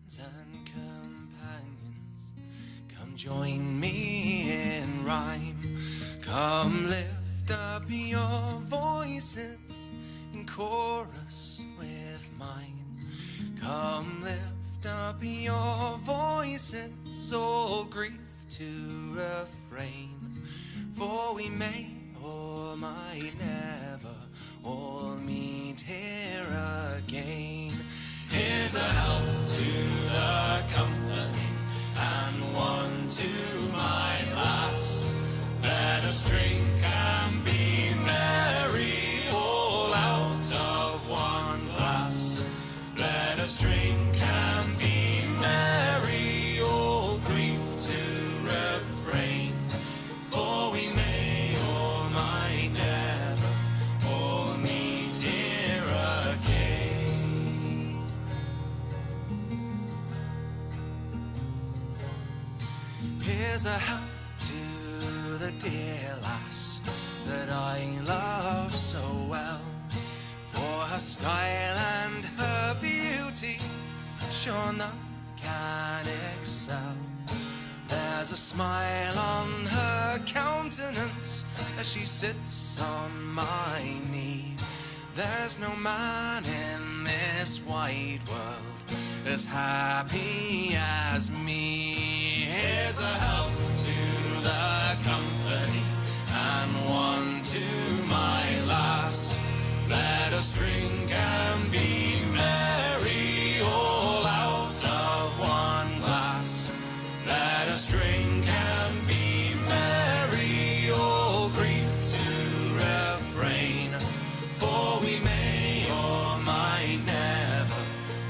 and companions, come join me in rhyme. Come lift up your voices in chorus with mine. Come lift up your voices, all grief to refrain. For we may or might never all meet here again. Here's a health to the company and one to my lass. Let us drink and be merry, all out of one glass. Let us drink and be merry, all grief to refrain. For we may or might never all meet here again. Here's a health to the dear lass that I love so well. For her style and her beauty, sure none can excel. There's a smile on her countenance as she sits on my knee. There's no man in this wide world as happy as me. Here's a health to the company and one to my lass. Let us drink and be merry, all out of one glass. Let us drink and be merry, all grief to refrain. For we may or might never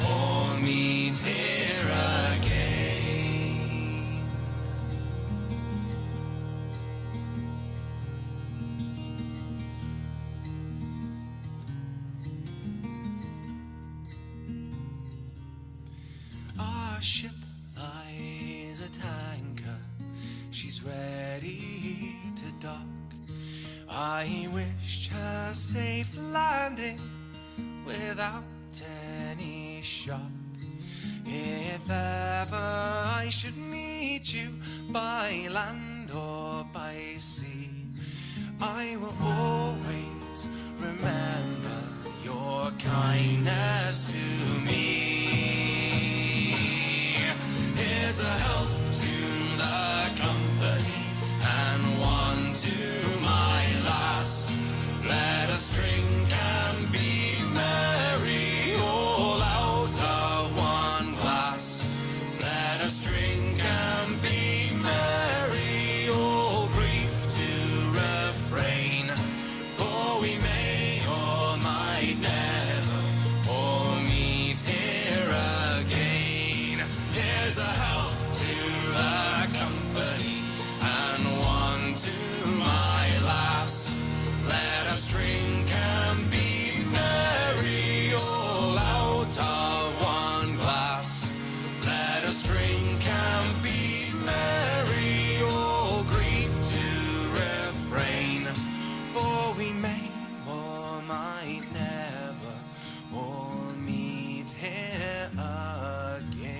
all meet here again. Our ship lies at anchor, she's ready to dock. I wished her safe landing without any shock. If ever I should meet you by land or by sea, I will always remember your kindness to me. Here's a health to the company and one to my lass. Let us drink and be merry, all out of one glass. Let us drink and be merry, all grief to refrain. For we may or might never all meet here again. Here's a health to the company and one to my lass. Let us drink and be merry, all out of one glass. Let us drink and be merry, all grief to refrain. For we may or might never all meet here again.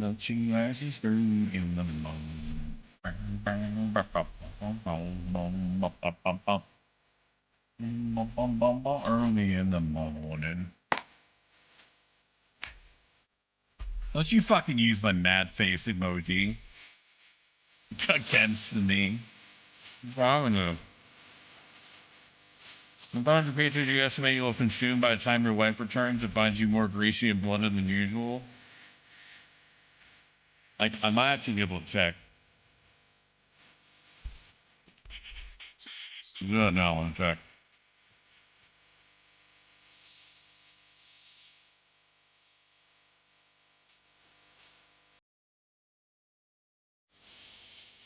The two asses through in the moon. Early in the morning. Don't you fucking use my mad face emoji against me. Wrong enough. The bunch of pieces you estimate you will consume by the time your wife returns it finds you more greasy and bloated than usual. I might actually be able to check. Yeah, no, one check.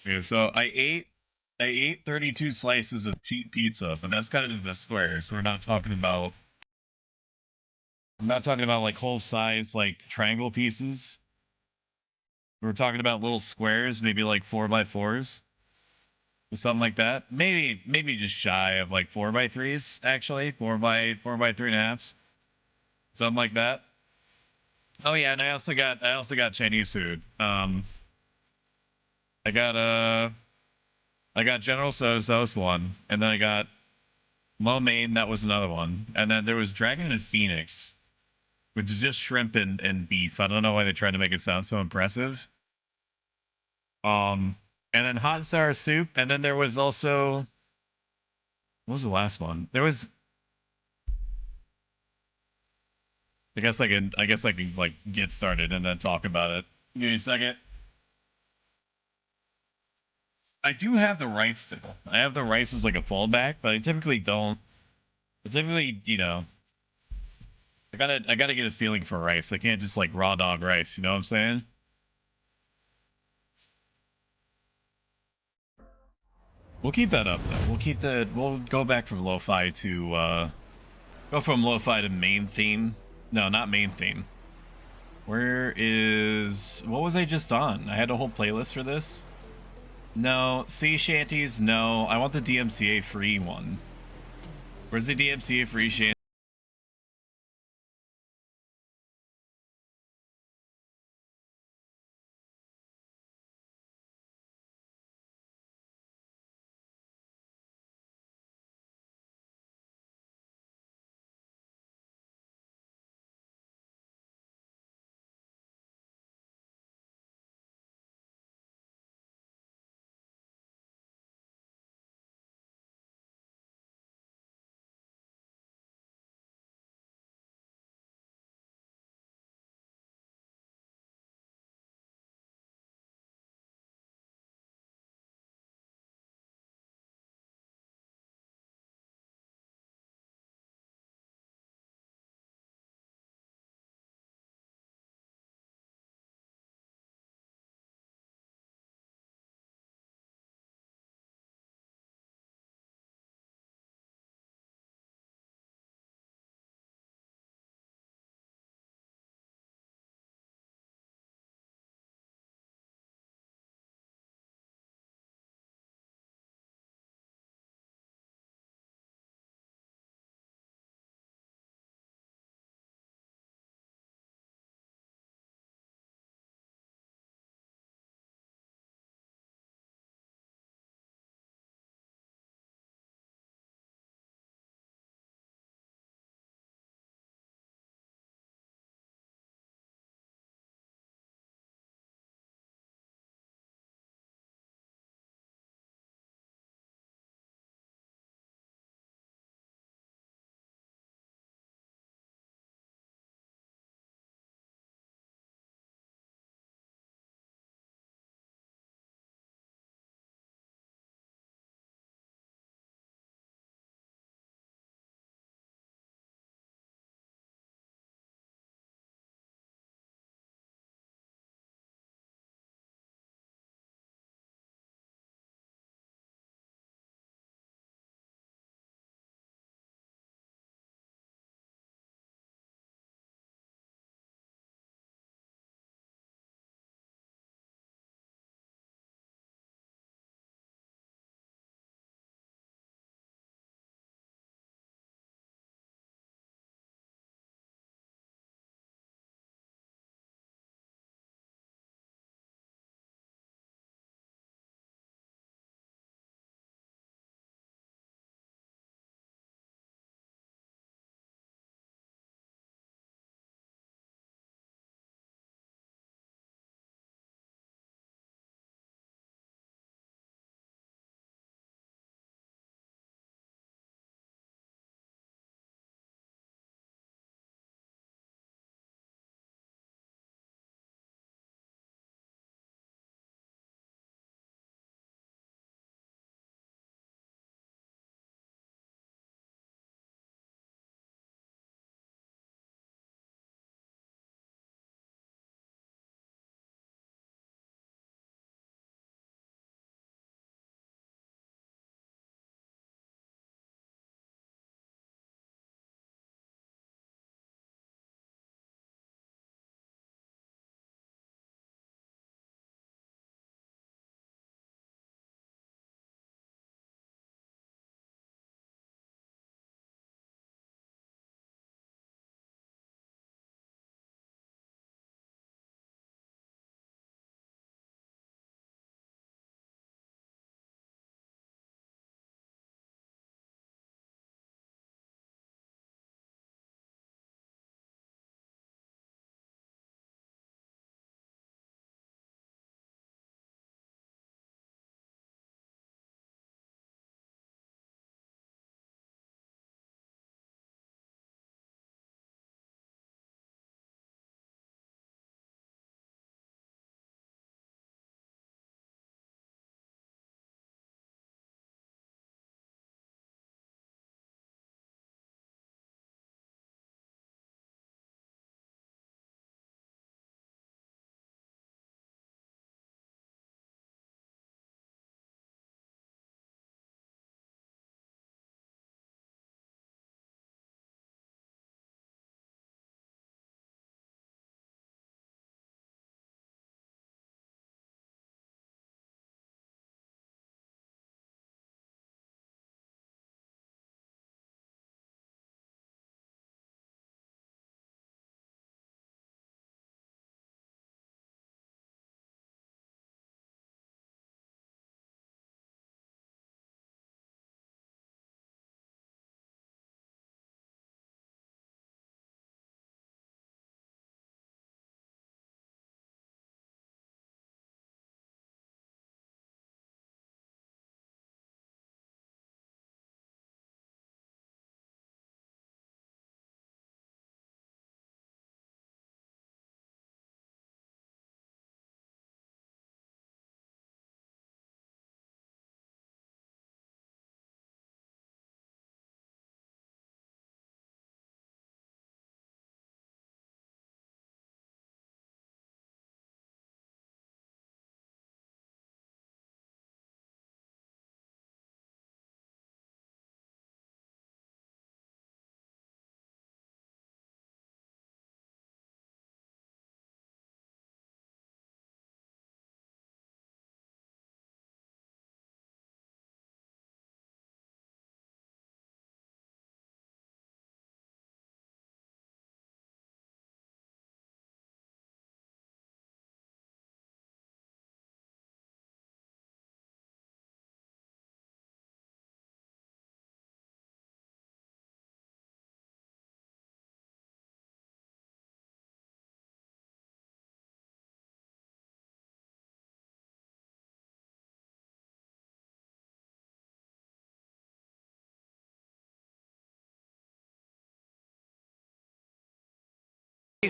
Yeah, so I ate 32 slices of cheap pizza, but that's kind of the square, so I'm not talking about like whole size like triangle pieces. We're talking about little squares, maybe like 4x4s. Something like that. Maybe just shy of like 4x3s, actually. 4x 3.5s. Something like that. Oh yeah, and I also got Chinese food. I got I got General Tso's, that was one, and then I got lo mein, that was another one, and then there was Dragon and Phoenix, which is just shrimp and beef. I don't know why they tried to make it sound so impressive. Um, and then hot and sour soup, and then there was also what was the last one? There was I guess I can like get started and then talk about it. Give me a second. I do have the rights still. I have the rights as like a fallback, but I typically don't. I typically, I gotta get a feeling for rice. I can't just like raw dog rice. You know what I'm saying? We'll keep that up though. We'll go back from lo-fi to go from lo-fi to main theme. No, not main theme. Where is what was I just on? I had a whole playlist for this. No, sea shanties. No, I want the DMCA free one. Where's the DMCA free shanty?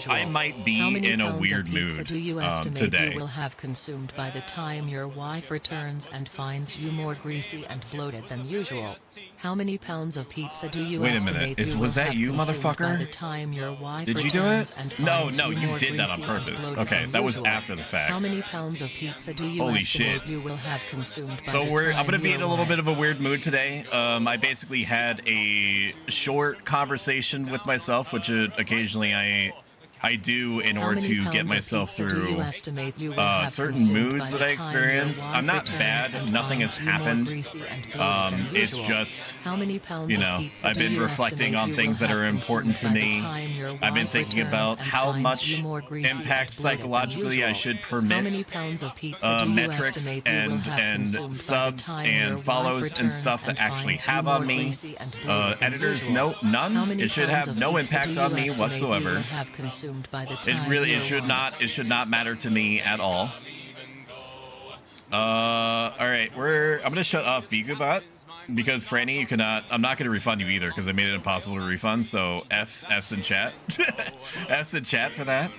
I might be How many in a pounds weird of pizza mood do you estimate today. you will have consumed by the time your wife returns and finds you more greasy and bloated than usual? How many pounds of pizza do you Wait a minute. estimate you will Was that have you, consumed by motherfucker? the time your wife Did you do returns it? and No, finds no, you you more did that on greasy and purpose. bloated Okay, than that was usual? after the fact. How many pounds of pizza do you Holy estimate shit. you will have consumed by So the time I'm gonna be in a your little wife- bit of a weird mood today. I basically had a short conversation with myself, which occasionally I do in How order many to get pounds of myself pizza do through you estimate you will have certain consumed moods by that I the time your experience. wife I'm not returns bad. and Nothing has finds you more happened. greasy and bloated than It's usual? just, How many pounds you of know, pizza I've do been you reflecting estimate on you things will that are have important to consumed by the me. time your I've been wife thinking returns about and how finds much you more greasy impact and bloated than psychologically I usual? should How many permit pounds of pizza do you metrics estimate you will have and consumed by the subs time your and wife follows and returns stuff to and actually finds you have more on me. greasy and bloated than Editor's usual? note, How none. many It should pounds have of no pizza impact do on you me estimate you will whatsoever. have consumed by the It time really, your it should wife- not, it should not matter to me at all. All right, I'm gonna shut off Bigubot because Franny, you cannot. I'm not gonna refund you either because I made it impossible to refund. So F's in chat, F's in chat for that.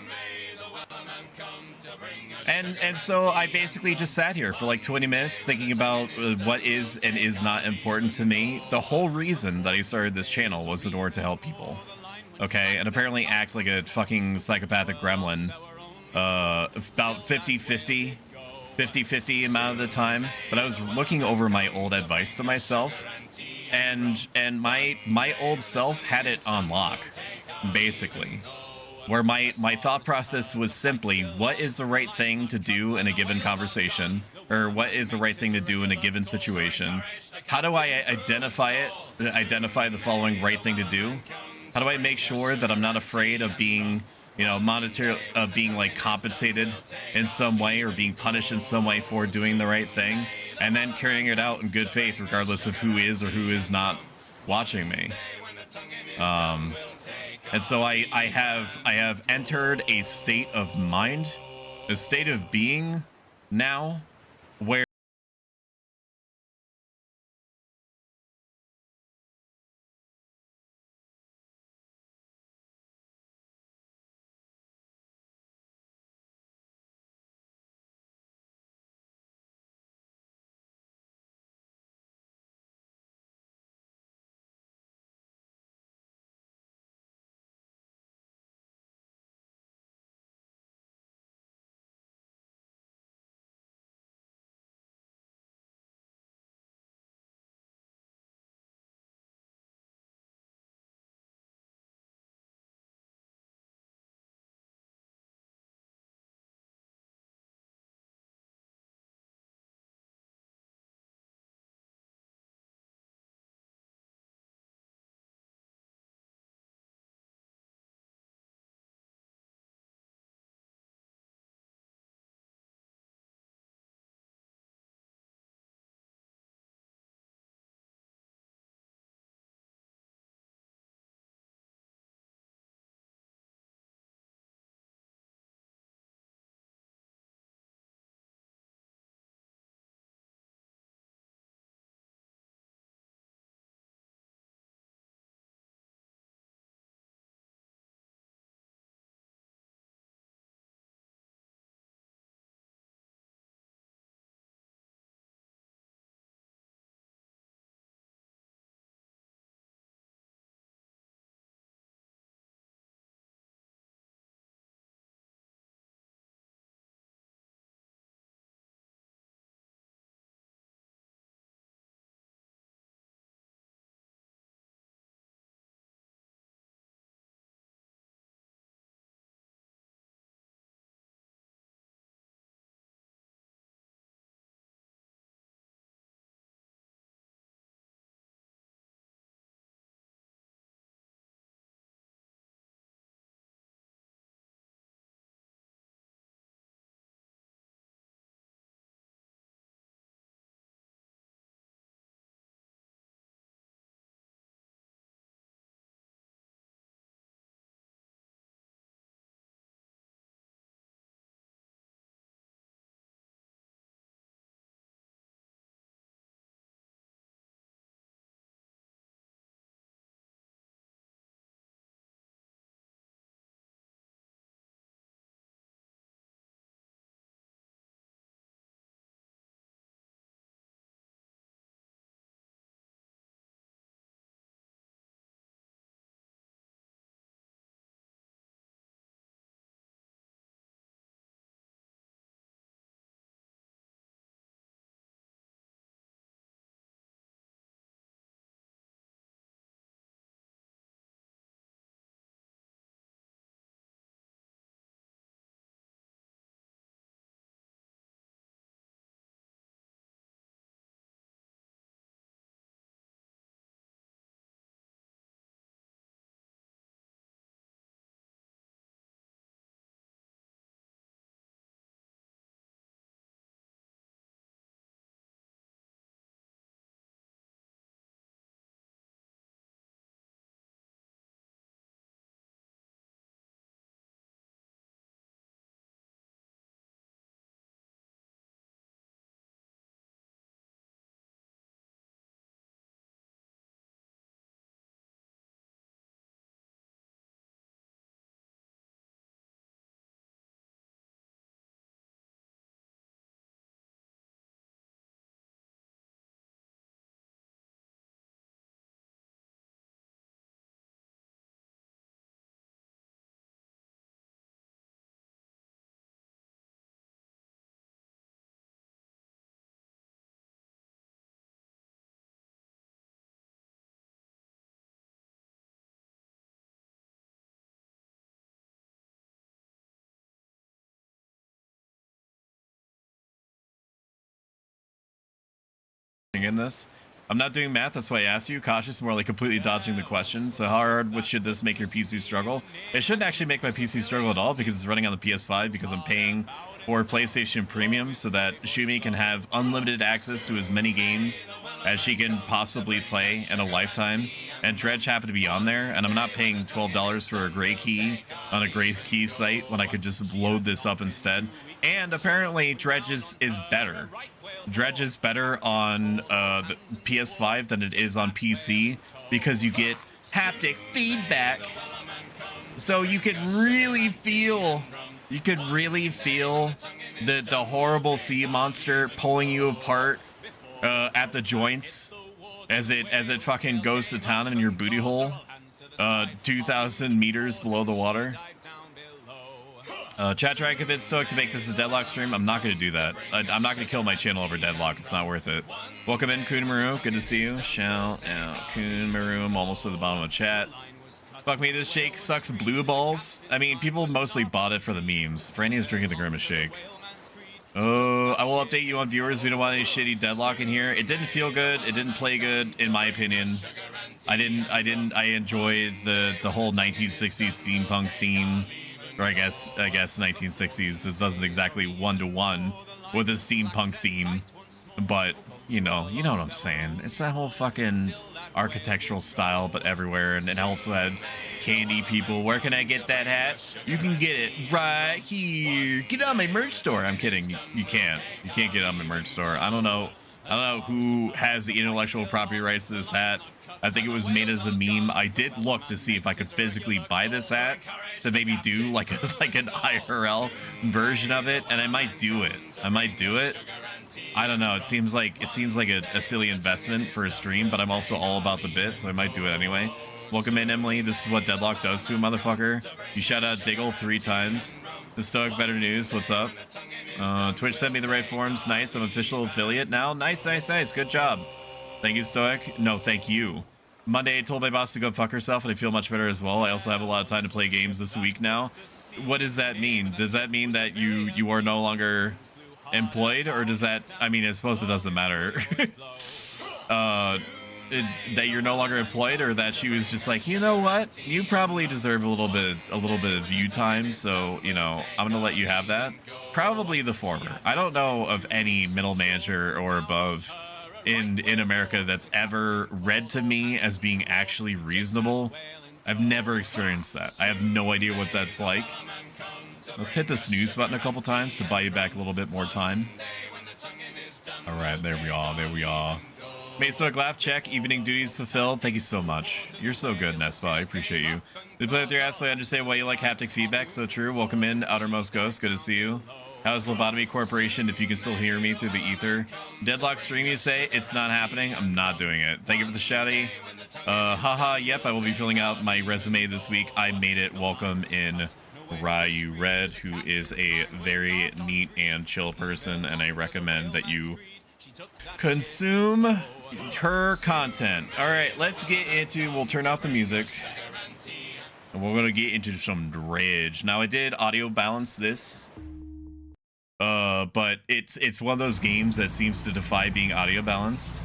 And so I basically just sat here for like 20 minutes thinking about what is and is not important to me. The whole reason that I started this channel was in order to help people. Okay, and apparently act like a fucking psychopathic gremlin about 50-50 amount of the time. But I was looking over my old advice to myself, and my old self had it on lock, basically, where my thought process was simply, what is the right thing to do in a given conversation, or what is the right thing to do in a given situation? How do I identify the following right thing to do? How do I make sure that I'm not afraid of being, you know, being like compensated in some way or being punished in some way for doing the right thing, and then carrying it out in good faith regardless of who is or who is not watching me. And so I have entered a state of mind, a state of being now, where in this. I'm not doing math, that's why I asked you. Cautious, more like completely dodging the question. So how hard should this make your PC struggle? It shouldn't actually make my PC struggle at all because it's running on the PS5 because I'm paying for PlayStation Premium so that Shumi can have unlimited access to as many games as she can possibly play in a lifetime. And Dredge happened to be on there, and I'm not paying $12 for a gray key on a gray key site when I could just load this up instead. And apparently Dredge is better. Dredge is better on the PS5 than it is on PC because you get haptic feedback, so you could really feel the horrible sea monster pulling you apart at the joints as it fucking goes to town in your booty hole 2,000 meters below the water. Chat, try to convince Stoic to make this a Deadlock stream. I'm not going to do that. I'm not going to kill my channel over Deadlock. It's not worth it. Welcome in, Kunamaru. Good to see you. Shout out, Kunamaru. I'm almost to the bottom of the chat. Fuck me, this shake sucks blue balls. I mean, people mostly bought it for the memes. Franny is drinking the Grimace shake. Oh, I will update you on viewers. We don't want any shitty Deadlock in here. It didn't feel good. It didn't play good, in my opinion. I enjoyed the whole 1960s steampunk theme. Or I guess 1960s. This doesn't exactly one-to-one with a steampunk theme, but you know what I'm saying. It's that whole fucking architectural style, but everywhere, and it also had candy people. Where can I get that hat? You can get it right here. Get it on my merch store. I'm kidding. You can't. You can't get it on my merch store. I don't know who has the intellectual property rights to this hat. I think it was made as a meme. I did look to see if I could physically buy this hat to maybe do like an IRL version of it, and I might do it. I don't know. It seems like a silly investment for a stream, but I'm also all about the bit, so I might do it anyway. Welcome in, Emily. This is what Deadlock does to a motherfucker. You shout out Diggle 3 times. The Stoic Better News, what's up? Twitch sent me the right forms. Nice, I'm official affiliate now. Nice. Good job. Thank you, Stoic. No, thank you. Monday, I told my boss to go fuck herself, and I feel much better as well. I also have a lot of time to play games this week now. What does that mean? Does that mean that you are no longer employed, or does that... I mean, I suppose it doesn't matter. That you're no longer employed, or that she was just like, you know what, you probably deserve a little bit of view time, so you know, I'm gonna let you have that. Probably the former. I don't know of any middle manager or above in America that's ever read to me as being actually reasonable. I've never experienced that. I have no idea what that's like. Let's hit the snooze button a couple times to buy you back a little bit more time. All right, there we are. Made Stoic laugh, check. Evening duties fulfilled. Thank you so much. You're so good, Nespa. I appreciate you. We play with your ass, so I understand why you like haptic feedback. So true. Welcome in, Outermost Ghost. Good to see you. How's Lobotomy Corporation, if you can still hear me through the ether? Deadlock stream, you say? It's not happening. I'm not doing it. Thank you for the shouty. Haha, yep, I will be filling out my resume this week. I made it. Welcome in Ryu Red, who is a very neat and chill person, and I recommend that you consume her content. All right, let's get into... We'll turn off the music, and we're going to get into some Dredge. Now, I did audio balance this. But it's one of those games that seems to defy being audio balanced.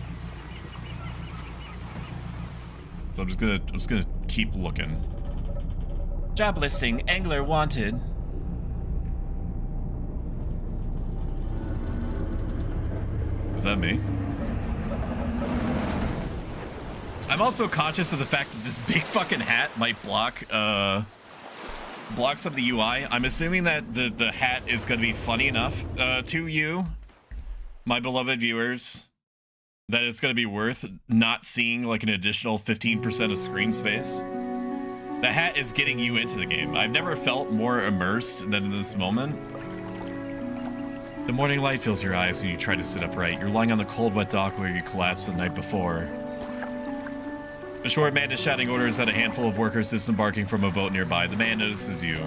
So I'm just gonna keep looking. Job listing, angler wanted. Is that me? I'm also conscious of the fact that this big fucking hat might block blocks up the UI. I'm assuming that the hat is going to be funny enough to you, my beloved viewers, that it's going to be worth not seeing like an additional 15% of screen space. The hat is getting you into the game. I've never felt more immersed than in this moment. The morning light fills your eyes when you try to sit upright. You're lying on the cold, wet dock where you collapsed the night before. A short man is shouting orders at a handful of workers disembarking from a boat nearby. The man notices you.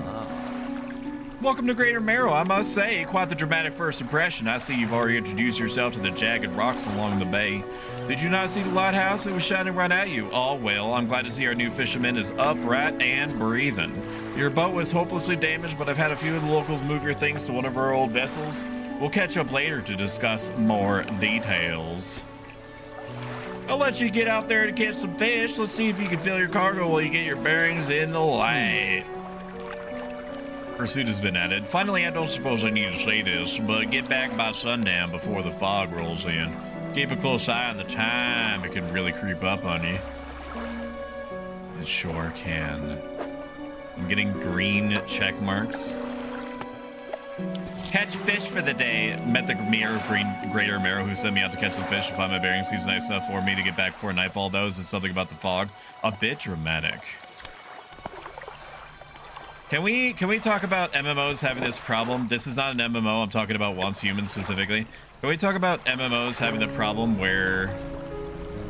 Welcome to Greater Marrow, I must say. Quite the dramatic first impression. I see you've already introduced yourself to the jagged rocks along the bay. Did you not see the lighthouse? It was shining right at you. Oh, well, I'm glad to see our new fisherman is upright and breathing. Your boat was hopelessly damaged, but I've had a few of the locals move your things to one of our old vessels. We'll catch up later to discuss more details. I'll let you get out there to catch some fish. Let's see if you can fill your cargo while you get your bearings in the light. Pursuit has been added. Finally, I don't suppose I need to say this, but get back by sundown before the fog rolls in. Keep a close eye on the time. It can really creep up on you. It sure can. I'm getting green check marks. Catch fish for the day. Met the greater Mero who sent me out to catch the fish and find my bearings. He was nice enough for me to get back before nightfall, though. Is it something about the fog? A bit dramatic. Can we talk about MMOs having this problem? This is not an MMO. I'm talking about Once Human specifically. Can we talk about MMOs having the problem where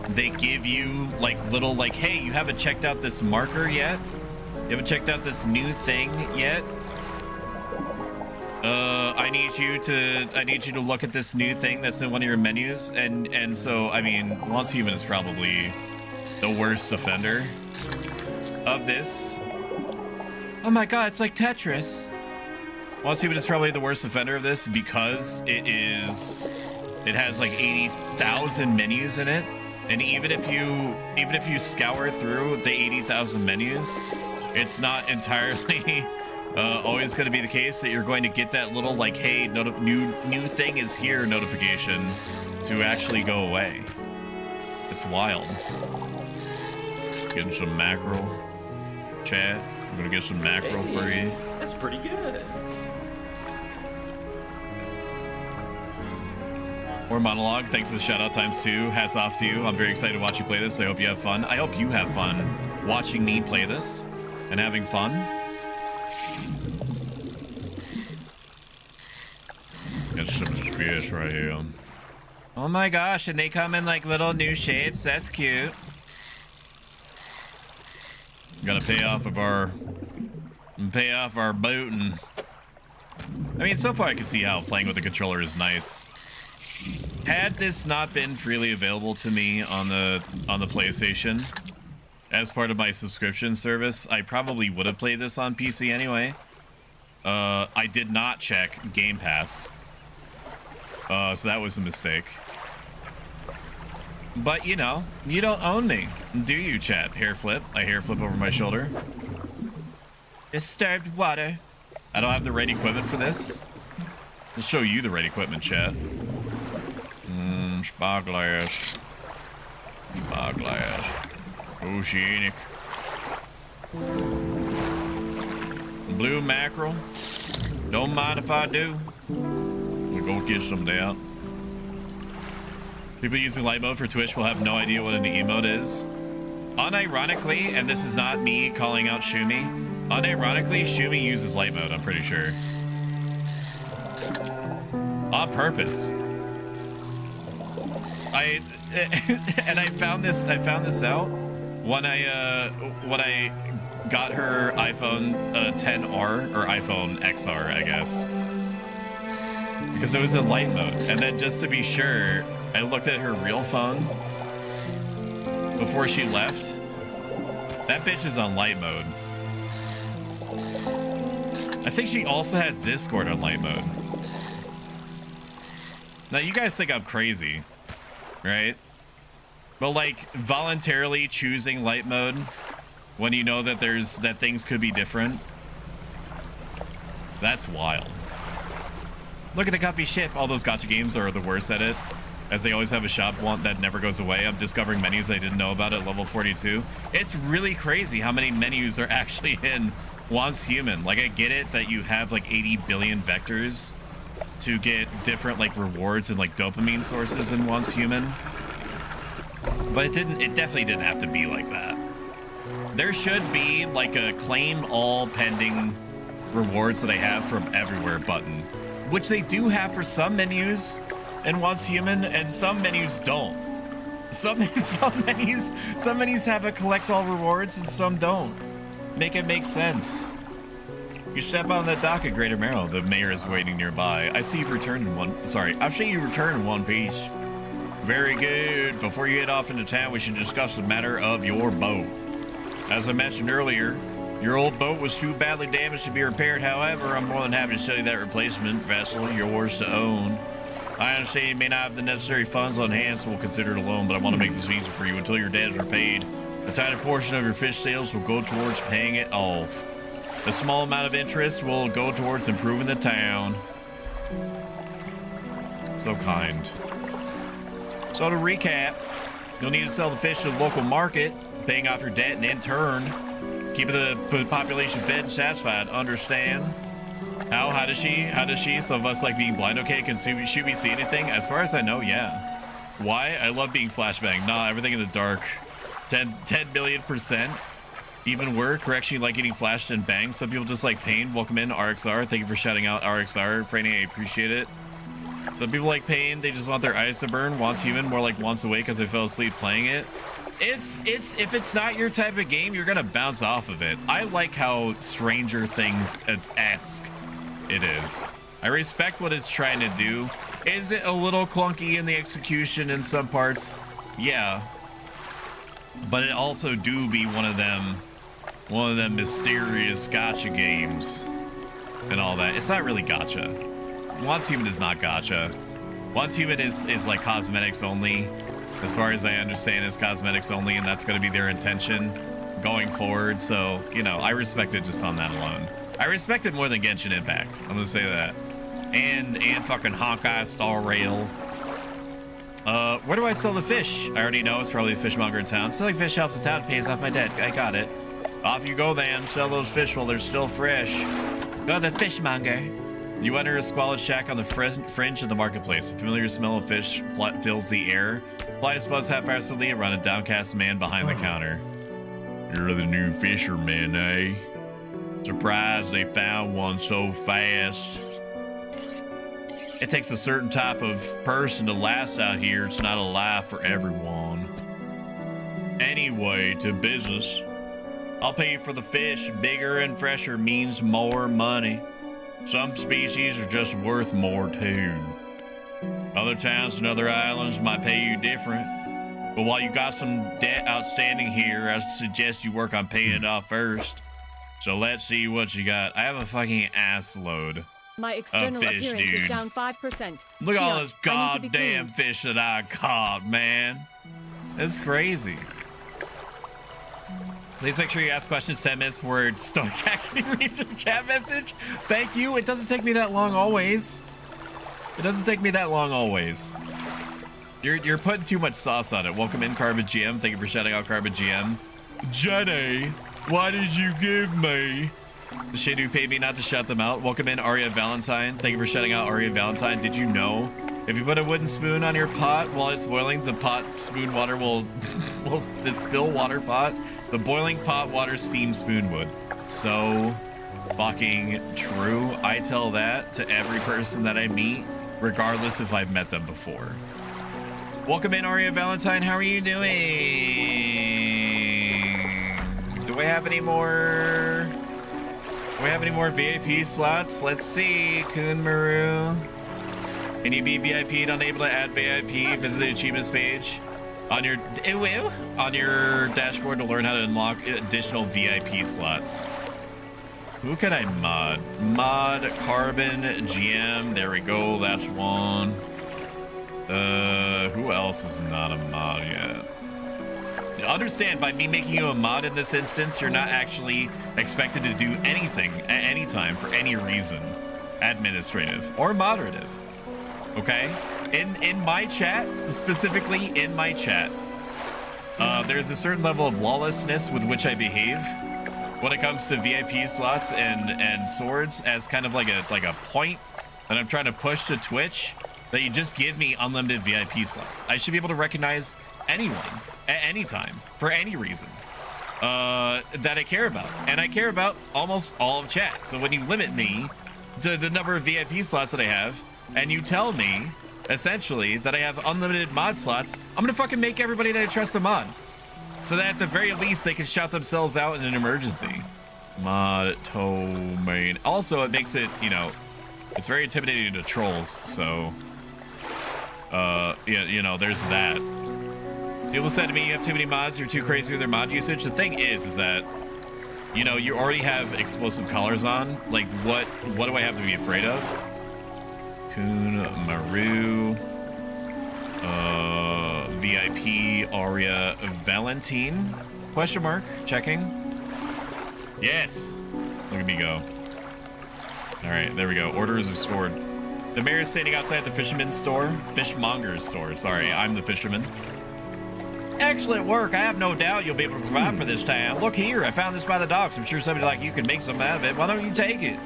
they give you like little like, hey, you haven't checked out this marker yet? You haven't checked out this new thing yet? I need you to look at this new thing that's in one of your menus. And so, I mean, Once Human is probably the worst offender of this. Oh my god, it's like Tetris. Once Human is probably the worst offender of this because it has like 80,000 menus in it. And even if you scour through the 80,000 menus, it's not entirely always going to be the case that you're going to get that little like, hey, new thing is here notification to actually go away. It's wild. Getting some mackerel, chat. I'm gonna get some mackerel for you. That's pretty good. Or monologue. Thanks for the shout out ×2. Hats off to you. I'm very excited to watch you play this. I hope you have fun. I hope you have fun watching me play this and having fun. Got some fish right here. Oh my gosh, and they come in like little new shapes. That's cute. Gotta pay off our booting. I mean, so far I can see how playing with the controller is nice. Had this not been freely available to me on the PlayStation as part of my subscription service, I probably would have played this on PC anyway. I did not check Game Pass, so that was a mistake. But, you know, you don't own me, do you, chat? Hair flip. I hair flip over my shoulder. Disturbed water. I don't have the right equipment for this. I'll show you the right equipment, chat. Spyglass. Spyglass. Oceanic. Blue mackerel. Don't mind if I do. We're gonna get some down. People using light mode for Twitch will have no idea what an emote is. Unironically, and this is not me calling out Shumi, unironically, Shumi uses light mode, I'm pretty sure. On purpose. I found this out when I got her iPhone 10R, or iPhone XR, I guess. Because it was in light mode. And then just to be sure, I looked at her real phone before she left. That bitch is on light mode. I think she also has Discord on light mode. Now, you guys think I'm crazy, right? But like voluntarily choosing light mode when you know that that things could be different, that's wild. Look at the Guppy ship. All those gacha games are the worst at it, as they always have a shop that never goes away. I'm discovering menus I didn't know about at level 42. It's really crazy how many menus are actually in Once Human. Like, I get it that you have like 80 billion vectors to get different like rewards and like dopamine sources in Once Human, but it definitely didn't have to be like that. There should be like a claim all pending rewards that I have from everywhere button, which they do have for some menus in Once Human, and some menus don't. Some menus have a collect all rewards and some don't. Make it make sense. You step on the dock at Greater Merrill. The mayor is waiting nearby. I see you've returned in one. Sorry, I've seen you return in one piece. Very good. Before you head off into town, we should discuss the matter of your boat. As I mentioned earlier, your old boat was too badly damaged to be repaired. However, I'm more than happy to sell you that replacement vessel, yours to own. I understand you may not have the necessary funds on hand, so we'll consider it a loan, but I want to make this easy for you. Until your debt is repaid, a tiny portion of your fish sales will go towards paying it off. A small amount of interest will go towards improving the town. So kind. So to recap, you'll need to sell the fish to the local market, paying off your debt, and in turn, keeping the population fed and satisfied. Understand? How does she? Some of us like being blind. Okay, should we see anything? As far as I know, yeah. Why? I love being flashbang. Nah, everything in the dark. 10 billion%. Even worse, correction, like getting flashed and banged. Some people just like pain. Welcome in, RXR. Thank you for shouting out RXR. Franny, I appreciate it. Some people like pain. They just want their eyes to burn. Wants human, more like wants away because I fell asleep playing it. It's if it's not your type of game, you're gonna bounce off of it. I like how Stranger Things-esque it is. I respect what it's trying to do. Is it a little clunky in the execution in some parts? Yeah. But it also do be one of them mysterious gotcha games and all that. It's not really gotcha. Wants Human is not gotcha. Wants Human is like cosmetics only. As far as I understand, it's cosmetics only, and that's going to be their intention going forward. So, you know, I respect it just on that alone. I respect it more than Genshin Impact. I'm going to say that. And fucking Honkai Star Rail. Where do I sell the fish? I already know it's probably a fishmonger in town. Selling fish helps the town, pays off my debt. I got it. Off you go then. Sell those fish while they're still fresh. Go to the fishmonger. You enter a squalid shack on the fringe of the marketplace. A familiar smell of fish fills the air. Flies buzz half-heartedly around a downcast man behind the counter. You're the new fisherman, eh? Surprised they found one so fast. It takes a certain type of person to last out here. It's not a life for everyone. Anyway, to business. I'll pay you for the fish. Bigger and fresher means more money. Some species are just worth more too. Other towns and other islands might pay you different. But while you got some debt outstanding here, I suggest you work on paying it off first. So let's see what you got. I have a fucking ass load. My external fish, appearance dude. is down 5%. Look at all this I need to be goddamn cleaned. fish that I caught, man. It's crazy. Please make sure you ask questions 10 minutes before Stoic actually reads your chat message. Thank you. It doesn't take me that long always. It doesn't take me that long always. You're putting too much sauce on it. Welcome in, Carbon GM. Thank you for shouting out Carbon GM. Jenny, why did you give me? The shade who paid me not to shut them out. Welcome in, Aria Valentine. Thank you for shouting out Aria Valentine. Did you know if you put a wooden spoon on your pot while it's boiling, the pot spoon water will the spill water pot? The boiling pot water steam spoon would. So fucking true. I tell that to every person that I meet, regardless if I've met them before. Welcome in, Aria Valentine. How are you doing? Do I have any more? Do we have any more VIP slots? Let's see. Kun Maru. Can you be VIP'd? Unable to add VIP? Visit the achievements page on your dashboard to learn how to unlock additional VIP slots. Who can I mod? Mod Carbon GM. There we go. That's one. Who else is not a mod yet? Understand, by me making you a mod in this instance, you're not actually expected to do anything at any time for any reason, administrative or moderative. Okay? In my chat, specifically in my chat, there's a certain level of lawlessness with which I behave when it comes to VIP slots and swords, as kind of like a point that I'm trying to push to Twitch, that you just give me unlimited VIP slots. I should be able to recognize anyone at any time for any reason that I care about, and I care about almost all of chat. So when you limit me to the number of VIP slots that I have, and you tell me essentially that I have unlimited mod slots, I'm gonna fucking make everybody that I trust a mod, so that at the very least they can shout themselves out in an emergency. Mod main. Also, it makes it, you know, it's very intimidating to trolls. So yeah, you know, there's that. People said to me, you have too many mods, you're too crazy with their mod usage. The thing is that, you know, you already have explosive collars on. Like, what do I have to be afraid of? Coon Maru, VIP, Aria, Valentine, question mark, checking. Yes, look at me go. All right, there we go, order is restored. The mayor is standing outside the fisherman's store, fishmonger's store, sorry, I'm the fisherman. Excellent work, I have no doubt you'll be able to provide for this town. Look here, I found this by the docks. I'm sure somebody like you can make something out of it. Why don't you take it?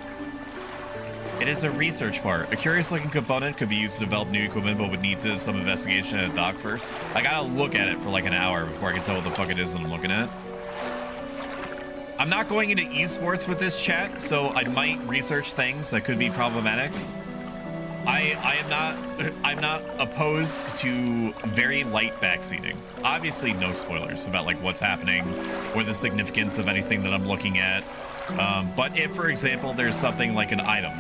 It is a research part. A curious looking component could be used to develop new equipment, but would need to some investigation at a dock first. I gotta look at it for like an hour before I can tell what the fuck it is that I'm looking at. I'm not going into esports with this chat, so I might research things that could be problematic. I'm not opposed to very light backseating. Obviously no spoilers about like what's happening or the significance of anything that I'm looking at. But if, for example, there's something like an item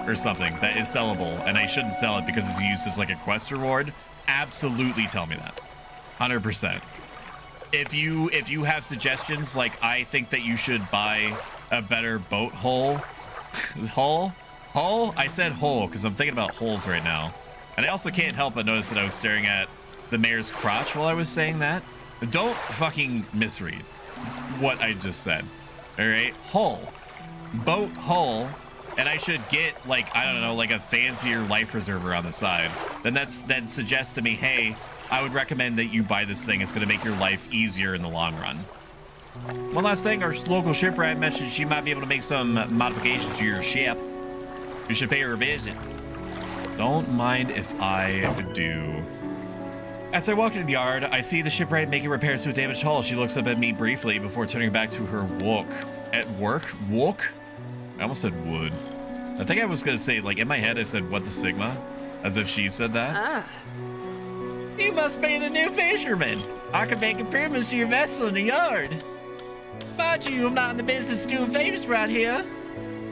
or something that is sellable and I shouldn't sell it because it's used as like a quest reward, absolutely tell me that. 100%. If you have suggestions, like I think that you should buy a better boat hull. Hull? I said hull because I'm thinking about holes right now. And I also can't help but notice that I was staring at the mayor's crotch while I was saying that. Don't fucking misread what I just said. All right, hull, boat hull, and I should get like, I don't know, like a fancier life preserver on the side. Then suggests to me, hey, I would recommend that you buy this thing. It's going to make your life easier in the long run. One last thing, our local shipwright mentioned she might be able to make some modifications to your ship. You should pay her a visit. Don't mind if I do. As I walk into the yard, I see the shipwright making repairs to a damaged hull. She looks up at me briefly before turning back to her walk. At work? Walk? I almost said would. I think I was going to say, like, in my head, I said, what the Sigma? As if she said that. You must be the new fisherman. I can make improvements to your vessel in the yard. Mind you, I'm not in the business of doing favors right here.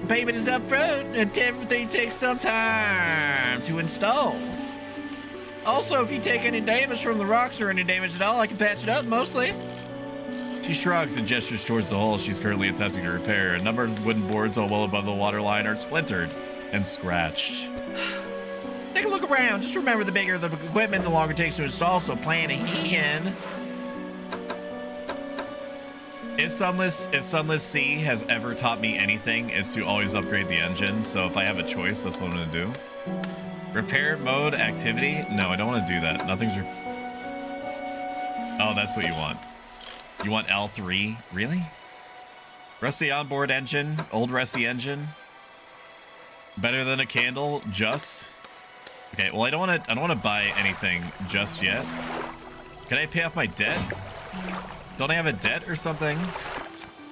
Payment is up front, and everything takes some time to install. Also, if you take any damage from the rocks or any damage at all, I can patch it up mostly. She shrugs and gestures towards the hull she's currently attempting to repair. A number of wooden boards all well above the waterline are splintered and scratched. Take a look around. Just remember, the bigger the equipment, the longer it takes to install, so plan ahead. If Sunless Sea has ever taught me anything, it's to always upgrade the engine. So if I have a choice, that's what I'm gonna do. Repair mode activity? No, I don't want to do that. Nothing's. Oh, that's what you want. You want L3? Really? Rusty onboard engine, old rusty engine. Better than a candle, just. Okay, well I don't want to buy anything just yet. Can I pay off my debt? Don't I have a debt or something?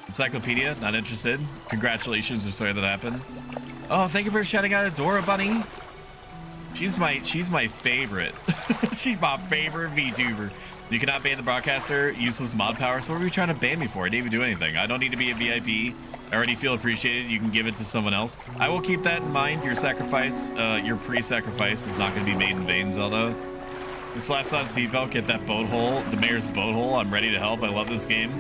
Encyclopedia, not interested. Congratulations, I'm sorry that happened. Oh, thank you for shouting out Adora Bunny. She's my favorite. She's my favorite VTuber. You cannot ban the broadcaster, useless mod power. So what are you trying to ban me for? I didn't even do anything. I don't need to be a VIP. I already feel appreciated. You can give it to someone else. I will keep that in mind. Your sacrifice, your pre-sacrifice is not going to be made in vain, Zelda. The slaps on seatbelt, get that boat hole, the mayor's boat hole. I'm ready to help. I love this game.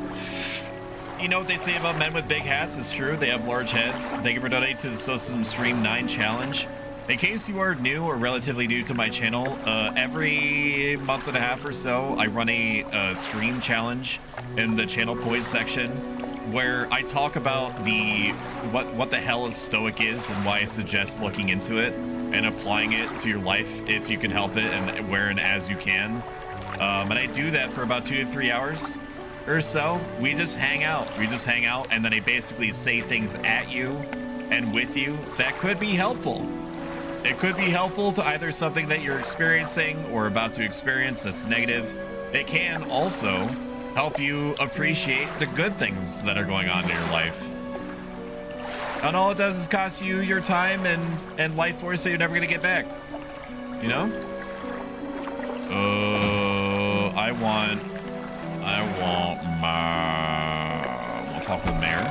You know what they say about men with big hats? It's true. They have large heads. Thank you for donating to the Stoicism Stream 9 challenge. In case you are new or relatively new to my channel, every month and a half or so, I run a stream challenge in the channel points section where I talk about what the hell a Stoic is and why I suggest looking into it and applying it to your life if you can help it and where and as you can. And I do that for about 2 to 3 hours or so. We just hang out. And then I basically say things at you and with you that could be helpful. It could be helpful to either something that you're experiencing or about to experience that's negative. It can also help you appreciate the good things that are going on in your life. And all it does is cost you your time and life force that you're never going to get back. You know? I want we'll talk to the mayor.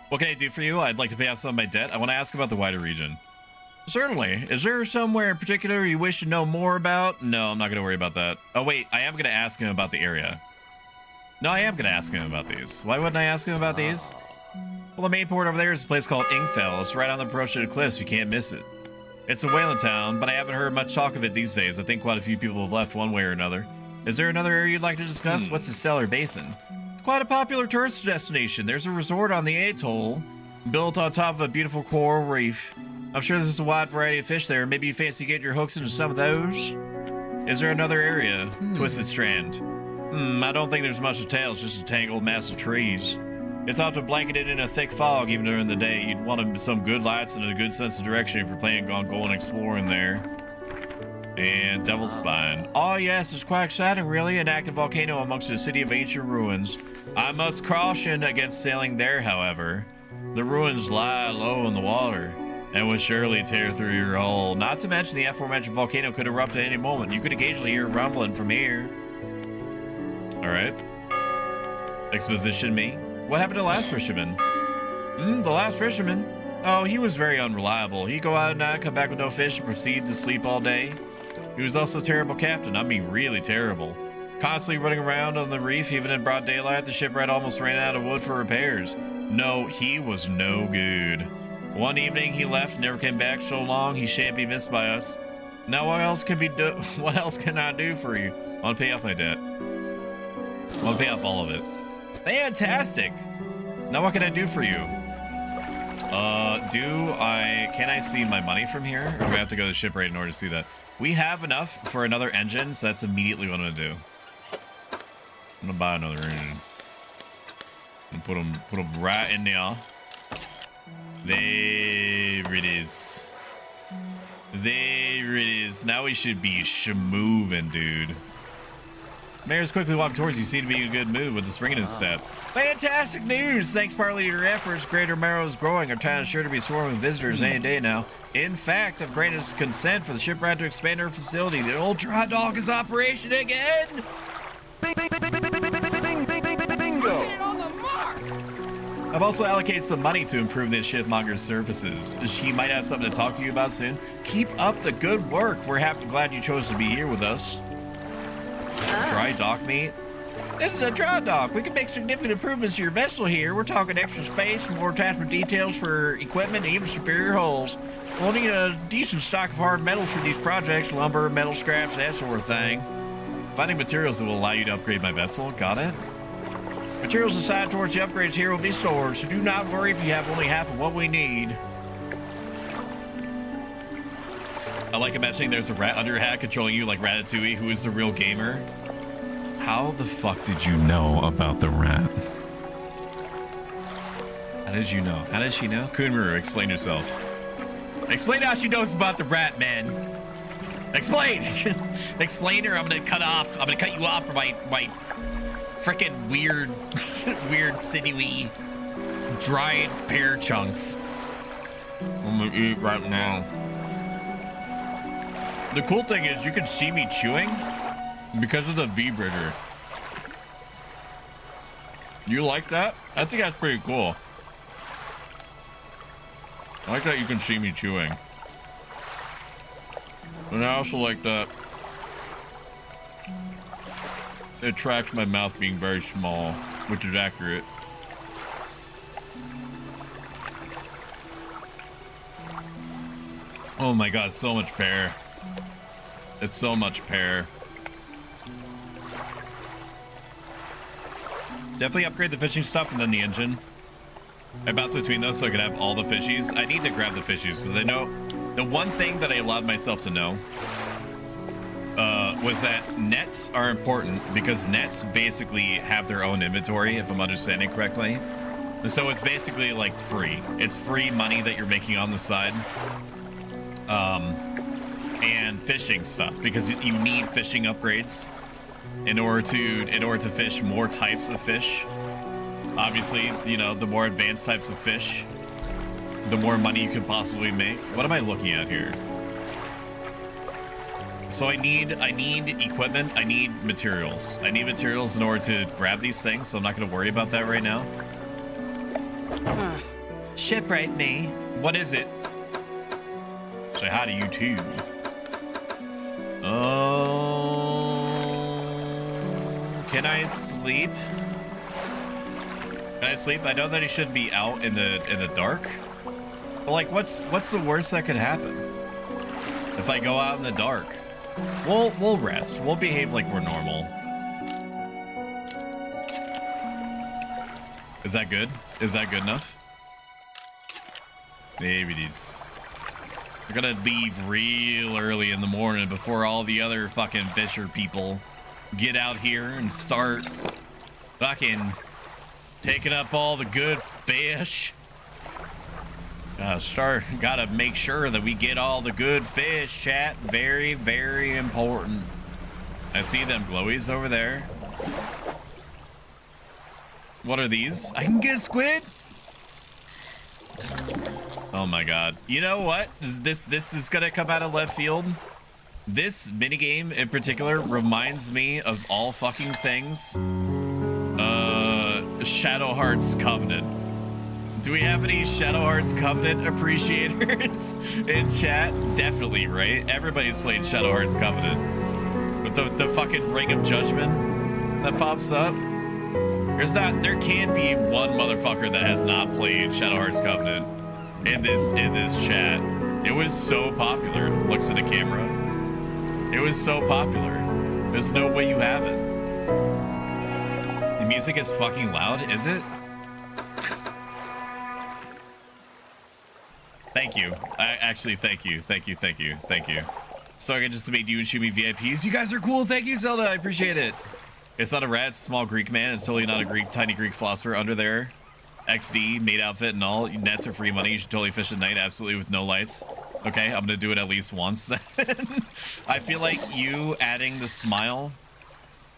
What can I do for you? I'd like to pay off some of my debt. I want to ask about the wider region. Certainly. Is there somewhere in particular you wish to know more about? No, I'm not going to worry about that. Oh, wait. I am going to ask him about the area. No, I am going to ask him about these. Why wouldn't I ask him about these? Well, the main port over there is a place called Ingfell. It's right on the approach to the cliffs. You can't miss it. It's a whaling town, but I haven't heard much talk of it these days. I think quite a few people have left one way or another. Is there another area you'd like to discuss? What's the Stellar Basin? It's quite a popular tourist destination. There's a resort on the atoll, built on top of a beautiful coral reef. I'm sure there's a wide variety of fish there. Maybe you fancy getting your hooks into some of those? Is there another area? Twisted Strand. I don't think there's much to tell. It's just a tangled mass of trees. It's often blanketed in a thick fog even during the day. You'd want some good lights and a good sense of direction if you're planning on going exploring there. And Devil's Spine. Oh yes, it's quite exciting really. An active volcano amongst a city of ancient ruins. I must caution against sailing there, however. The ruins lie low in the water and would surely tear through your hull. Not to mention the aforementioned volcano could erupt at any moment. You could occasionally hear rumbling from here. Alright. Exposition me. What happened to the last fisherman? The last fisherman? Oh, he was very unreliable. He'd go out at night, come back with no fish, and proceed to sleep all day. He was also a terrible captain. I mean, really terrible. Constantly running around on the reef, even in broad daylight. The shipwright almost ran out of wood for repairs. No, he was no good. One evening he left, never came back. So long, he shan't be missed by us. Now, what else can I do for you? I want to pay off my debt. I want to pay off all of it. Fantastic. Now what can I do for you? Can I see my money from here? Or do we have to go to the shipwright in order to see that? We have enough for another engine, so that's immediately what I'm gonna do. I'm gonna buy another engine. And put them right in there. There it is. There it is. Now we should be moving, dude. Mayor's quickly walking towards you. Seem to be in a good mood with the spring in his step. Fantastic news! Thanks partly to your efforts, Greater Marrow is growing. Our town is sure to be swarming with visitors any day now. In fact, I've granted consent for the shipwright to expand our facility. The old dry dock is operation again! Bingo! I've also allocated some money to improve this shipmonger's services. She might have something to talk to you about soon. Keep up the good work. We're glad you chose to be here with us. Dry dock meet? This is a dry dock. We can make significant improvements to your vessel here. We're talking extra space, more attachment details for equipment, and even superior hulls. We'll need a decent stock of hard metals for these projects, lumber, metal scraps, that sort of thing. Finding materials that will allow you to upgrade my vessel. Got it? Materials assigned towards the upgrades here will be stored, so do not worry if you have only half of what we need. I like imagining there's a rat under your hat controlling you like Ratatouille, who is the real gamer. How the fuck did you know about the rat? How did you know? How did she know? Kunmuru, explain yourself. Explain how she knows about the rat, man. Explain! Explain or I'm gonna cut you off for my frickin' weird sinewy dried pear chunks. I'm gonna eat right now. The cool thing is you can see me chewing because of the vibrator. You like that? I think that's pretty cool. I like that you can see me chewing. And I also like that it tracks my mouth being very small, which is accurate. Oh my god, so much pear. It's so much pear. Definitely upgrade the fishing stuff and then the engine. I bounce between those so I can have all the fishies. I need to grab the fishies because I know the one thing that I allowed myself to know was that nets are important because nets basically have their own inventory, if I'm understanding correctly. And so it's basically like free. It's free money that you're making on the side. And fishing stuff because you need fishing upgrades in order to fish more types of fish. Obviously, you know, the more advanced types of fish, the more money you could possibly make. What am I looking at here? So I need equipment, I need materials. I need materials in order to grab these things, so I'm not gonna worry about that right now. Shipwright me. What is it? Say hi to you too. Oh, can I sleep? Can I sleep? I know that he should be out in the dark, but like, what's the worst that could happen? if I go out in the dark. We'll rest. We'll behave like we're normal. Is that good? Is that good enough? Maybe these. We're gonna leave real early in the morning before all the other fucking fisher people get out here and start fucking taking up all the good fish. Gotta make sure that we get all the good fish, chat. Very, very important. I see them glowies over there. What are these? I can get a squid? Oh my god. You know what? This is gonna come out of left field. This minigame in particular reminds me of all fucking things. Shadow Hearts Covenant. Do we have any Shadow Hearts Covenant appreciators in chat? Definitely, right? Everybody's played Shadow Hearts Covenant. With the fucking Ring of Judgment that pops up. There can be one motherfucker that has not played Shadow Hearts Covenant in this chat. It was so popular. Looks at the camera. It was so popular. There's no way you haven't. The music is fucking loud, is it? Thank you. Thank you. So I can just make you and shoot me VIPs. You guys are cool. Thank you, Zelda. I appreciate it. It's not a rat, it's a small Greek man. It's totally not a tiny Greek philosopher under there. XD, maid outfit and all. Nets are free money. You should totally fish at night, absolutely, with no lights. Okay, I'm gonna do it at least once then. I feel like you adding the smile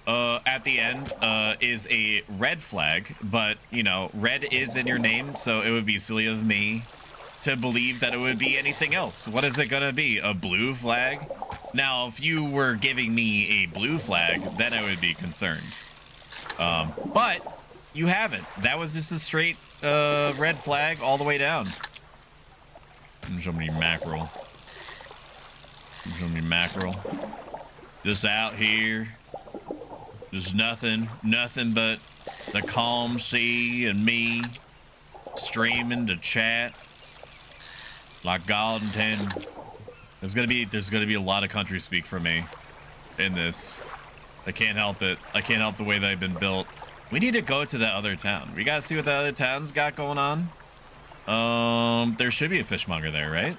at the end is a red flag, but, you know, red is in your name, so it would be silly of me to believe that it would be anything else. What is it gonna be? A blue flag? Now, if you were giving me a blue flag, then I would be concerned. But you haven't. That was just a straight red flag all the way down. Show me mackerel. Show me mackerel. Just out here. Just nothing but the calm sea and me streaming to chat like God intended. There's gonna be a lot of country speak from me in this. I can't help it. I can't help the way that I've been built. We need to go to that other town. We gotta see what the other town's got going on. There should be a fishmonger there, right?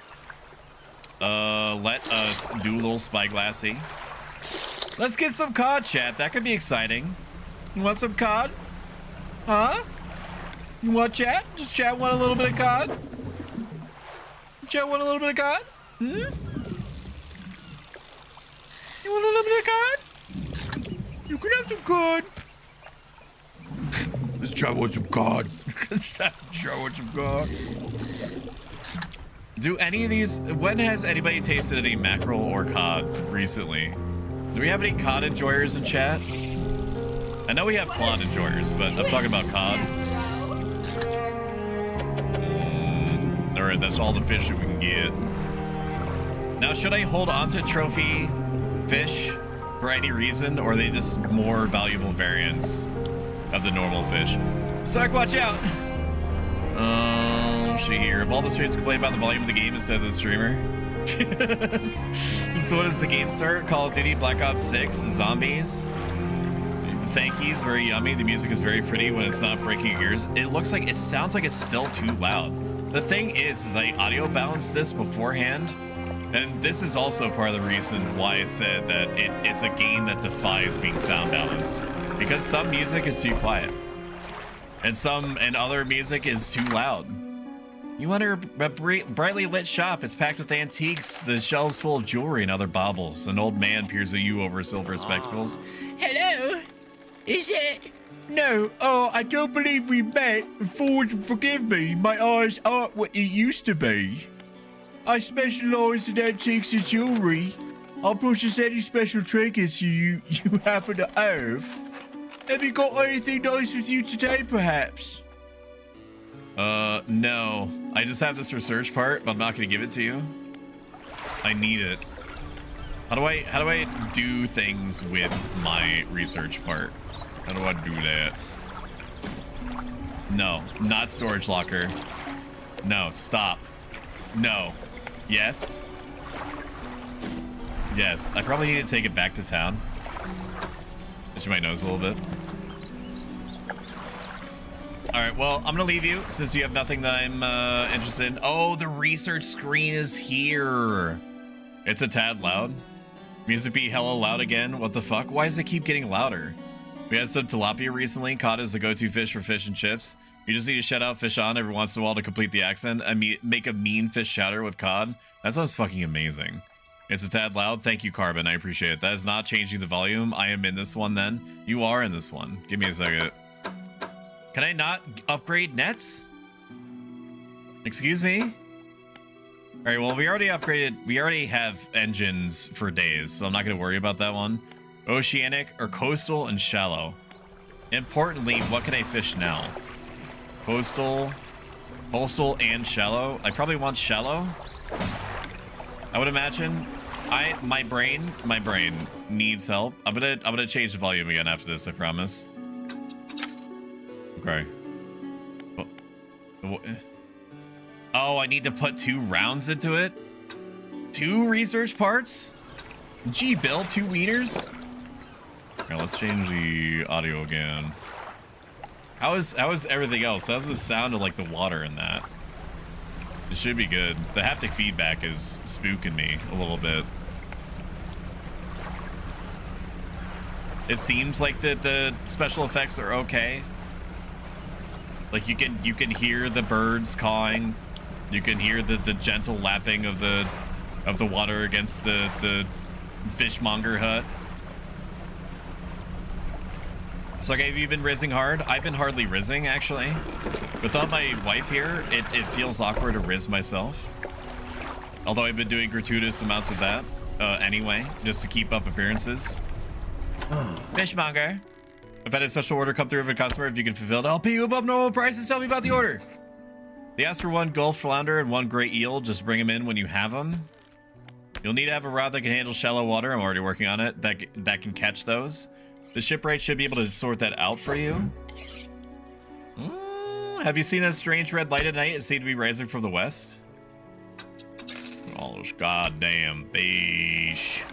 Let us do a little spyglassy. Let's get some cod, chat. That could be exciting. You want some cod? Huh? You want chat? Just chat want a little bit of cod? Chat want a little bit of cod? Hmm? You want a little bit of cod? You can have some cod. Let's try with some cod. Let's try with some cod. Do any of these... When has anybody tasted any mackerel or cod recently? Do we have any cod enjoyers in chat? I know we have cod enjoyers, but I'm talking about cod. Alright, that's all the fish that we can get. Now, should I hold on to trophy fish for any reason, or are they just more valuable variants of the normal fish? Stark, watch out! Let's see here. If all the streams complain about the volume of the game instead of the streamer. So what does the game start? Call of Duty, Black Ops 6, Zombies. Thank yous, very yummy. The music is very pretty when it's not breaking your ears. It sounds like it's still too loud. The thing is I audio balanced this beforehand, and this is also part of the reason why it said that it's a game that defies being sound balanced, because some music is too quiet and other music is too loud. You enter a brightly lit shop. It's packed with antiques, the shelves full of jewelry and other baubles. An old man peers at you over silver spectacles. Hello? Is it? No. Oh, I don't believe we met. Forgive me. My eyes aren't what it used to be. I specialize in antiques and jewelry. I'll purchase any special trinkets you happen to have. Have you got anything nice with you today, perhaps? No. I just have this research part, but I'm not gonna give it to you. I need it. How do I do things with my research part? How do I do that? No, not storage locker. No, stop. No. Yes. Yes, I probably need to take it back to town. Itch my nose a little bit. All right, well, I'm gonna leave you since you have nothing that I'm interested in. Oh, the research screen is here. It's a tad loud. Music be hella loud again. What the fuck? Why does it keep getting louder? We had some tilapia recently. Cod is the go-to fish for fish and chips. You just need to shout out fish on every once in a while to complete the accent. I mean, make a mean fish chowder with cod. That sounds fucking amazing. It's a tad loud. Thank you, Carbon. I appreciate it. That is not changing the volume. I am in this one then. You are in this one. Give me a second. Can I not upgrade nets? Excuse me? All right, well, we already upgraded. We already have engines for days, so I'm not going to worry about that one. Oceanic or coastal and shallow. Importantly, what can I fish now? Coastal and shallow. I probably want shallow. I would imagine. My brain needs help. I'm gonna change the volume again after this, I promise. Okay. Oh, I need to put 2 rounds into it? 2 research parts? Gee, Bill, 2 wieners? Okay, let's change the audio again. How is everything else? How does this sound like the water in that? It should be good. The haptic feedback is spooking me a little bit. It seems like the special effects are okay. Like you can hear the birds cawing. You can hear the gentle lapping of the water against the fishmonger hut. So like, have you been rizzing hard? I've been hardly rizzing, actually. Without my wife here, it feels awkward to rizz myself. Although I've been doing gratuitous amounts of that anyway, just to keep up appearances. Fishmonger. I've had a special order come through of a customer. If you can fulfill it, I'll pay you above normal prices. Tell me about the order. They asked for 1 Gulf flounder and 1 gray eel. Just bring them in when you have them. You'll need to have a rod that can handle shallow water. I'm already working on it. That can catch those. The shipwright should be able to sort that out for you. Have you seen that strange red light at night? It seemed to be rising from the west. All those goddamn fish.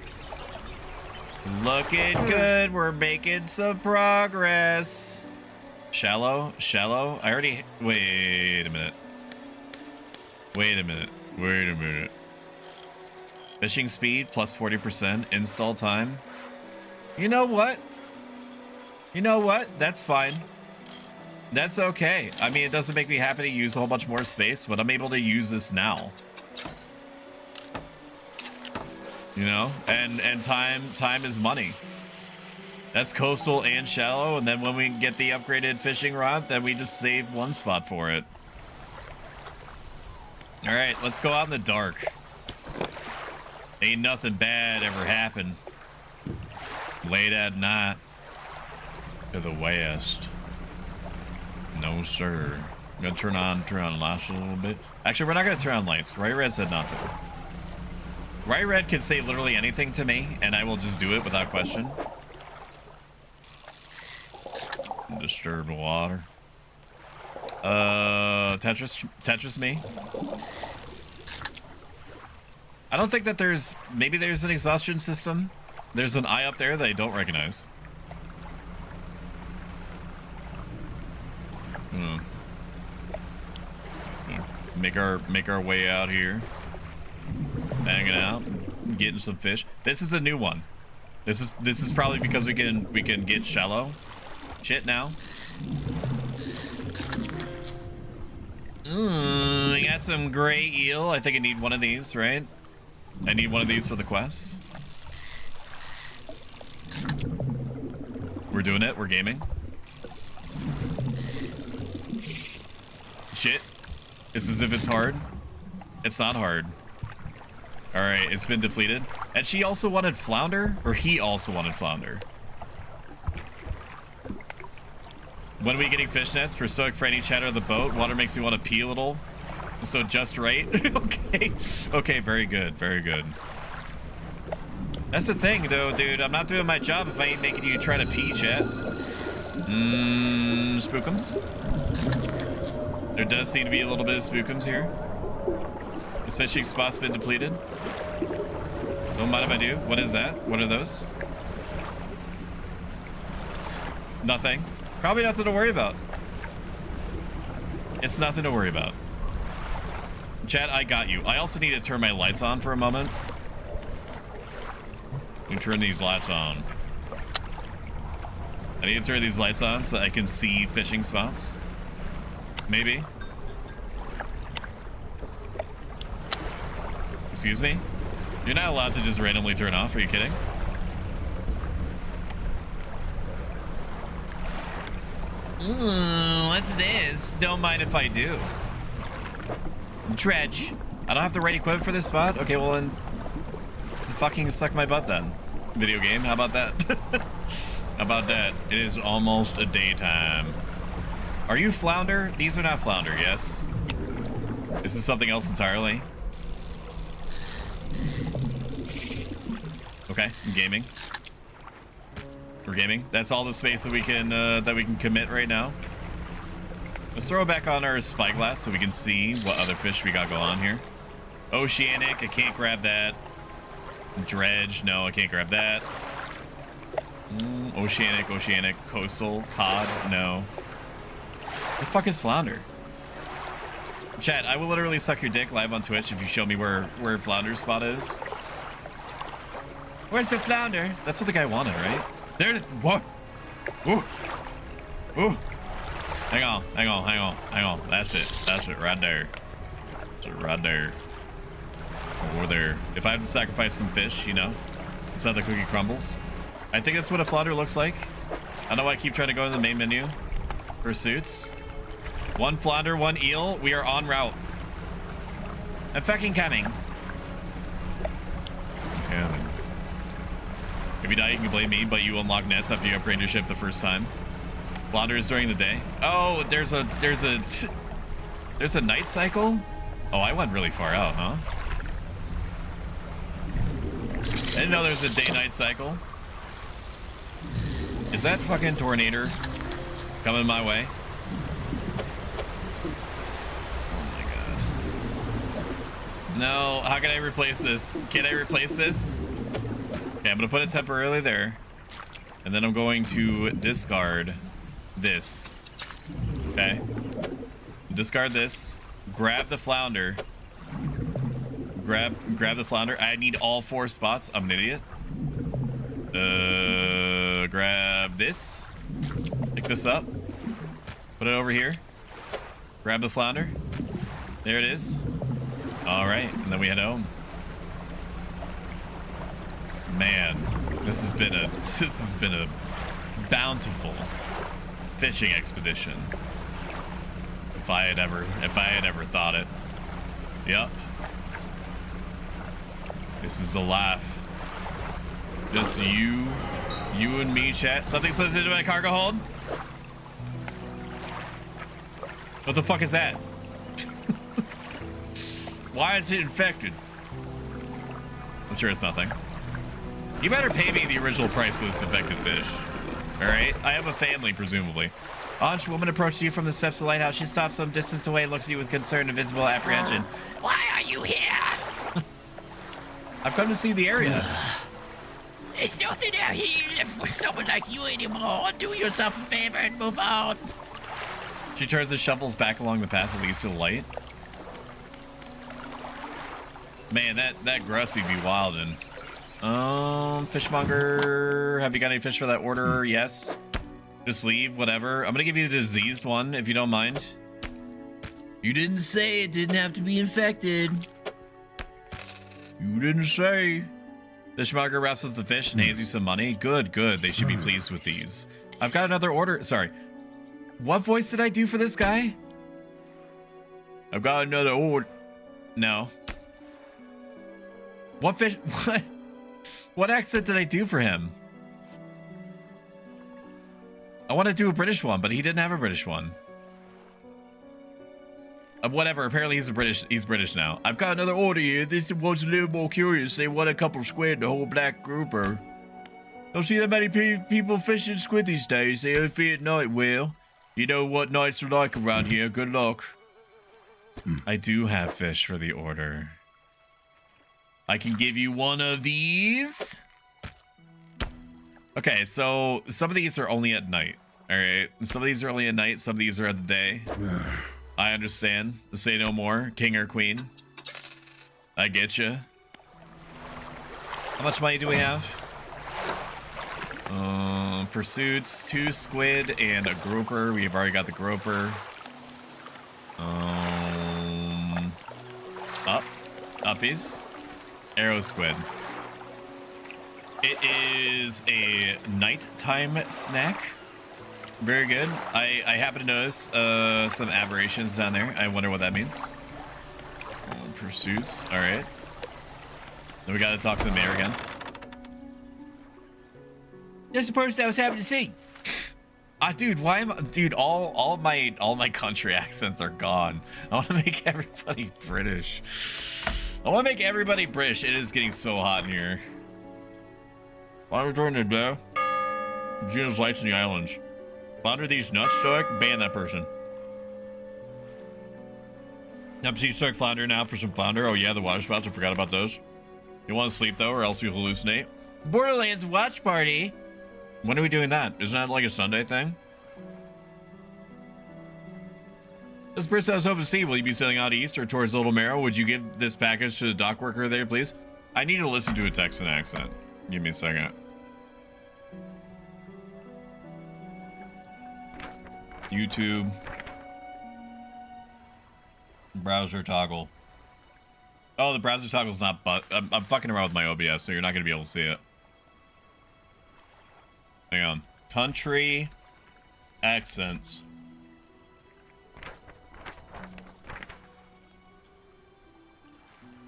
Looking good. We're making some progress. Shallow. I already... Wait a minute. Fishing speed plus 40%. Install time. You know what? That's fine. That's okay. I mean, it doesn't make me happy to use a whole bunch more space, but I'm able to use this now. You know? And time is money. That's coastal and shallow, and then when we get the upgraded fishing rod, then we just save 1 spot for it. All right, let's go out in the dark. Ain't nothing bad ever happened. Late at night to the west. No, sir. I'm gonna turn on lights a little bit. Actually, we're not gonna turn on lights. Right Red said not to. Right Red can say literally anything to me, and I will just do it without question. Disturb the water. Tetris me. I don't think that maybe there's an exhaustion system. There's an eye up there that I don't recognize. Make our way out here. Hanging out, getting some fish. This is a new one. This is probably because we can get shallow shit now. We got some gray eel. I think I need one of these, right? I need one of these for the quest. We're doing it. We're gaming. Shit. It's as if it's hard. It's not hard. All right, it's been depleted. And she also wanted flounder, or he also wanted flounder. When are we getting fish nets for Stoic for any chatter of the boat? Water makes me want to pee a little. So just right. Okay, very good, very good. That's the thing, though, dude. I'm not doing my job if I ain't making you try to pee, chat. Spookums. There does seem to be a little bit of spookums here. This fishing spot's been depleted. Don't mind if I do. What is that? What are those? Nothing. Probably nothing to worry about. It's nothing to worry about. Chat, I got you. I also need to turn my lights on for a moment. Let me turn these lights on. I need to turn these lights on so I can see fishing spots. Maybe. Excuse me? You're not allowed to just randomly turn off. Are you kidding? Ooh, what's this? Don't mind if I do. Dredge. I don't have the right equipment for this spot? Okay, well then... fucking suck my butt then. Video game, how about that? How about that? It is almost a daytime. Are you flounder? These are not flounder, yes? This is something else entirely. Okay, I'm gaming. We're gaming. That's all the space that we can commit right now. Let's throw it back on our spyglass so we can see what other fish we got going on here. Oceanic, I can't grab that. Dredge, no, I can't grab that. Oceanic, coastal, cod, no. The fuck is flounder? Chat, I will literally suck your dick live on Twitch if you show me where flounder's spot is. Where's the flounder? That's what the guy wanted, right? There. What? Ooh. Ooh. Hang on. That's it right there. That's it right there. Over there. If I have to sacrifice some fish, you know, so the cookie crumbles. I think that's what a flounder looks like. I know I keep trying to go to the main menu. Pursuits. One flounder, one eel. We are en route. I'm fucking coming. If you die, you can blame me, but you unlock nets after you upgrade your ship the first time. Flounder is during the day. Oh, there's a night cycle? Oh, I went really far out, huh? I didn't know there's a day-night cycle. Is that fucking tornado coming my way? Oh my god. No, how can I replace this? Can I replace this? Okay, I'm gonna put it temporarily there. And then I'm going to discard this. Okay. Discard this. Grab the flounder. Grab the flounder. I need all 4 spots. I'm an idiot. Grab this. Pick this up. Put it over here. Grab the flounder. There it is. All right, and then we head home. Man, this has been a bountiful fishing expedition. If I had ever thought it. Yep. This is the life. Just you and me, chat. Something slipped into my cargo hold. What the fuck is that? Why is it infected? I'm sure it's nothing. You better pay me the original price for this infected fish. Alright? I have a family, presumably. Ansh, woman approaches you from the steps of the lighthouse. She stops some distance away and looks at you with concern and visible apprehension. Why are you here? I've come to see the area. There's nothing out here left for someone like you anymore. Do yourself a favor and move on. She turns and shuffles back along the path that leads to the light. Man, that Grusty be wildin'. Fishmonger, have you got any fish for that order? Yes. Just leave, whatever. I'm gonna give you the diseased one, if you don't mind. You didn't say it didn't have to be infected. You didn't say. Fishmonger wraps up the fish and hands you some money. Good, good. They should be pleased with these. I've got another order. Sorry. What voice did I do for this guy? I've got another order. No. What fish? What? What accent did I do for him? I want to do a British one, but he didn't have a British one. Whatever. Apparently he's British now. I've got another order here. This one's a little more curious. They want a couple squid, the whole black grouper. Don't see that many people fishing squid these days. They only feed at night. Well, you know what nights are like around here. Good luck. I do have fish for the order. I can give you one of these. Okay, so some of these are only at night. All right, some of these are only at night. Some of these are at the day. I understand. Say no more, king or queen. I get you. How much money do we have? Pursuits, 2 squid and a grouper. We've already got the grouper. Uppies. Arrow squid. It is a nighttime snack. Very good. I happen to notice some aberrations down there. I wonder what that means. Pursuits. All right. Then we got to talk to the mayor again. There's a person I was happy to see. Dude, why am dude? All my country accents are gone. I want to make everybody British. I want to make everybody British. It is getting so hot in here. Why return to day? Gina's lights in the islands. Flounder these nuts, Stoic. Ban that person. Now see Stoic flounder now for some flounder. Oh yeah, the water spouts. I forgot about those. You want to sleep though, or else you hallucinate. Borderlands watch party. When are we doing that? Isn't that like a Sunday thing? This person I was hoping to see, will you be sailing out east or towards Little Marrow? Would you give this package to the dock worker there, please? I need to listen to a Texan accent. Give me a second. YouTube. Browser toggle. Oh, the browser toggle's not, but I'm fucking around with my OBS, so you're not going to be able to see it. Hang on. Country accents.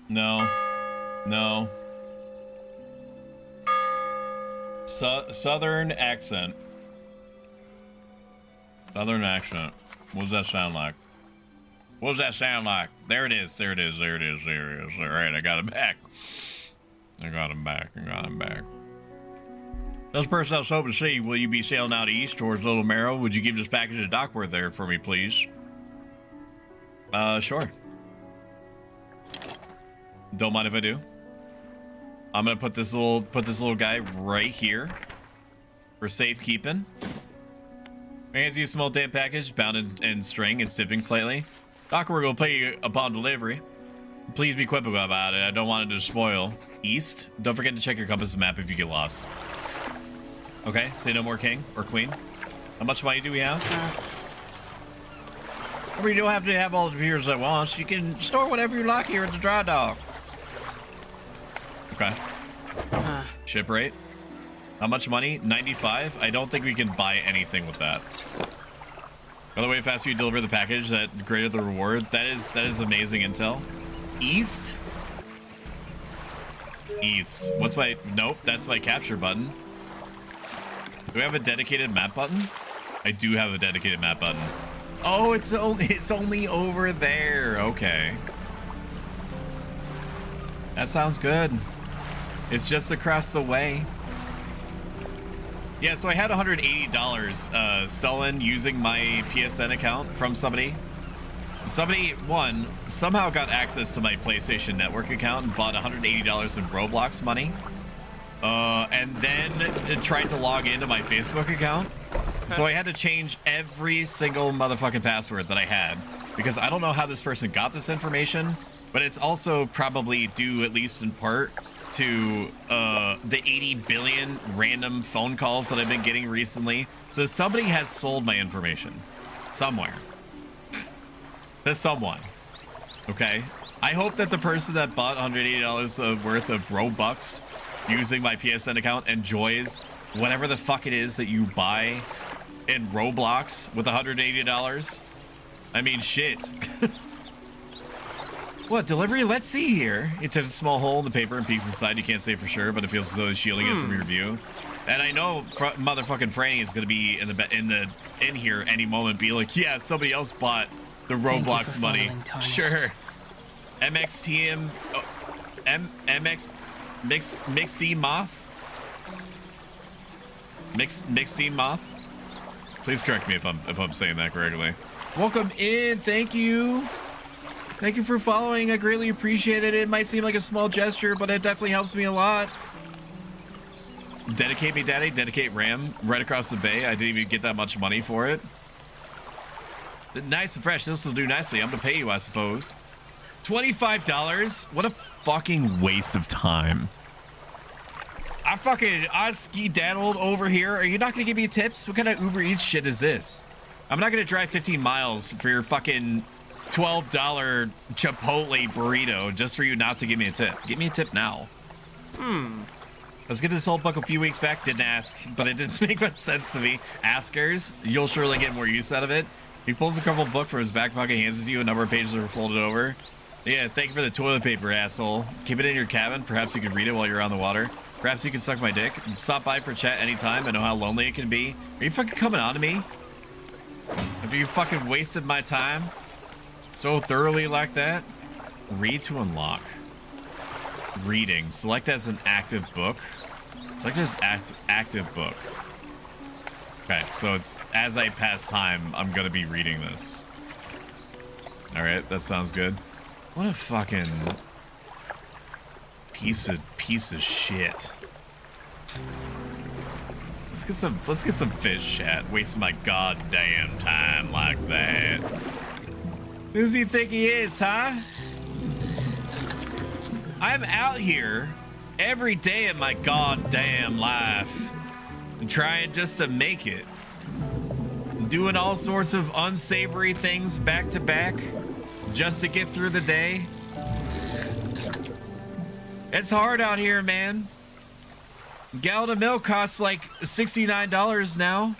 No. No. Southern accent. Southern accent. What does that sound like? What does that sound like? There it is. There it is. There it is. There it is. All right, I got him back. I got him back. I got him back. This person I was hoping to see, will you be sailing out east towards Little Marrow? Would you give this package to Dockworth there for me, please? Sure. Don't mind if I do. I'm gonna put this little guy right here for safekeeping. As you small damp package, bound in string and sipping slightly. Dockworth will pay you upon delivery. Please be quick about it. I don't want it to spoil. East. Don't forget to check your compass map if you get lost. Okay, say no more, king or queen. How much money do we have? You don't have to have all the beers at once. You can store whatever you like here at the dry dock. Okay. Ship rate. How much money? 95. I don't think we can buy anything with that. By the way, faster you deliver the package, that greater the reward. That is amazing intel. East. East. What's my? Nope. That's my capture button. Do we have a dedicated map button? I do have a dedicated map button. Oh, it's only over there. Okay. That sounds good. It's just across the way. Yeah, so I had $180 stolen using my PSN account from somebody. Somebody, somehow got access to my PlayStation Network account and bought $180 in Roblox money. And then tried to log into my Facebook account. So I had to change every single motherfucking password that I had. Because I don't know how this person got this information, but it's also probably due, at least in part, to the 80 billion random phone calls that I've been getting recently. So somebody has sold my information. Somewhere. To someone. Okay? I hope that the person that bought $180 worth of Robux using my PSN account enjoys whatever the fuck it is that you buy in Roblox with $180. I mean, shit. What, delivery? Let's see here. It touches a small hole in the paper and peeks inside. You can't say for sure, but it feels as though it's shielding it from your view. And I know motherfucking Franny is gonna be in here any moment, be like, yeah, somebody else bought the Roblox money. Sure. MXTM, MX, Mixed Moth. Mixed Moth. Please correct me if I'm saying that correctly. Welcome in, thank you. Thank you for following. I greatly appreciate it. It might seem like a small gesture, but it definitely helps me a lot. Dedicate me, Daddy. Dedicate Ram right across the bay. I didn't even get that much money for it. Nice and fresh. This will do nicely. I'm gonna pay you, I suppose. $25? What a fucking waste of time. I ski-daddled over here. Are you not gonna give me tips? What kind of Uber Eats shit is this? I'm not gonna drive 15 miles for your fucking $12 Chipotle burrito just for you not to give me a tip. Give me a tip now. I was getting this old book a few weeks back. Didn't ask, but it didn't make much sense to me. Askers, you'll surely get more use out of it. He pulls a crumpled book from his back pocket, hands it to you. A number of pages are folded over. Yeah, thank you for the toilet paper, asshole. Keep it in your cabin. Perhaps you can read it while you're on the water. Perhaps you can suck my dick. Stop by for chat anytime. I know how lonely it can be. Are you fucking coming on to me? Have you fucking wasted my time so thoroughly like that? Read to unlock. Reading. Select as an active book. Select as active book. Okay, so it's as I pass time, I'm gonna be reading this. Alright, that sounds good. What a fucking piece of shit. Let's get some fish, chat. Wasting my goddamn time like that. Who does he think he is, huh? I'm out here every day of my goddamn life trying just to make it. Doing all sorts of unsavory things back to back just to get through the day. It's hard out here, man. A gallon of milk costs like $69 now.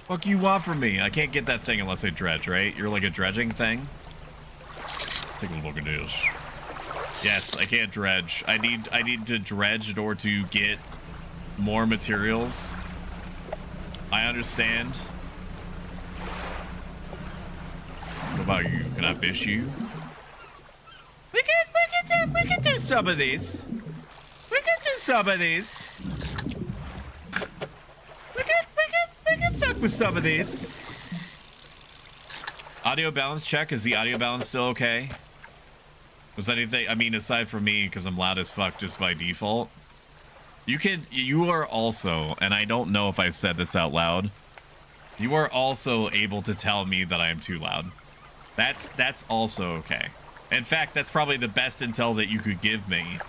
What you want from me? I can't get that thing unless I dredge, right? You're like a dredging thing? Take a look at this. Yes, I can't dredge. I need to dredge in order to get more materials. I understand. What about you? Can I fish you? We can do some of these. We can do some of these. We can fuck with some of these. Audio balance check. Is the audio balance still okay? Was anything, I mean, aside from me, because I'm loud as fuck just by default, you are also, and I don't know if I've said this out loud, you are also able to tell me that I am too loud. That's also okay. In fact, that's probably the best intel that you could give me,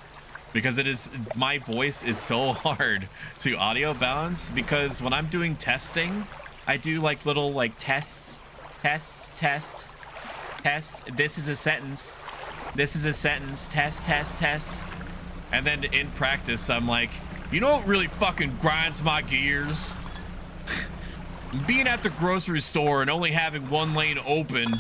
because my voice is so hard to audio balance, because when I'm doing testing, I do like little like tests, test, this is a sentence. This is a sentence, test. And then in practice, I'm like, you know what really fucking grinds my gears? Being at the grocery store and only having one lane open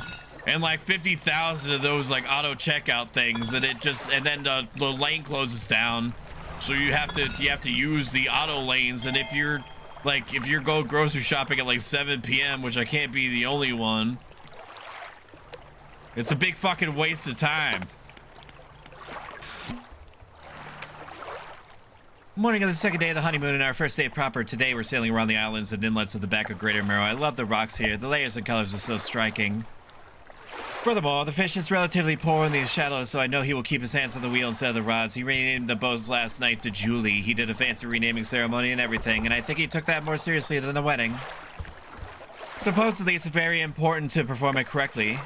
and like 50,000 of those like auto checkout things, and then the lane closes down. So you have to use the auto lanes, and if you're go grocery shopping at like 7 p.m., which I can't be the only one, it's a big fucking waste of time. Morning of the second day of the honeymoon and our first day proper. Today we're sailing around the islands and inlets of the back of Greater Merrow. I love the rocks here. The layers and colors are so striking. Furthermore, the fish is relatively poor in these shallows, so I know he will keep his hands on the wheel instead of the rods. He renamed the boats last night to Julie. He did a fancy renaming ceremony and everything, and I think he took that more seriously than the wedding. Supposedly it's very important to perform it correctly,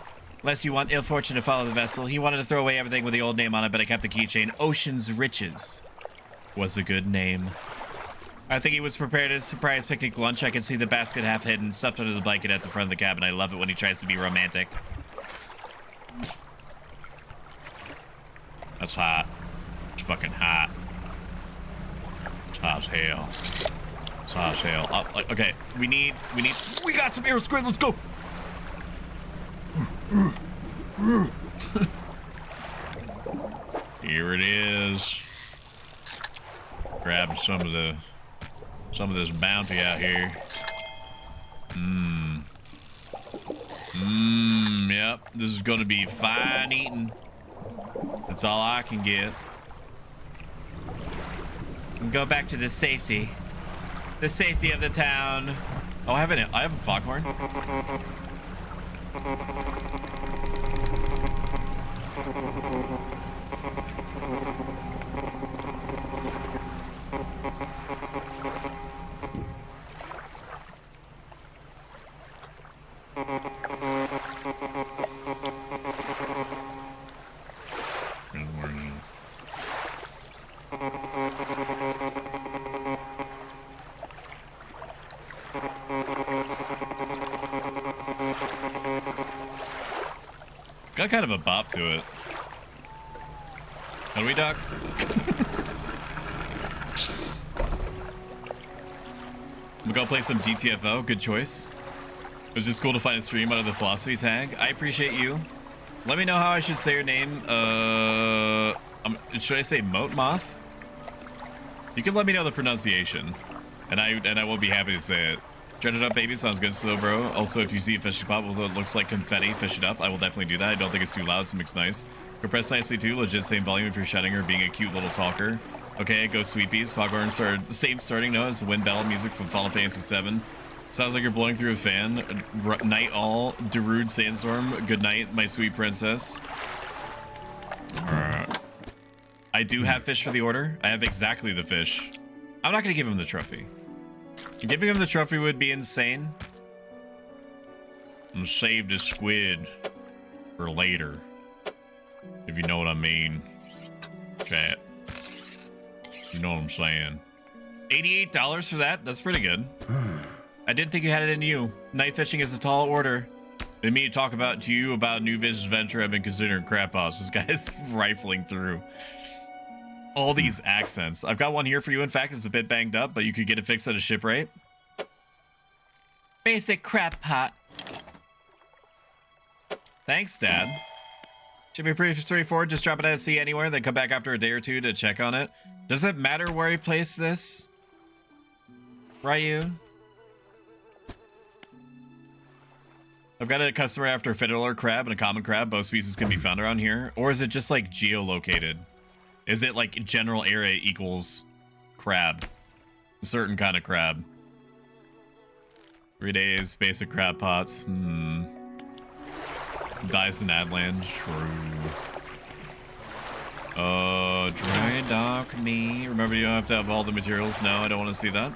lest you want ill fortune to follow the vessel. He wanted to throw away everything with the old name on it, but I kept the keychain. Ocean's Riches was a good name. I think he was prepared a surprise picnic lunch. I can see the basket half hidden, stuffed under the blanket at the front of the cabin. I love it when he tries to be romantic. That's hot. It's fucking hot. It's hot as hell. It's hot as hell. Okay, we got some arrow squid. Let's go. Here it is. Grabbing some of this bounty out here. Yep. This is gonna be fine eating. That's all I can get. And go back to the safety of the town. Oh, I have a foghorn. It's got kind of a bop to it. How do we dock? We'll go play some GTFO. Good choice. It was just cool to find a stream out of the philosophy tag. I appreciate you. Let me know how I should say your name. Should I say Moat Moth? You can let me know the pronunciation, and I will be happy to say it. Dredge it up, baby. Sounds good, so bro. Also, if you see a fish pop with what looks like confetti, fish it up. I will definitely do that. I don't think it's too loud, so it makes nice. Compress nicely too. Legit same volume if you're shouting or being a cute little talker. Okay, go Sweepies. Foghorn started same starting note as wind bell music from Final Fantasy VII. Sounds like you're blowing through a fan. Night all. Darude Sandstorm. Good night, my sweet princess. I do have fish for the order. I have exactly the fish. I'm not gonna give him the trophy. Giving him the trophy would be insane. I'm gonna save the squid for later, if you know what I mean. Chat. You know what I'm saying. $88 for that? That's pretty good. I didn't think you had it in you. Night fishing is a tall order. Been me to talk to you about New Vision's venture. I've been considering crap house. This guy's rifling through all these accents. I've got one here for you. In fact, it's a bit banged up, but you could get it fixed at a shipwright. Basic crap pot. Thanks, Dad. Should be pretty straightforward. Just drop it at sea anywhere, then come back after a day or two to check on it. Does it matter where he placed this? Ryu? I've got a customer after a fiddler crab and a common crab. Both species can be found around here. Or is it just like geolocated? Is it like general area equals crab? A certain kind of crab. 3 days, basic crab pots. Dice in Adland. True. Dry dock me. Remember, you don't have to have all the materials. No, I don't want to see that.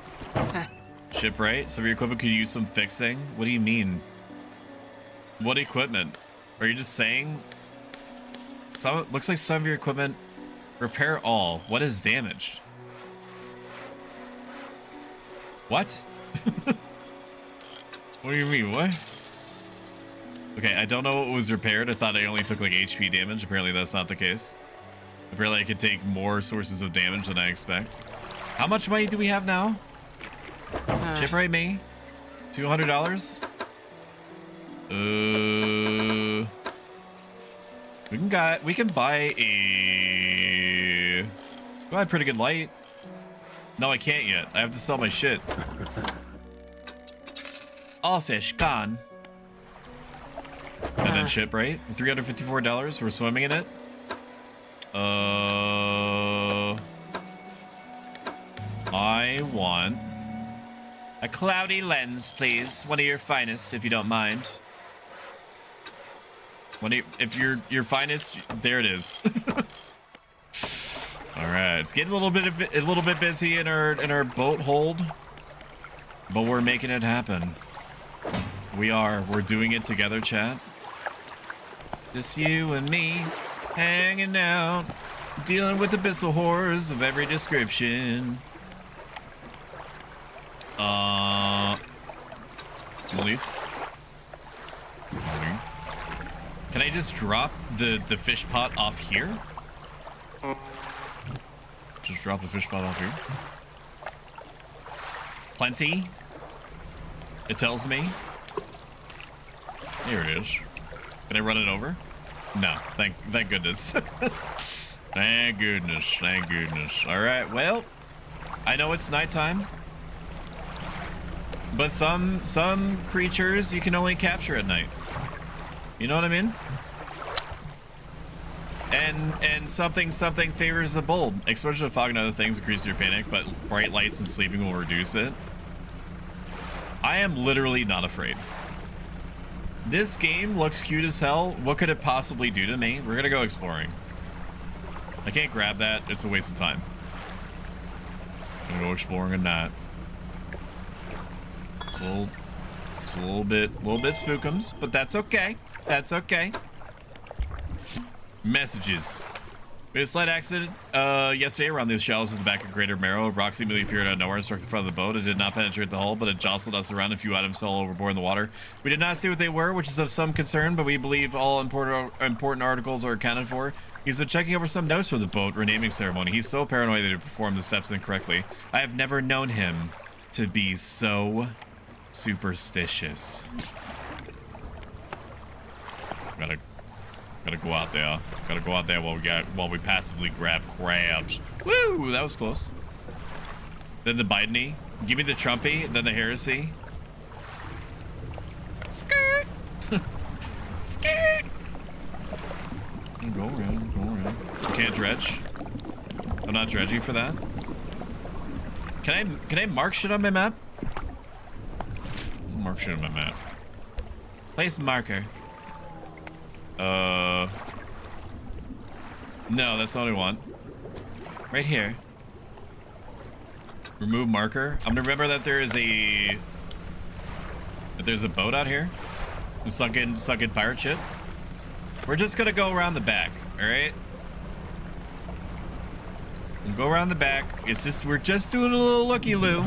Shipwright. Some of your equipment could use some fixing. What do you mean? What equipment? Are you just saying? Some looks like some of your equipment. Repair all. What is damaged? What? What do you mean? What? Okay, I don't know what was repaired. I thought I only took like HP damage. Apparently that's not the case. Apparently I could take more sources of damage than I expect. How much money do we have now? Shipwright me? $200? We can buy a pretty good light. No, I can't yet. I have to sell my shit. All fish gone. And then shipwright. $354. We're swimming in it. I want a cloudy lens, please. One of your finest, if you don't mind. If your finest, there it is. All right, it's getting a little bit busy in our boat hold, but we're making it happen. We're doing it together, chat. Just you and me, hanging out, dealing with abyssal horrors of every description. Leave. Can I just drop the fish pot off here? Just drop the fish pot off here. Plenty. It tells me. Here it is. Can I run it over? No. Thank goodness. Thank goodness. Thank goodness. All right. Well, I know it's nighttime, but some creatures you can only capture at night. You know what I mean? And something favors the bold. Exposure to fog and other things increases your panic, but bright lights and sleeping will reduce it. I am literally not afraid. This game looks cute as hell. What could it possibly do to me? We're gonna go exploring. I can't grab that. It's a waste of time. I'm gonna go exploring at night. It's a little bit spookums, but that's okay. That's okay. Messages. We had a slight accident yesterday around the shallows at the back of Greater Marrow. Rocks immediately appeared out of nowhere and struck the front of the boat. It did not penetrate the hull, but it jostled us around. A few items fell overboard in the water. We did not see what they were, which is of some concern, but we believe all important articles are accounted for. He's been checking over some notes for the boat renaming ceremony. He's so paranoid that he performed the steps incorrectly. I have never known him to be so superstitious. Gotta go out there. Gotta go out there while we passively grab crabs. Woo! That was close. Then the Bideny. Give me the Trumpy. Then the Heresy. Skirt! Skirt! Go around, go around. You can't dredge. I'm not dredging for that. Can I mark shit on my map? Mark shit on my map. Place marker. No, that's not what I want. Right here. Remove marker. I'm gonna remember that there's a boat out here. Sunk in pirate ship. We're just gonna go around the back, alright? We'll go around the back. We're just doing a little looky-loo.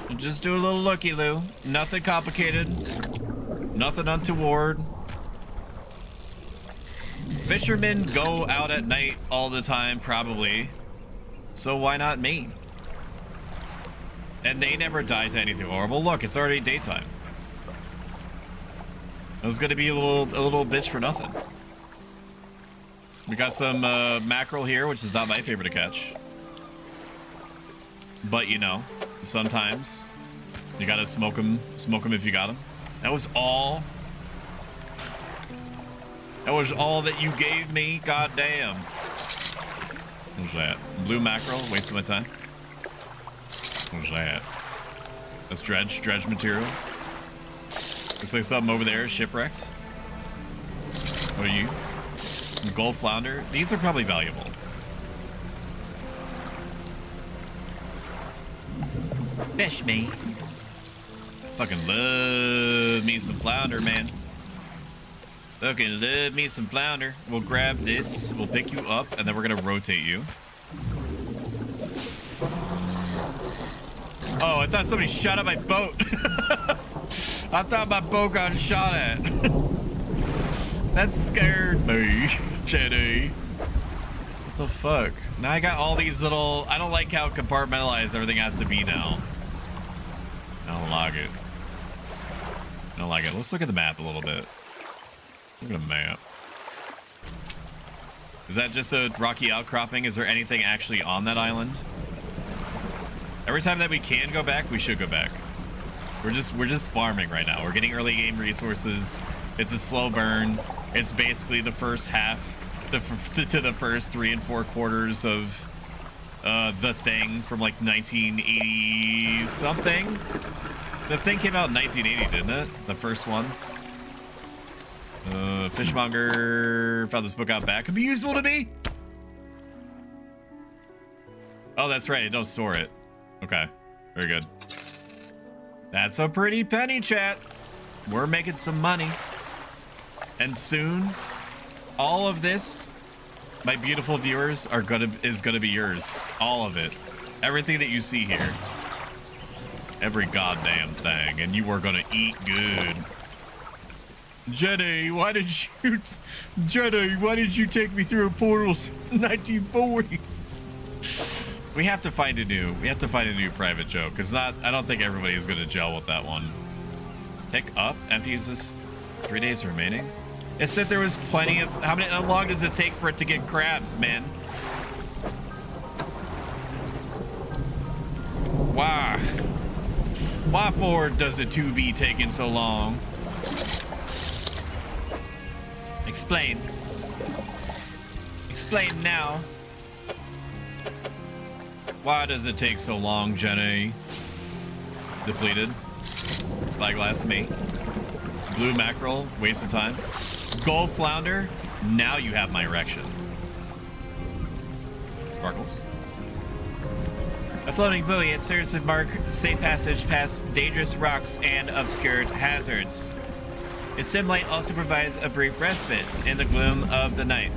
We'll just do a little looky-loo. Nothing complicated. Nothing untoward. Fishermen go out at night all the time, probably. So why not me? And they never die to anything horrible. Look, it's already daytime. I was gonna be a little bitch for nothing. We got some mackerel here, which is not my favorite to catch. But you know, sometimes you gotta smoke them if you got them. That was all. That was all that you gave me. God damn. What was that? Blue mackerel. Wasting my time. What was that? That's dredge material. Looks like something over there is shipwrecked. What are you? Gold flounder. These are probably valuable. Fish me. Fucking love me some flounder, man. Fucking love me some flounder. We'll grab this. We'll pick you up, and then we're gonna rotate you. Oh, I thought somebody shot at my boat. I thought my boat got shot at. That scared me, Jenny. What the fuck? Now I got all these little... I don't like how compartmentalized everything has to be now. I don't like it. I don't like it. Let's look at the map a little bit. Look at the map. Is that just a rocky outcropping? Is there anything actually on that island? Every time that we can go back, we should go back. We're just farming right now. We're getting early game resources. It's a slow burn. It's basically the first half to the first 3 and 4 quarters of The Thing from like 1980 something. The Thing came out in 1980, didn't it? The first one. Fishmonger found this book out back. Could be useful to me. Oh, that's right. Don't store it. Okay. Very good. That's a pretty penny, chat. We're making some money. And soon, all of this, my beautiful viewers, is gonna be yours. All of it. Everything that you see here. Every goddamn thing. And you are gonna eat good. Jenny, why did you take me through a portal to the 1940s? We have to find a new private joke, because I don't think everybody is going to gel with that one. Pick up, empties this 3 days remaining. It said there was plenty of, how long does it take for it to get crabs, man? Why for does it to be taking so long? Explain. Explain now. Why does it take so long, Jenny? Depleted. Spyglass me. Blue mackerel, waste of time. Gold flounder, now you have my erection. Sparkles. A floating buoy, it serves to mark safe passage past dangerous rocks and obscured hazards. Its dim light also provides a brief respite in the gloom of the night.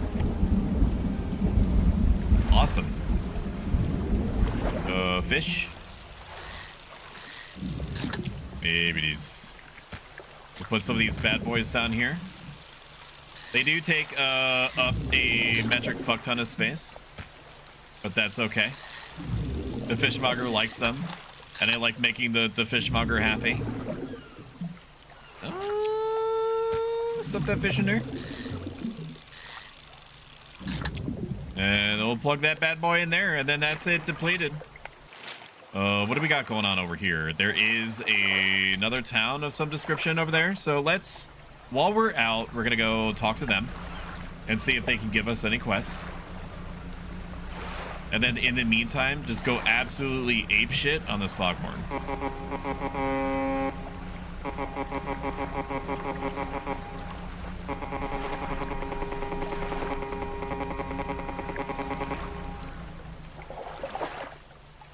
Awesome. Fish. Maybe these. We'll put some of these bad boys down here. They do take up a metric fuck ton of space, but that's okay. The fishmonger likes them, and I like making the fishmonger happy. Stuff that fish in there. And we'll plug that bad boy in there, and then that's it, depleted. What do we got going on over here? There is another town of some description over there. So let's, while we're out, we're gonna go talk to them and see if they can give us any quests. And then in the meantime, just go absolutely ape shit on this foghorn.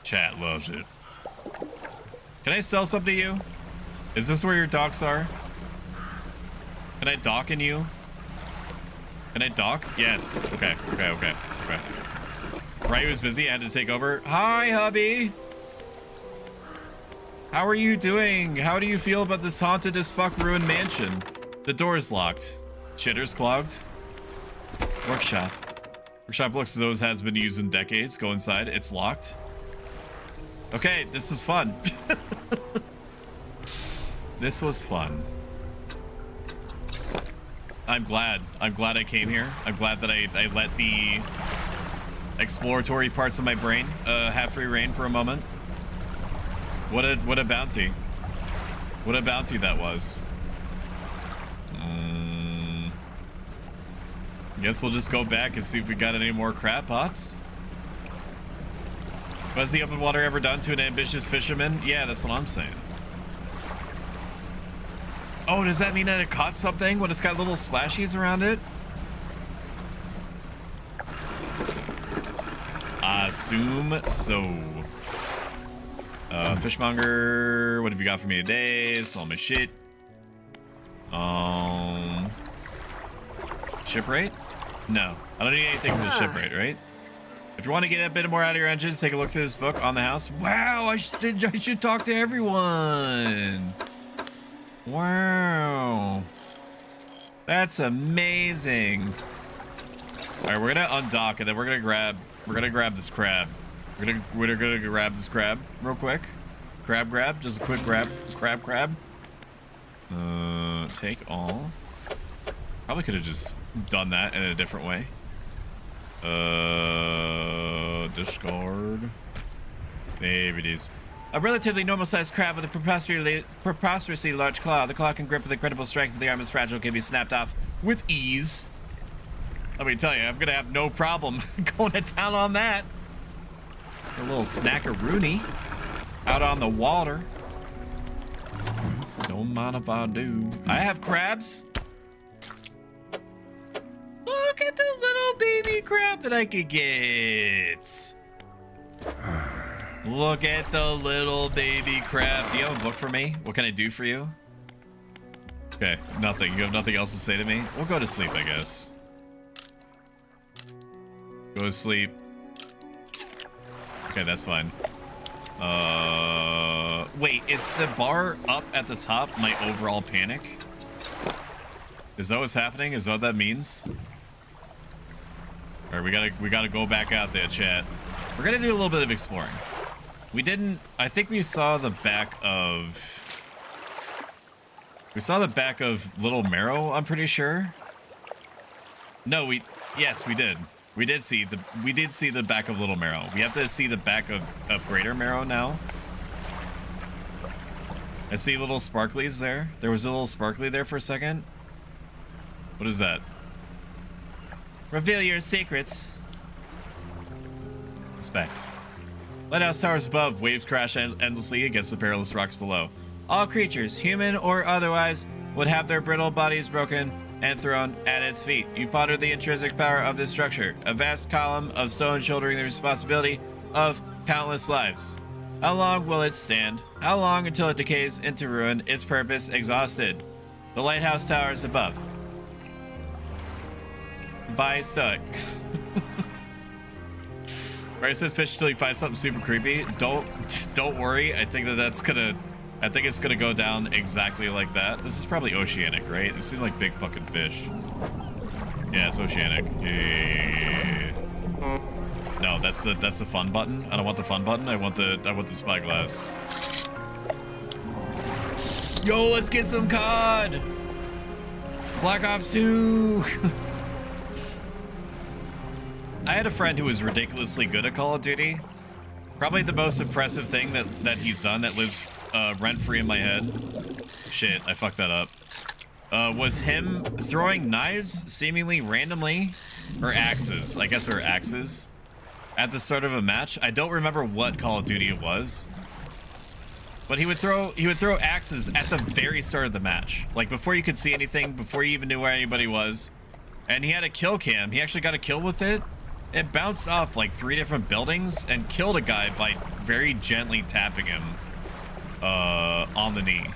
Chat loves it. Can I sell something to you? Is this where your docks are? Can I dock in you? Can I dock? Yes. Okay. Right, was busy. I had to take over. Hi, hubby. How are you doing? How do you feel about this haunted as fuck ruined mansion? The door's locked. Shitter's clogged. Workshop. Workshop looks as though it has been used in decades. Go inside. It's locked. Okay, this was fun. This was fun. I'm glad I came here. I'm glad that I let the exploratory parts of my brain have free reign for a moment. What a bounty. What a bounty that was. Guess we'll just go back and see if we got any more crab pots. What has the open water ever done to an ambitious fisherman? Yeah, that's what I'm saying. Oh, does that mean that it caught something when it's got little splashies around it? Assume so. Fishmonger, what have you got for me today? Sell my shit. Ship rate? No, I don't need anything from the ship rate, right? If you want to get a bit more out of your engines, take a look through this book on the house. Wow, I should talk to everyone. Wow. That's amazing. All right, we're gonna undock and then we're gonna grab this crab. We're gonna grab this crab real quick. Grab, just a quick grab. Take all. Probably could have just done that in a different way. Discard. Maybe it is. A relatively normal-sized crab with a preposterously large claw. The claw can grip with incredible strength, but the arm is fragile, can be snapped off with ease. Let me tell you, I'm gonna have no problem going to town on that. A little snackaroonie out on the water. Don't mind if I do. I have crabs. Look at the little baby crab that I could get. Look at the little baby crab. Do you have a book for me? What can I do for you? Okay, nothing. You have nothing else to say to me? We'll go to sleep, I guess. Go to sleep. Okay, that's fine. Wait, is the bar up at the top my overall panic? Is that what's happening? Is that what that means? All right, we gotta go back out there, chat. We're gonna do a little bit of exploring. We didn't. I think we saw the back of. We saw the back of Little Marrow. I'm pretty sure. No, yes, we did. We did see the back of Little Marrow. We have to see the back of Greater Marrow now. I see little sparklies there. There was a little sparkly there for a second. What is that? Reveal your secrets. Inspect. Lighthouse towers above. Waves crash endlessly against the perilous rocks below. All creatures, human or otherwise, would have their brittle bodies broken and thrown at its feet. You ponder the intrinsic power of this structure, a vast column of stone shouldering the responsibility of countless lives. How long will it stand? How long until it decays into ruin, its purpose exhausted? The lighthouse towers above. By Stoic. Right, it says fish until you find something super creepy. Don't worry. I think it's gonna go down exactly like that. This is probably oceanic, right? This seems like big fucking fish. Yeah, it's oceanic. Yeah. No, that's the fun button. I don't want the fun button. I want the spyglass. Yo, let's get some COD. Black Ops 2. I had a friend who was ridiculously good at Call of Duty. Probably the most impressive thing that he's done that lives rent-free in my head. Shit, I fucked that up. Was him throwing knives seemingly randomly, or axes. I guess they were axes. At the start of a match. I don't remember what Call of Duty it was. But he would throw axes at the very start of the match. Like before you could see anything, before you even knew where anybody was. And he had a kill cam. He actually got a kill with it. It bounced off like 3 different buildings and killed a guy by very gently tapping him on the knee.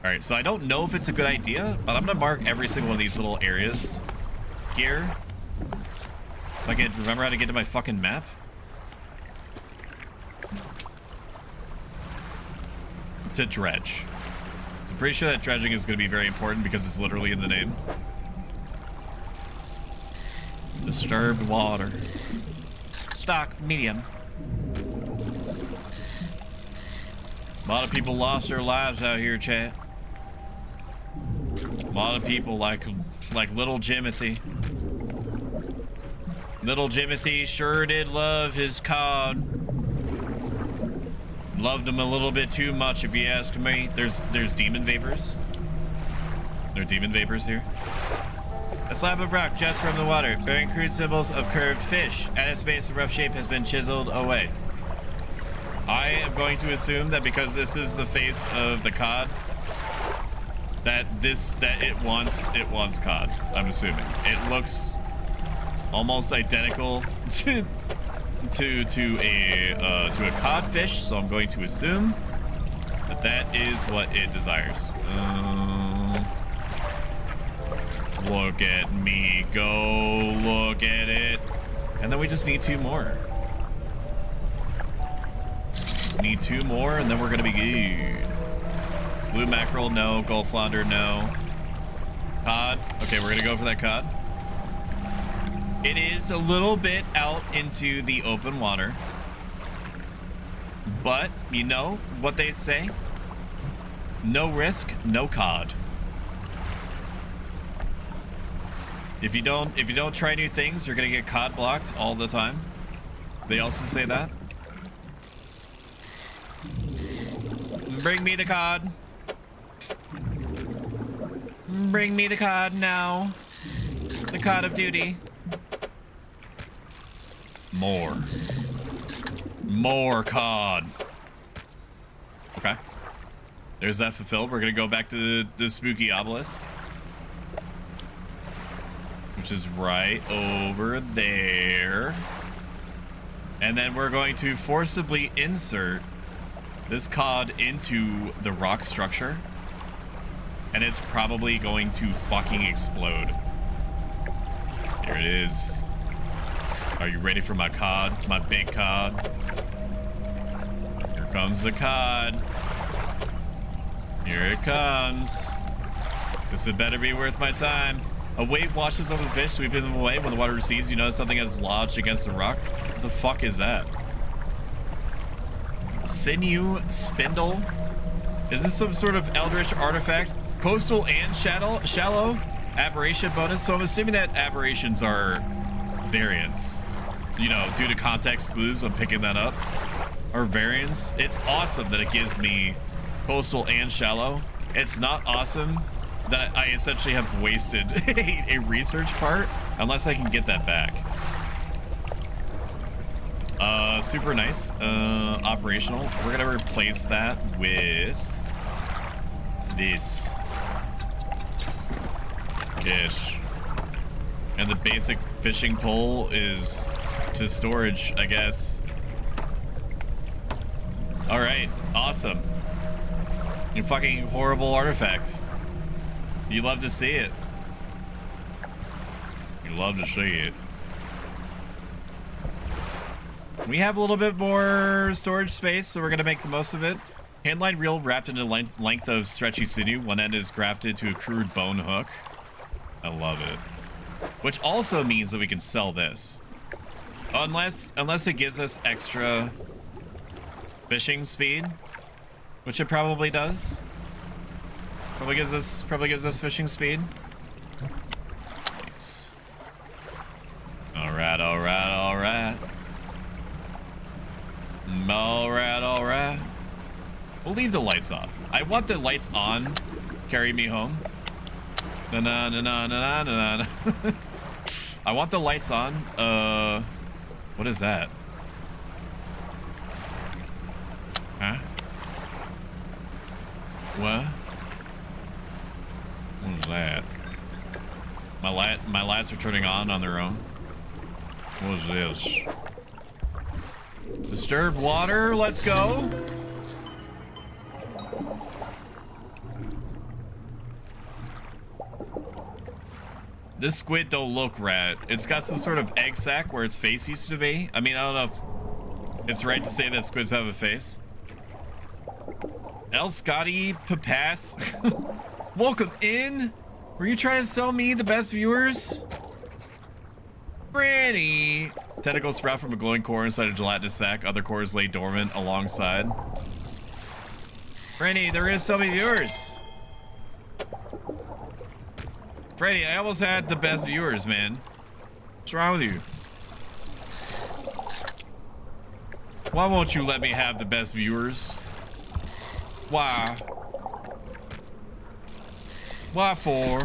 All right, so I don't know if it's a good idea, but I'm gonna mark every single one of these little areas here. If I can remember how to get to my fucking map. To dredge. So I'm pretty sure that dredging is gonna be very important because it's literally in the name. Disturbed water. Stock, medium. A lot of people lost their lives out here, chat. A lot of people like little Jimothy. Little Jimothy sure did love his COD. Loved him a little bit too much, if you ask me. There's demon vapors. There are demon vapors here. A slab of rock just from the water, bearing crude symbols of curved fish. At its base, a rough shape has been chiseled away. I am going to assume that because this is the face of the COD, that it wants COD. I'm assuming it looks almost identical to a codfish, so I'm going to assume that is what it desires. Look at me go, look at it. And then we just need 2 more. Need 2 more and then we're gonna be good. Blue mackerel, no. Gold flounder, no. Cod, okay, we're gonna go for that cod. It is a little bit out into the open water. But, you know what they say? No risk, no cod. If you don't try new things, you're gonna get COD blocked all the time. They also say that. Bring me the COD. Bring me the COD now. The COD of duty. More COD. Okay. There's that fulfilled. We're gonna go back to the spooky obelisk, which is right over there. And then we're going to forcibly insert this COD into the rock structure. And it's probably going to fucking explode. Here it is. Are you ready for my COD? My big COD? Here comes the COD. Here it comes. This had better be worth my time. A wave washes over the fish, sweeping them away. When the water recedes, you notice something has lodged against the rock. What the fuck is that? Sinew spindle? Is this some sort of eldritch artifact? Coastal and shallow aberration bonus. So I'm assuming that aberrations are variants. You know, due to context clues, I'm picking that up. Or variants. It's awesome that it gives me coastal and shallow. It's not awesome that I essentially have wasted a research part, unless I can get that back. Super nice. Operational. We're gonna replace that with this. dish. And the basic fishing pole is to storage, I guess. All right, awesome. You fucking horrible artifacts. You love to see it. You love to see it. We have a little bit more storage space, so we're gonna make the most of it. Handline reel wrapped in a length of stretchy sinew. One end is grafted to a crude bone hook. I love it. Which also means that we can sell this. Unless it gives us extra fishing speed, which it probably does. Probably gives us fishing speed. Nice. Alright, alright, alright. Alright, alright. We'll leave the lights off. I want the lights on. Carry me home. Na na na na na na na. I want the lights on. What is that? Huh? What? What is that? My lights are turning on their own. What is this? Disturbed water. Let's go. This squid don't look rat. It's got some sort of egg sac where its face used to be. I mean, I don't know if it's right to say that squids have a face. El Scotty Papas. Welcome in. Were you trying to sell me the best viewers? Franny. Tentacles sprout from a glowing core inside a gelatinous sac. Other cores lay dormant alongside. Franny, there is so many viewers. Freddy, I almost had the best viewers, man. What's wrong with you? Why won't you let me have the best viewers? Why? Why for?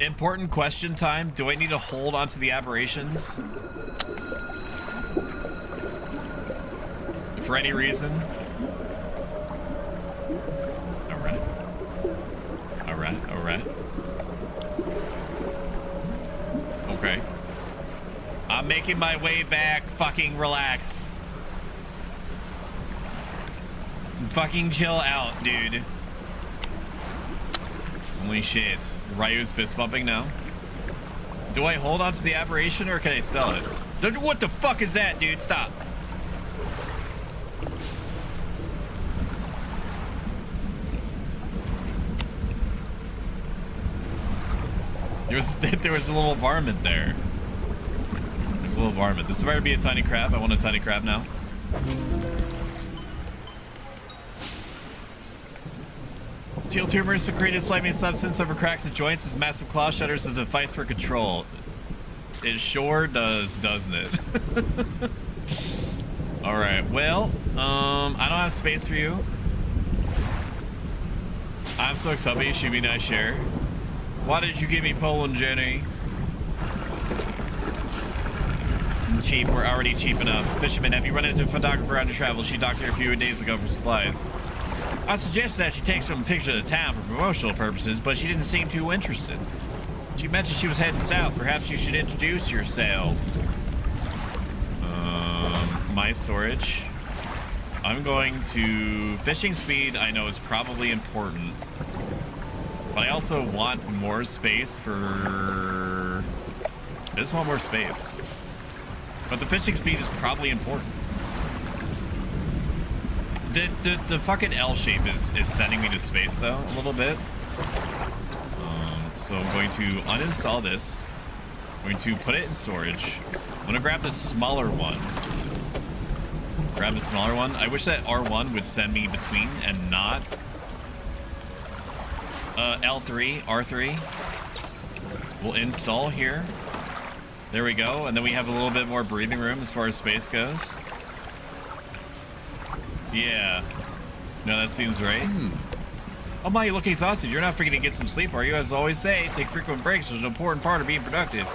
Important question time. Do I need to hold onto the aberrations? For any reason? Alright. Alright, alright. Okay. I'm making my way back. Fucking relax. Fucking chill out, dude. Holy shit. Ryu's fist bumping now. Do I hold on to the aberration or can I sell it? What the fuck is that, dude? Stop. There was a little varmint there. There's a little varmint. This better be a tiny crab. I want a tiny crab now. Teal tumors secrete a slimy substance over cracks and joints as massive claw shudders as it fights for control. It sure does, doesn't it? Alright, well, I don't have space for you. I'm so excited. Should be nice share. Why did you give me Poland, Jenny? Cheap, we're already cheap enough. Fisherman, have you run into a photographer on your travel? She docked here a few days ago for supplies. I suggested that she take some pictures of the town for promotional purposes, but she didn't seem too interested. She mentioned she was heading south. Perhaps you should introduce yourself. My storage. I'm going to... Fishing speed, I know, is probably important. But I also want more space for... I just want more space. But the fishing speed is probably important. The fucking L shape is sending me to space, though, a little bit. So I'm going to uninstall this. I'm going to put it in storage. I'm going to grab the smaller one. Grab the smaller one. I wish that R1 would send me between and not L3, R3. We'll install here. There we go. And then we have a little bit more breathing room as far as space goes. Yeah. No, that seems right. Oh my, you look exhausted. You're not forgetting to get some sleep, are you? As I always say, take frequent breaks. It's an important part of being productive.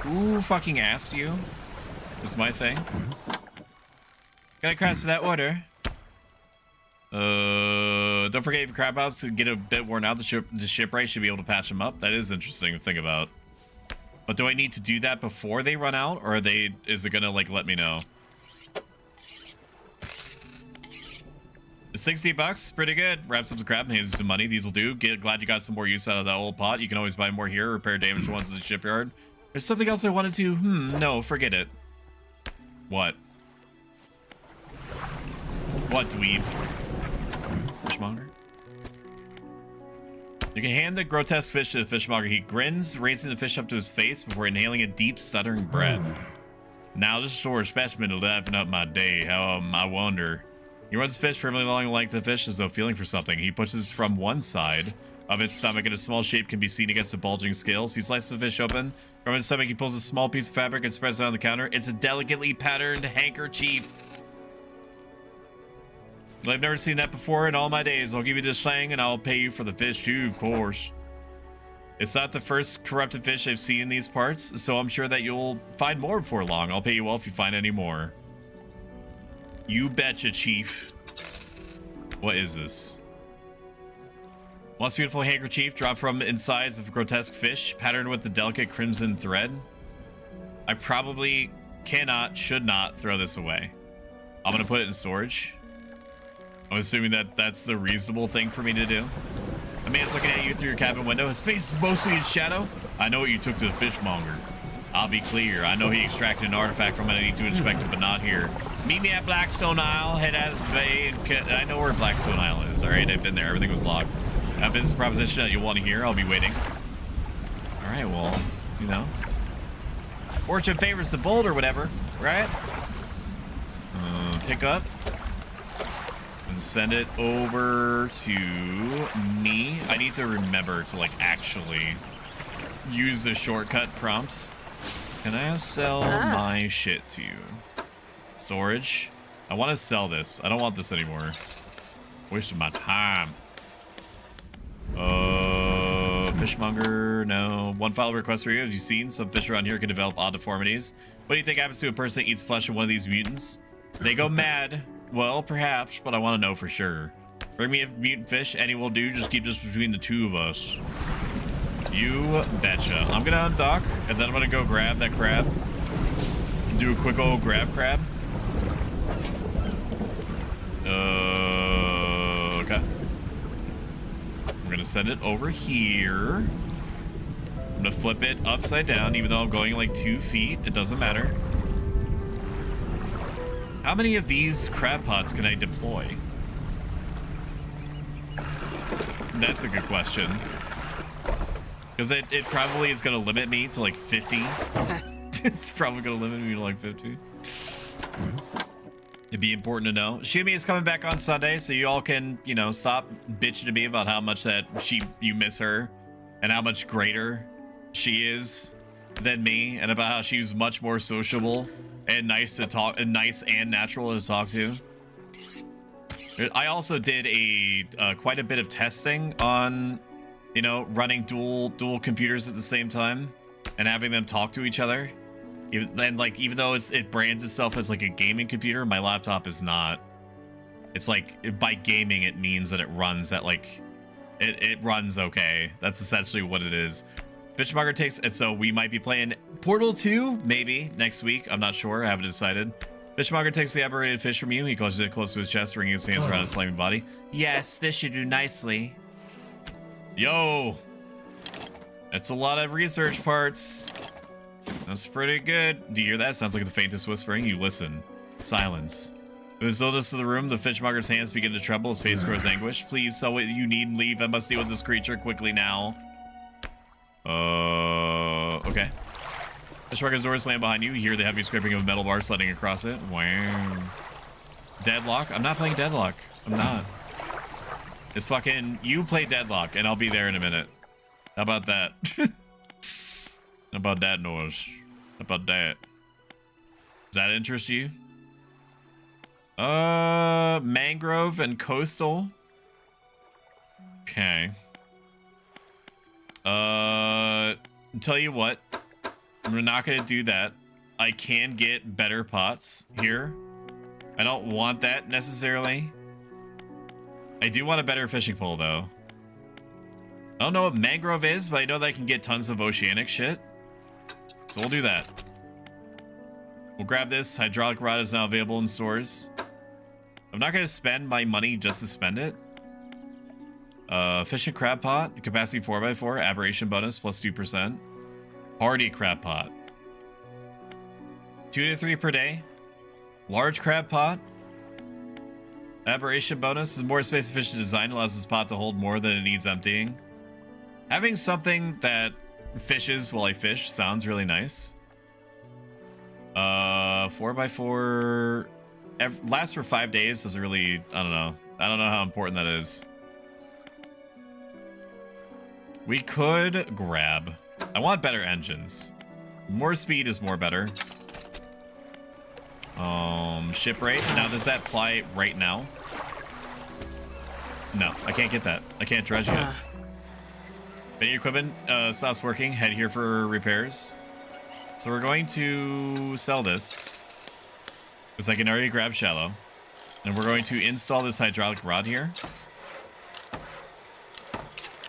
Who fucking asked you? Is my thing. Can I cross for that order? Don't forget if your crab pots to get a bit worn out, the shipwright should be able to patch them up. That is interesting to think about. But do I need to do that before they run out, or is it gonna like let me know? The 60 bucks, pretty good. Wraps up the crab and hands you some money. These will do. Glad you got some more use out of that old pot. You can always buy more here. Repair damaged ones at the shipyard. There's something else I wanted to. No, forget it. What? What, dweeb? Fishmonger? You can hand the grotesque fish to the fishmonger. He grins, raising the fish up to his face before inhaling a deep, stuttering breath. Now this store specimen will liven up my day. I wonder. He runs the fish firmly along the length of the fish as though feeling for something. He pushes from one side of his stomach, and a small shape can be seen against the bulging scales. He slices the fish open. From his stomach, he pulls a small piece of fabric and spreads it on the counter. It's a delicately patterned handkerchief. I've never seen that before in all my days. I'll give you this thing, and I'll pay you for the fish too, of course. It's not the first corrupted fish I've seen in these parts, so I'm sure that you'll find more before long. I'll pay you well if you find any more. You betcha, Chief. What is this? Once beautiful handkerchief dropped from the insides of a grotesque fish, patterned with the delicate crimson thread. I probably should not throw this away. I'm gonna put it in storage. I'm assuming that that's the reasonable thing for me to do. A man's looking at you through your cabin window. His face is mostly in shadow. I know what you took to the fishmonger. I'll be clear. I know he extracted an artifact from it. I need to inspect it, but not here. Meet me at Blackstone Isle. Head out of Bay. And I know where Blackstone Isle is. All right, I've been there. Everything was locked. A business proposition that you'll want to hear. I'll be waiting. All right, well, you know. Fortune favors the bold or whatever, right? Pick up. And send it over to me. I need to remember to, like, actually use the shortcut prompts. Can I sell my shit to you? Storage. I want to sell this. I don't want this anymore. Wasting my time. Fishmonger, no. One final request for you. Have you seen some fish around here can develop odd deformities? What do you think happens to a person that eats flesh of one of these mutants? They go mad. Well, perhaps, but I want to know for sure. Bring me a mutant fish, any will do. Just keep this between the two of us. You betcha. I'm gonna undock, and then I'm gonna go grab that crab. Do a quick old grab crab. Okay. I'm gonna send it over here. I'm gonna flip it upside down, even though I'm going like 2 feet. It doesn't matter. How many of these crab pots can I deploy? That's a good question. Because it probably is going to limit me to like 50. It's probably going to limit me to like 50. It'd be important to know. Shimmy is coming back on Sunday, so you all can, you know, stop bitching to me about how much that you miss her and how much greater she is than me, and about how she's much more sociable and nice to talk, and nice and natural to talk to. I also did quite a bit of testing on, you know, running dual computers at the same time and having them talk to each other. Even though it brands itself as like a gaming computer, my laptop is not. It's like, by gaming it means that it runs at like it runs okay. That's essentially what it is. Fishmonger takes, and so we might be playing Portal 2 maybe next week. I'm not sure. I haven't decided. Fishmonger takes the aberrated fish from you. He clutches it close to his chest, wringing his hands around his slimy body. Yes, this should do nicely. Yo, that's a lot of research parts. That's pretty good. Do you hear that? Sounds like the faintest whispering. You listen. Silence. In the stillness of the room, the fishmonger's hands begin to tremble. His face grows anguished. Please sell what you need and leave. I must deal with this creature quickly now. Okay. Fishmonger's door slammed behind you. You hear the heavy scraping of a metal bar sliding across it. Wow. Deadlock? I'm not playing Deadlock. I'm not. It's fucking... You play Deadlock, and I'll be there in a minute. How about that? How about that noise? How about that? Does that interest you? Mangrove and coastal. Okay. Tell you what, I'm not gonna do that. I can get better pots here. I don't want that necessarily. I do want a better fishing pole, though. I don't know what mangrove is, but I know that I can get tons of oceanic shit. So we'll do that. We'll grab this. Hydraulic rod is now available in stores. I'm not going to spend my money just to spend it. Fishing crab pot. Capacity 4x4. Aberration bonus plus 2%. Hardy crab pot. 2 to 3 per day. Large crab pot. Aberration bonus is more space efficient design. Allows this pot to hold more than it needs emptying. Having something that fishes while I fish sounds really nice. 4x4 lasts for 5 days. Doesn't really, I don't know how important that is. We could grab, I want better engines. More speed is more better. Ship rate. Now does that apply right now? No, I can't get that. I can't dredge yet. Many equipment stops working. Head here for repairs. So we're going to sell this, because I can already grab shallow. And we're going to install this hydraulic rod here.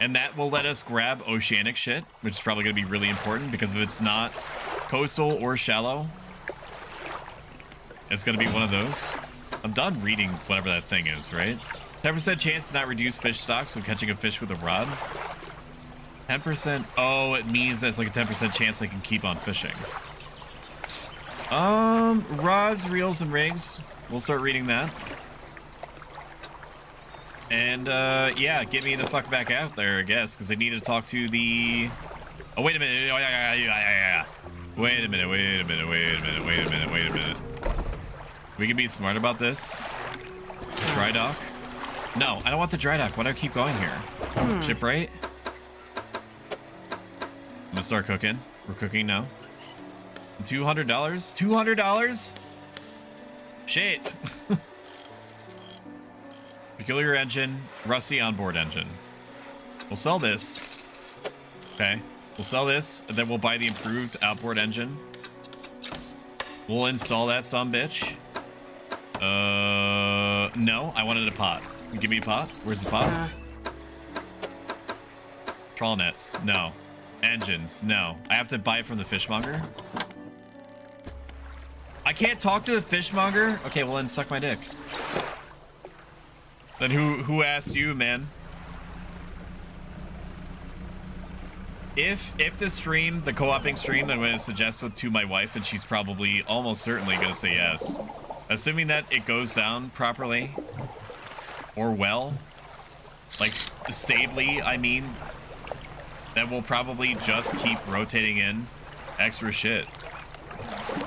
And that will let us grab oceanic shit, which is probably going to be really important, because if it's not coastal or shallow, it's going to be one of those. I'm done reading whatever that thing is, right? 10% chance to not reduce fish stocks when catching a fish with a rod. 10%. Oh, it means that's like a 10% chance I can keep on fishing. Rods, reels, and rigs. We'll start reading that. And, yeah, get me the fuck back out there, I guess, because I need to talk to the... Oh, wait a minute. Wait a minute. We can be smart about this. Dry dock. No, I don't want the dry dock. Why do I keep going here? Ship rate. I'm gonna start cooking. We're cooking now. $200? $200? Shit. Peculiar engine, rusty onboard engine. We'll sell this. Okay. We'll sell this, and then we'll buy the improved outboard engine. We'll install that sumbitch. No, I wanted a pot. Give me a pot. Where's the pot? Trawl nets. No. Engines. No. I have to buy it from the fishmonger. I can't talk to the fishmonger? Okay, well then suck my dick. Then who asked you, man? If the stream, the co-oping stream, I'm going to suggest it to my wife, and she's probably almost certainly going to say yes. Assuming that it goes down properly. Or well. Like, stably, I mean. Then we'll probably just keep rotating in extra shit.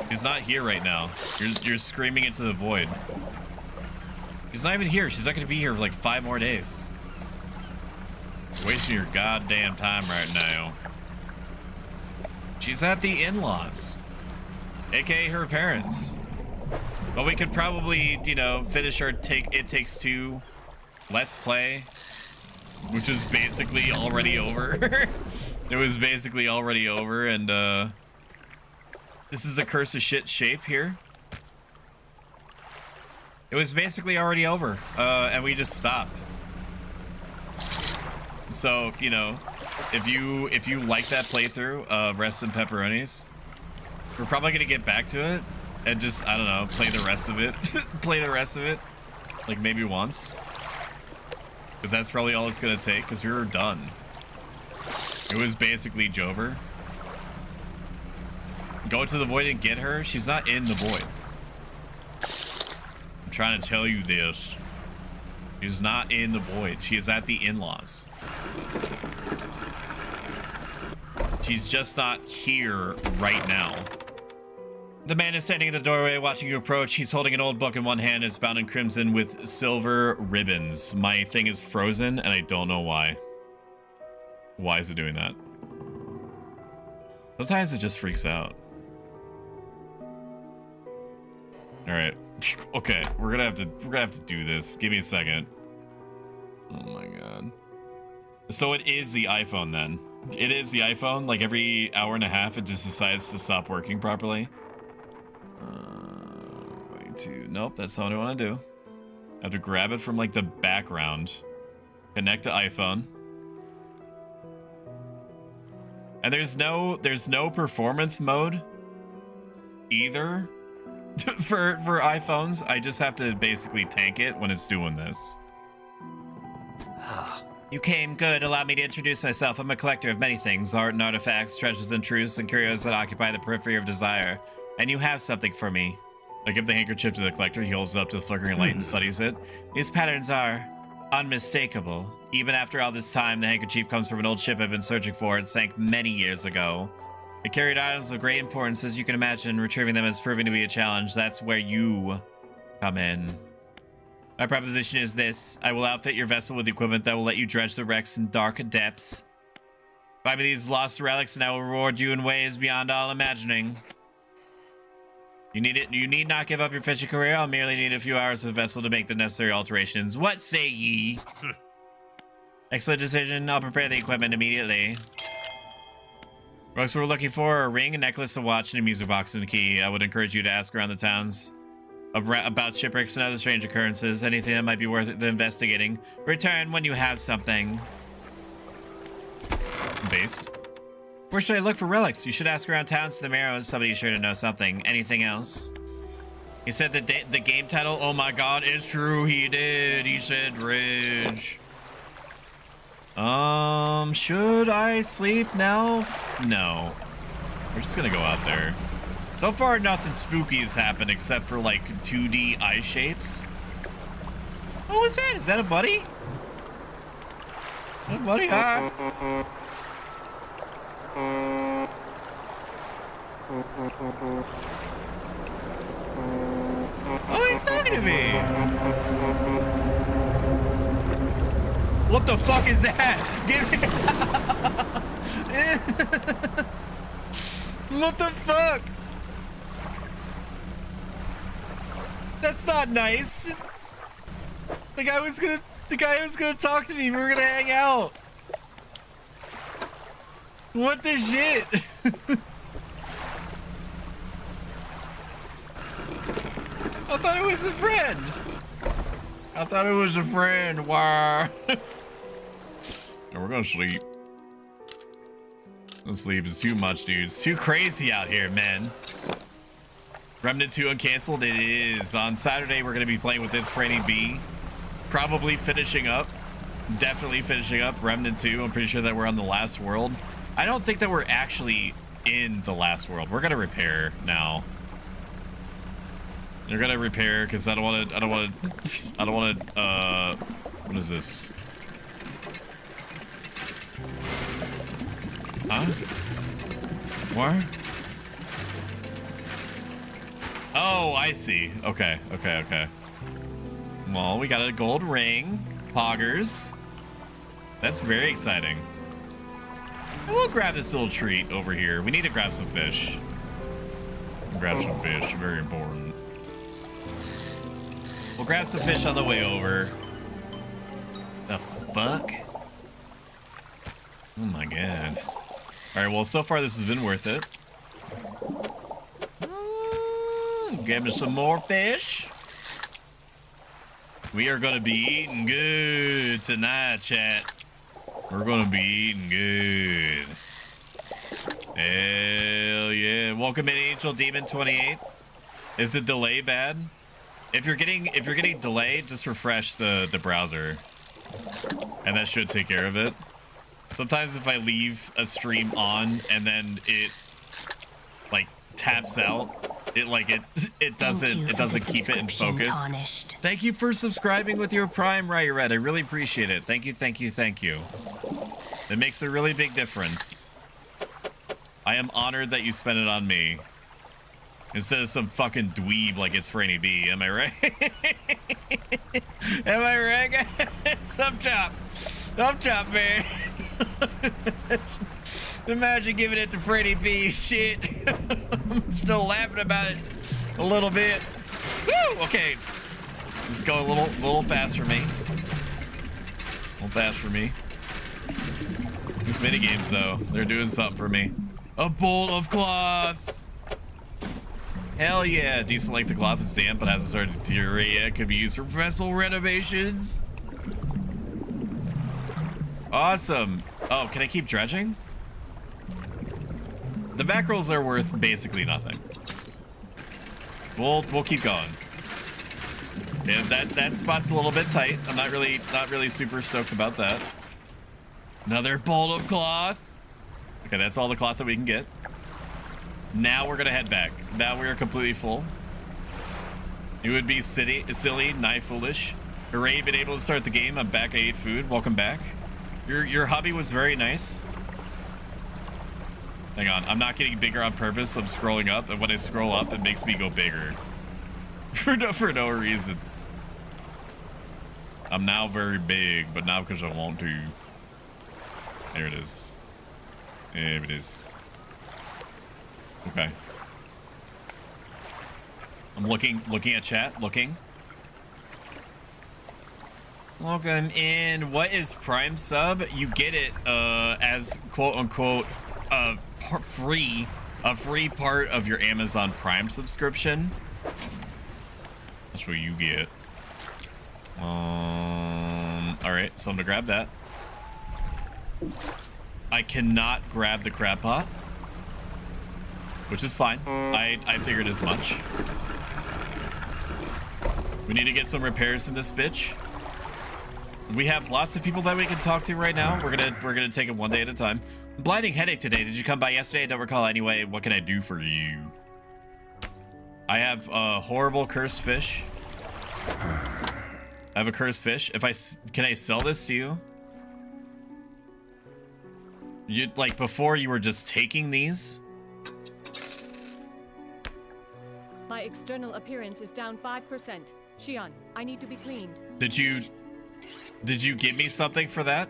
She's not here right now. You're screaming into the void. She's not even here. She's not going to be here for like 5 more days. Wasting your goddamn time right now. She's at the in-laws. AKA her parents. But we could probably, you know, finish our It Takes Two Let's Play, which is basically already over. It was basically already over, and this is a curse of shit shape here. It was basically already over, and we just stopped. So, you know, if you like that playthrough of Rests and Pepperonis, we're probably gonna get back to it and just, I don't know, play the rest of it. Play the rest of it, like maybe once, because that's probably all it's gonna take. Because we were done. It was basically Jover. Go to the void and get her. She's not in the void. I'm trying to tell you this. She's not in the void. She is at the in-laws. She's just not here right now. The man is standing in the doorway watching you approach. He's holding an old book in one hand. It's bound in crimson with silver ribbons. My thing is frozen, and I don't know why. Why is it doing that? Sometimes it just freaks out. All right. Okay, we're gonna have to do this. Give me a second. Oh my god. So it is the iPhone then. It is the iPhone. Like every hour and a half, it just decides to stop working properly. Nope, that's not what I want to do. I have to grab it from like the background. Connect to iPhone. And there's no performance mode either for iPhones. I just have to basically tank it when it's doing this. You came. Good. Allow me to introduce myself. I'm a collector of many things, art and artifacts, treasures and truths, and curios that occupy the periphery of desire. And you have something for me. I give the handkerchief to the collector. He holds it up to the flickering light and studies it. These patterns are unmistakable. Even after all this time, the handkerchief comes from an old ship I've been searching for. It sank many years ago. It carried items of great importance, as you can imagine. Retrieving them is proving to be a challenge. That's where you come in. My proposition is this. I will outfit your vessel with equipment that will let you dredge the wrecks in dark depths. Buy me these lost relics and I will reward you in ways beyond all imagining. You need not give up your fishing career. I'll merely need a few hours of the vessel to make the necessary alterations. What say ye? Excellent decision. I'll prepare the equipment immediately. Rocks we're looking for: a ring, a necklace, a watch, and a music box and a key. I would encourage you to ask around the towns about shipwrecks and other strange occurrences. Anything that might be worth investigating. Return when you have something. Based. Where should I look for relics? You should ask around towns to the Marrows. Somebody's sure to know something. Anything else? He said the game title. Oh my god, it's true. He did. He said Dredge. Should I sleep now? No. We're just gonna go out there. So far, nothing spooky has happened except for like 2D eye shapes. What was that? Is that a buddy? Is that a buddy? Hi. Oh, he's talking to me. What the fuck is that? Give me. What the fuck? That's not nice. The guy was gonna talk to me. We were gonna hang out. What the shit? I thought it was a friend. I thought it was a friend. Why? We're gonna sleep. Sleep is too much, dude. It's too crazy out here, man. Remnant 2 uncanceled. It is. On Saturday, we're gonna be playing with this Franny B. Probably finishing up. Definitely finishing up Remnant 2. I'm pretty sure that we're on the last world. I don't think that we're actually in the last world. We're gonna repair now. You're gonna repair because I don't want to. What is this? Huh? What? Oh, I see. Okay. Well, we got a gold ring. Poggers. That's very exciting. And we'll grab this little treat over here. We need to grab some fish. Grab some fish. Very important. We'll grab some fish on the way over. The fuck? Oh my god. Alright, well, so far this has been worth it. Grabbing some more fish. We are gonna be eating good tonight, chat. We're gonna be eating good. Hell yeah. Welcome in, Angel Demon 28. Is the delay bad? If you're getting delayed, just refresh the browser. And that should take care of it. Sometimes if I leave a stream on and then it like taps out, it doesn't keep it in focus. Tarnished. Thank you for subscribing with your Prime, Right Red. I really appreciate it. Thank you. It makes a really big difference. I am honored that you spent it on me. Instead of some fucking dweeb like it's Franny B. Am I right? Am I right, guys? Up chop, man. Imagine giving it to Franny B. Shit. I'm still laughing about it a little bit. Woo! Okay. This is going a little fast for me. These minigames, though, they're doing something for me. A bolt of cloth. Hell yeah. Decent length of cloth is damp, but hasn't started to deteriorate yet. Could be used for vessel renovations. Awesome. Oh, can I keep dredging? The mackerels are worth basically nothing. So we'll keep going. Yeah, that spot's a little bit tight. I'm not really super stoked about that. Another bolt of cloth. Okay, that's all the cloth that we can get. Now we're gonna head back. Now we are completely full. It would be silly, nigh foolish. Hooray, been able to start the game. I'm back. I ate food. Welcome back. Your hobby was very nice. Hang on, I'm not getting bigger on purpose. I'm scrolling up, and when I scroll up, it makes me go bigger. for no reason. I'm now very big, but not because I want to. There it is. There it is. Okay. I'm looking at chat. Looking in. What is Prime sub? You get it as quote unquote a free part of your Amazon Prime subscription. That's what you get. All right, so I'm gonna grab that. I cannot grab the crab pot, which is fine. I figured as much. We need to get some repairs in this bitch. We have lots of people that we can talk to right now. We're gonna take it one day at a time. Blinding headache today. Did you come by yesterday? I don't recall. Anyway, what can I do for you? I have a horrible cursed fish. I have a cursed fish. Can I sell this to you? You like before you were just taking these? My external appearance is down 5%. Shion, I need to be cleaned. Did you give me something for that?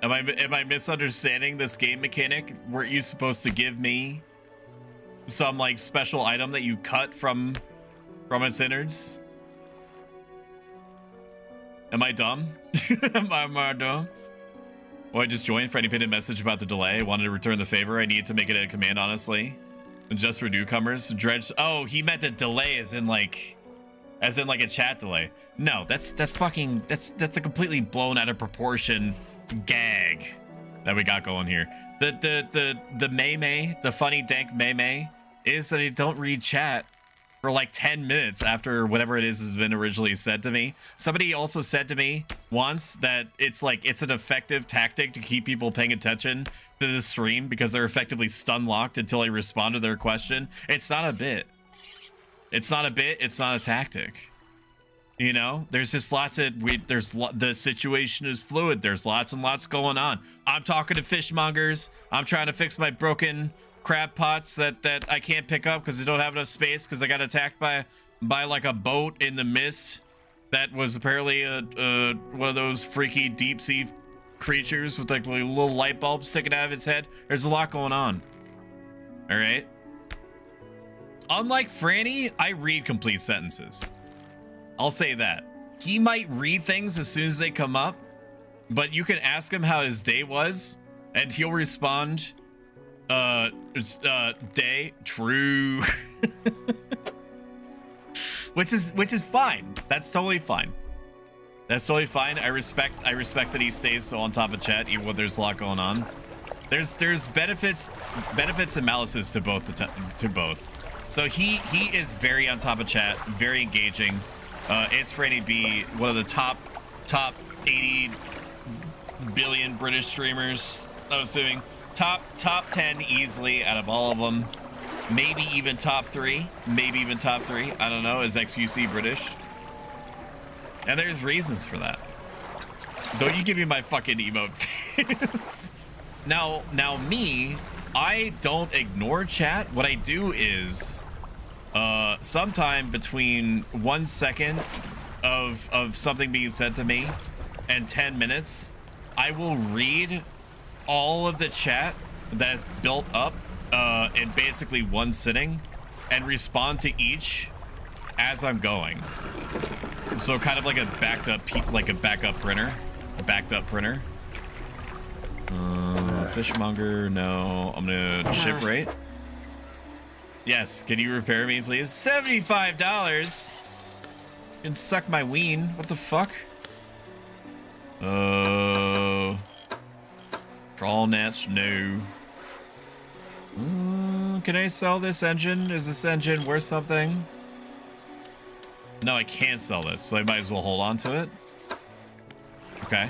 Am I misunderstanding this game mechanic? Weren't you supposed to give me some like special item that you cut from its innards? Am I dumb? Am I dumb? Well, I just joined for any pinned message about the delay. I wanted to return the favor. I needed to make it a command, honestly. And just for newcomers. Dredge. Oh, he meant the delay as in like a chat delay. No, that's a completely blown out of proportion gag that we got going here. The May, the funny dank May is that I don't read chat for like 10 minutes after whatever it is has been originally said to me. Somebody also said to me once that it's an effective tactic to keep people paying attention to the stream because they're effectively stun locked until I respond to their question. It's not a bit. It's not a bit. It's not a tactic. You know, there's just lots of the situation is fluid. There's lots and lots going on. I'm talking to fishmongers. I'm trying to fix my broken crab pots that I can't pick up because I don't have enough space because I got attacked by like a boat in the mist that was apparently one of those freaky deep sea creatures with like little light bulbs sticking out of its head. There's a lot going on. All right. Unlike Franny, I read complete sentences. I'll say that. He might read things as soon as they come up, but you can ask him how his day was, and he'll respond, day, true. which is fine. That's totally fine. That's totally fine. I respect that he stays so on top of chat, even when there's a lot going on. There's benefits and malices to both. So he is very on top of chat, very engaging. It's Franny B, one of the top 80 billion British streamers. I was doing top 10 easily out of all of them. Maybe even top 3. I don't know. Is XQC British? And there's reasons for that. Don't you give me my fucking emote face. Now me, I don't ignore chat. What I do is sometime between 1 second of something being said to me and 10 minutes, I will read all of the chat that is built up in basically one sitting and respond to each as I'm going. So kind of like a backup printer. Fishmonger, no. I'm gonna ship rate. Yes, can you repair me, please? $75! You can suck my ween. What the fuck? Trawl nets, no. Can I sell this engine? Is this engine worth something? No, I can't sell this, so I might as well hold on to it. Okay.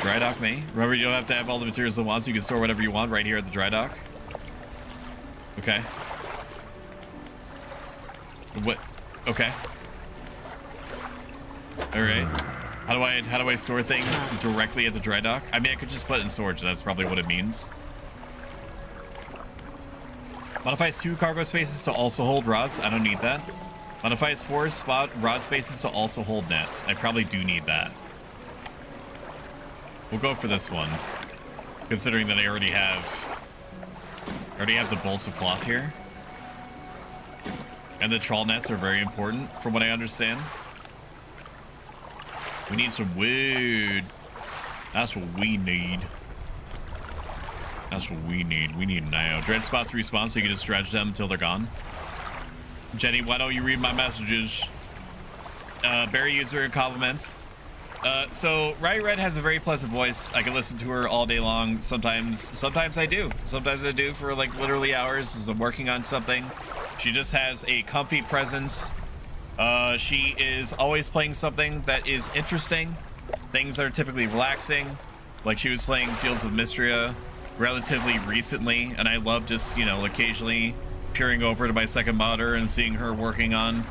Dry dock me. Remember, you don't have to have all the materials at once. You can store whatever you want right here at the dry dock. Okay. What? Okay. All right. How do I store things directly at the dry dock? I mean, I could just put it in storage. That's probably what it means. Modifies 2 cargo spaces to also hold rods. I don't need that. Modifies 4 spot rod spaces to also hold nets. I probably do need that. We'll go for this one, considering that I already have the bolts of cloth here. And the trawl nets are very important, from what I understand. We need some wood. That's what we need. That's what we need. We need now. Dredge spots respawn, so you can just dredge them until they're gone. Jenny, why don't you read my messages? Barry user compliments. So Rye Red has a very pleasant voice. I can listen to her all day long. Sometimes I do. Sometimes I do for like literally hours as I'm working on something. She just has a comfy presence. She is always playing something that is interesting. Things that are typically relaxing. Like she was playing Fields of Mystria relatively recently, and I love just, you know, occasionally peering over to my second monitor and seeing her working on,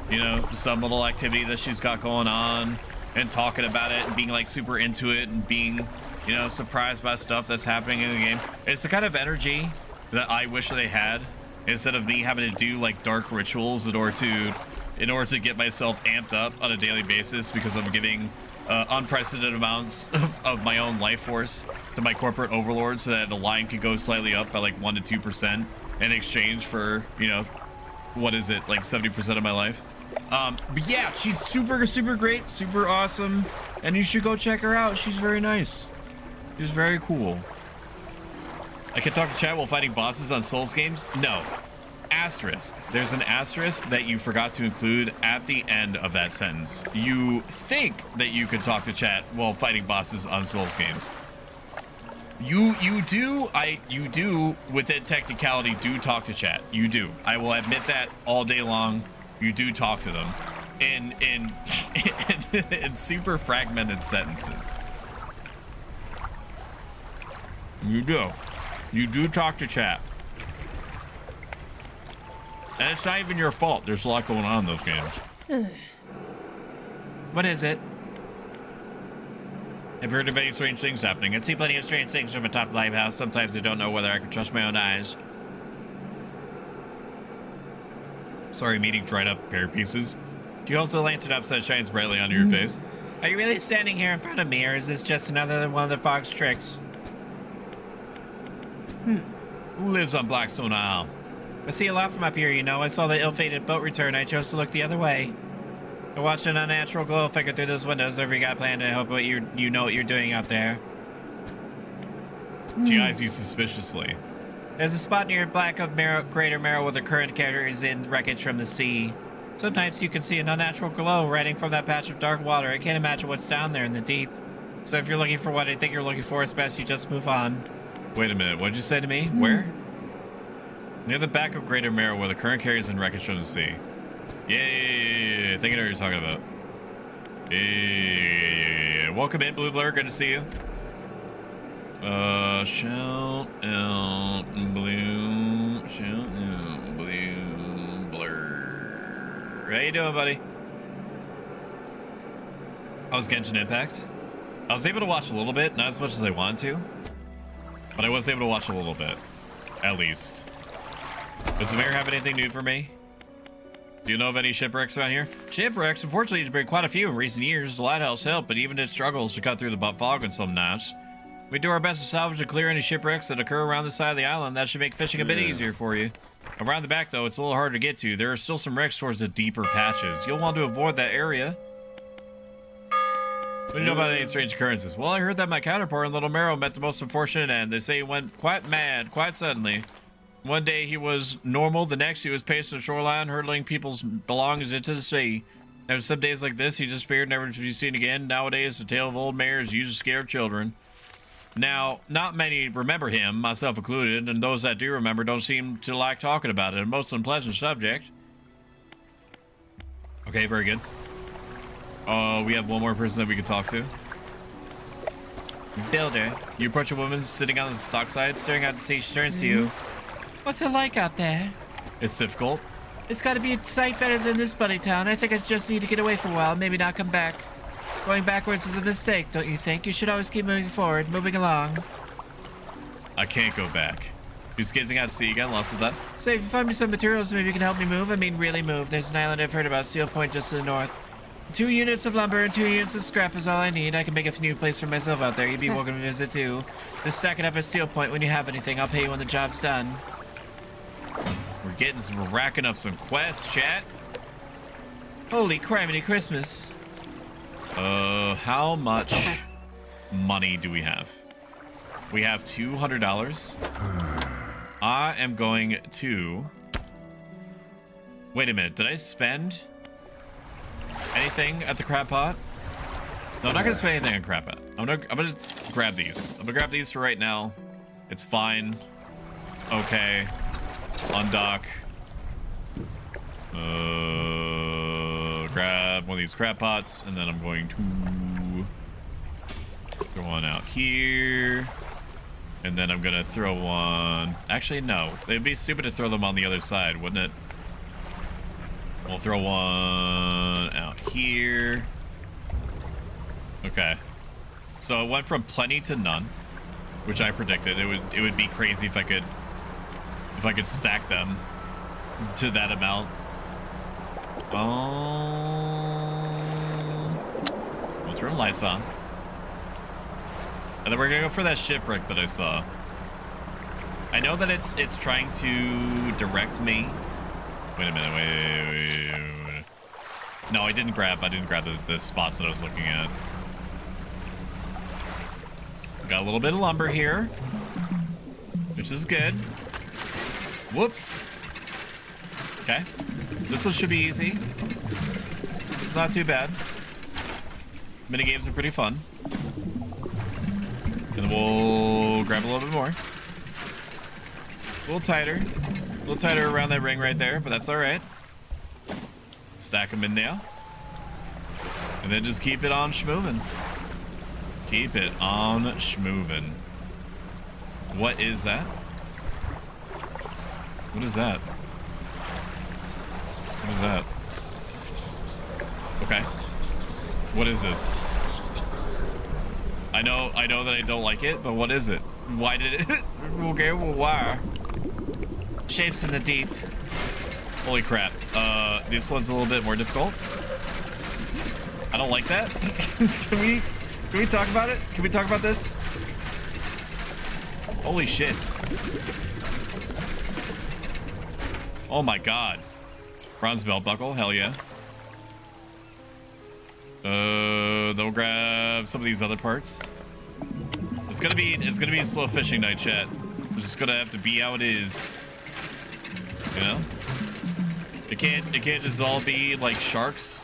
you know, some little activity that she's got going on and talking about it and being like super into it and being, you know, surprised by stuff that's happening in the game. It's the kind of energy that I wish that I had, instead of me having to do like dark rituals in order to get myself amped up on a daily basis because I'm giving unprecedented amounts of my own life force to my corporate overlords so that the line could go slightly up by like 1 to 2% in exchange for, you know, what is it, like 70% of my life. But yeah, she's super great, super awesome, and you should go check her out. She's very nice. She's very cool. I can talk to chat while fighting bosses on Souls games? No. Asterisk. There's an asterisk that you forgot to include at the end of that sentence. You think that you could talk to chat while fighting bosses on Souls games. You do within technicality do talk to chat. You do. I will admit that all day long. You do talk to them in super fragmented sentences. You do. You do talk to chat. And it's not even your fault. There's a lot going on in those games. What is it? I've heard of any strange things happening. I see plenty of strange things from atop the lighthouse. Sometimes I don't know whether I can trust my own eyes. Sorry, meeting dried up pear pieces. Do you hold the lantern up so it shines brightly onto your face? Are you really standing here in front of me, or is this just another one of the fog's tricks? Who lives on Blackstone Isle? I see a lot from up here, you know. I saw the ill-fated boat return. I chose to look the other way. I watched an unnatural glow flicker through those windows. Whatever you got planned, I hope you know what you're doing out there. She eyes you suspiciously. There's a spot near Black of Crater Marrow where the current carriers in wreckage from the sea. Sometimes you can see an unnatural glow riding from that patch of dark water. I can't imagine what's down there in the deep. So if you're looking for what I think you're looking for, it's best you just move on. Wait a minute, what did you say to me? Where? Near the back of Greater Marrow where the current carriers in wreckage from the sea. Yeah. I think I know what you're talking about. Yeah. Welcome in, Blue Blur. Good to see you. Shout out Blue. Shout out Blue Blur. How you doing, buddy? I was Genshin Impact. I was able to watch a little bit, not as much as I wanted to, but I was able to watch a little bit, at least. Does the mayor have anything new for me? Do you know of any shipwrecks around here? Shipwrecks? Unfortunately, there's been quite a few in recent years. The lighthouse helped, but even it struggles to cut through the fog in some nights. We do our best to salvage and clear any shipwrecks that occur around the side of the island. That should make fishing a bit easier for you. Around the back, though, it's a little harder to get to. There are still some wrecks towards the deeper patches. You'll want to avoid that area. What do you know about any strange occurrences? Well, I heard that my counterpart in Little Marrow met the most unfortunate end. They say he went quite mad, quite suddenly. One day he was normal, the next he was pacing the shoreline, hurtling people's belongings into the sea. There were some days like this, he disappeared, never to be seen again. Nowadays, the tale of old mares used to scare children. Now, not many remember him, myself included, and those that do remember don't seem to like talking about it. A most unpleasant subject. Okay, very good. We have one more person that we could talk to. Builder, you approach a woman sitting on the dockside, staring out to sea. She turns to you. What's it like out there? It's difficult. It's got to be a sight better than this buddy town. I think I just need to get away for a while, maybe not come back. Going backwards is a mistake, don't you think? You should always keep moving forward, moving along. I can't go back. He's gazing out to sea again, lost with that. Say, if you find me some materials, maybe you can help me move. I mean, really move. There's an island I've heard about, Steel Point, just to the north. 2 units of lumber and 2 units of scrap is all I need. I can make a new place for myself out there. You'd be welcome to visit, too. Just stack it up at Steel Point when you have anything. I'll pay you when the job's done. We're racking up some quests, chat. Holy criminy Christmas. How much money do we have? We have $200. I am going to... Wait a minute, did I spend anything at the crab pot? No, I'm not gonna spend anything on crab pot. I'm gonna grab these. I'm gonna grab these for right now. It's fine. It's okay. Undock. Grab one of these crab pots, and then I'm going to throw one out here. And then I'm gonna throw one... Actually, no. It'd be stupid to throw them on the other side, wouldn't it? We'll throw one out here. Okay. So it went from plenty to none, which I predicted. It would be crazy if I could stack them to that amount. We'll turn lights on. And then we're gonna go for that shipwreck that I saw. I know that it's trying to direct me. Wait a minute, wait. No, I didn't grab the spots that I was looking at. Got a little bit of lumber here, which is good. Whoops. Okay. This one should be easy. It's not too bad. Minigames are pretty fun. And then we'll grab a little bit more. A little tighter around that ring right there, but that's all right. Stack them in there. And then just keep it on schmovin'. Keep it on schmovin'. What is that? What is that? What is that? Okay. What is this? I know that I don't like it, but what is it? Why did it? Okay, well, why? Shapes in the deep. Holy crap. This one's a little bit more difficult. I don't like that. Can we talk about it? Can we talk about this? Holy shit. Oh my god. Bronze belt buckle, hell yeah. They'll grab some of these other parts. It's gonna be a slow fishing night, chat. It's just gonna have to be how it is. You know? It can't just all be like sharks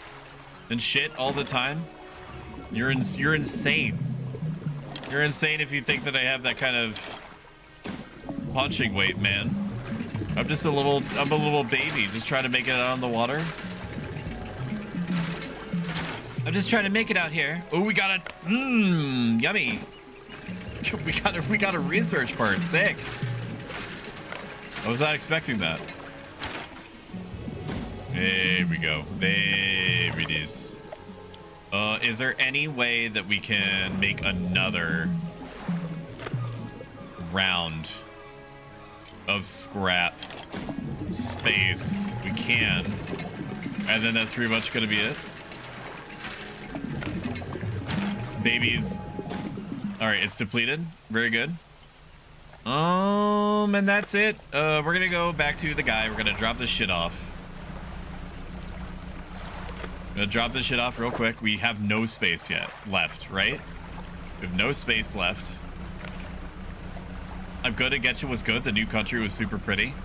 and shit all the time. You're insane. You're insane if you think that I have that kind of punching weight, man. I'm a little baby just trying to make it out on the water. I'm just trying to make it out here. Oh, we got a yummy. We got a research part. Sick. I was not expecting that. There we go. There it is. Is there any way that we can make another round of scrap space? We can. And then that's pretty much gonna be it. Babies. All right, it's depleted. Very good. And that's it. We're gonna go back to the guy. We're gonna drop this shit off. Gonna drop this shit off real quick. We have no space yet left, right? We have no space left. I'm good at Genshin was good. The new country was super pretty.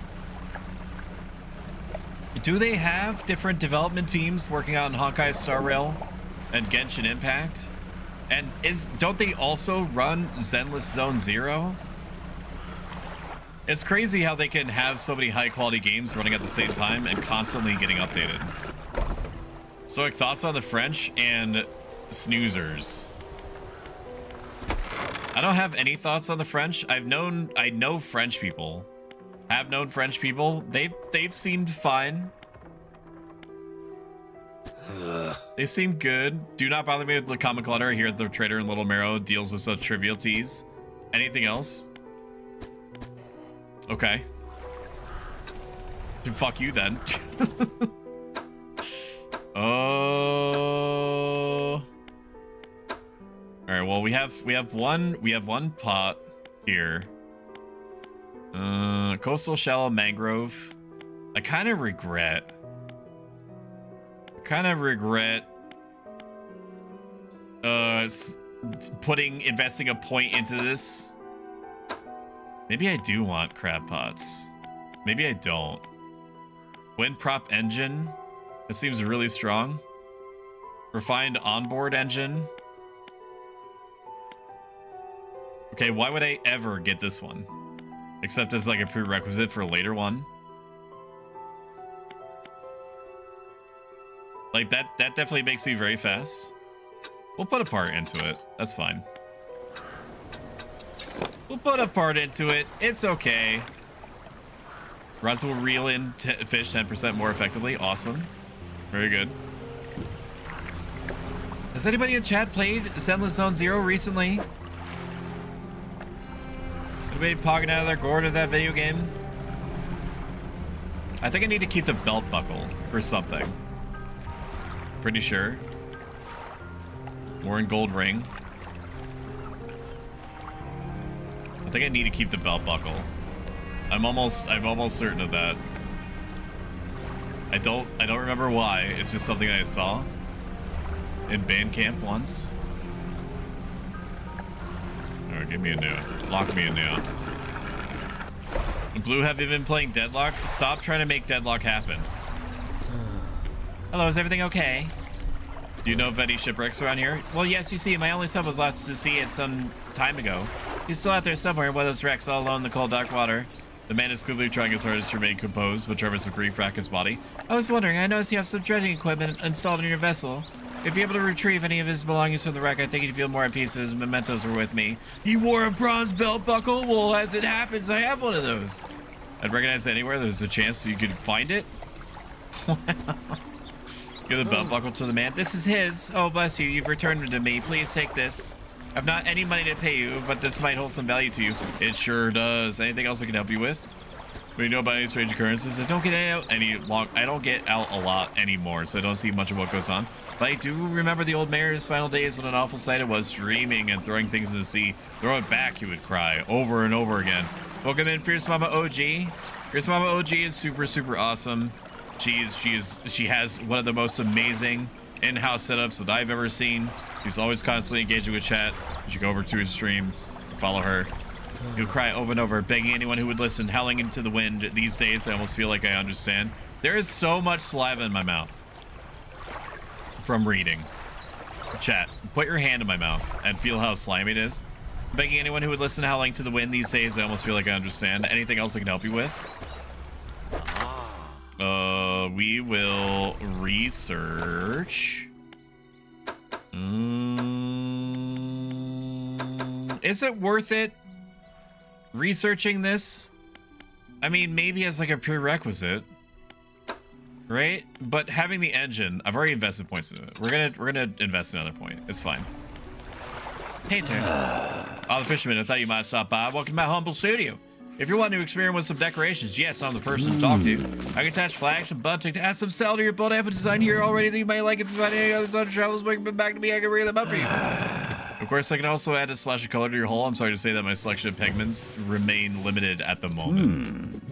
Do they have different development teams working on Honkai Star Rail and Genshin Impact? And don't they also run Zenless Zone Zero? It's crazy how they can have so many high quality games running at the same time and constantly getting updated. Stoic, thoughts on the French and snoozers? I don't have any thoughts on the French. I know French people. Have known French people. They've seemed fine. They seem good. Do not bother me with the comic clutter. Here at the trader in Little Marrow deals with such trivialities. Anything else? Okay. Then fuck you then. Oh. All right. Well, we have one pot here. Coastal shallow mangrove. I kind of regret investing a point into this. Maybe I do want crab pots. Maybe I don't. Wind prop engine. That seems really strong. Refined onboard engine. Okay, why would I ever get this one? Except as like a prerequisite for a later one. Like that definitely makes me very fast. We'll put a part into it. That's fine. We'll put a part into it. It's okay. Rods will reel in fish 10% more effectively. Awesome. Very good. Has anybody in chat played Zenless Zone Zero recently? Anybody pogging out of their gourd of that video game? I think I need to keep the belt buckle for something. Pretty sure. More in gold ring. I think I need to keep the belt buckle. I'm almost certain of that. I don't remember why. It's just something I saw in band camp once. Alright, give me a new. Lock me a new. Blue, have you been playing Deadlock? Stop trying to make Deadlock happen. Hello, is everything okay? Do you know of any shipwrecks around here? Well, yes, you see, my only son was lost to sea at some time ago. He's still out there somewhere with those wrecks all alone in the cold, dark water. The man is clearly trying his hardest to remain composed, but tremors of grief rack his body. I was wondering, I noticed you have some dredging equipment installed in your vessel. If you're able to retrieve any of his belongings from the wreck, I think he'd feel more at peace if his mementos were with me. He wore a bronze belt buckle? Well, as it happens, I have one of those. I'd recognize it anywhere. There's a chance you could find it. Give the belt buckle to the man. This is his. Oh, bless you. You've returned it to me. Please take this. I've not any money to pay you, but this might hold some value to you. It sure does. Anything else I can help you with? What do you know about any strange occurrences? I don't get out a lot anymore, so I don't see much of what goes on. But I do remember the old mayor's final days when an awful sight it was, streaming and throwing things in the sea. Throw it back, he would cry over and over again. Welcome in, Fierce Mama OG. Fierce Mama OG is super, super awesome. She has one of the most amazing in-house setups that I've ever seen. She's always constantly engaging with chat. You should go over to his stream, follow her. He'll cry over and over, begging anyone who would listen, howling into the wind. These days, I almost feel like I understand. There is so much saliva in my mouth from reading. Chat, put your hand in my mouth and feel how slimy it is. Begging anyone who would listen, howling to the wind. These days, I almost feel like I understand. Anything else I can help you with? We will research. Is it worth it researching this? I mean, maybe as like a prerequisite, right? But having the engine, I've already invested points into it. We're gonna invest another point. It's fine. Hey, Tim. Oh, the fisherman, I thought you might stop by. Welcome to my humble studio. If you're wanting to experiment with some decorations, yes, I'm the person to talk to. I can attach flags and bunting to add some style to your boat. I have a design here already that you might like. If you find any other sort of travels, bring them back to me. I can bring them up for you. Of course, I can also add a splash of color to your hull. I'm sorry to say that my selection of pigments remain limited at the moment.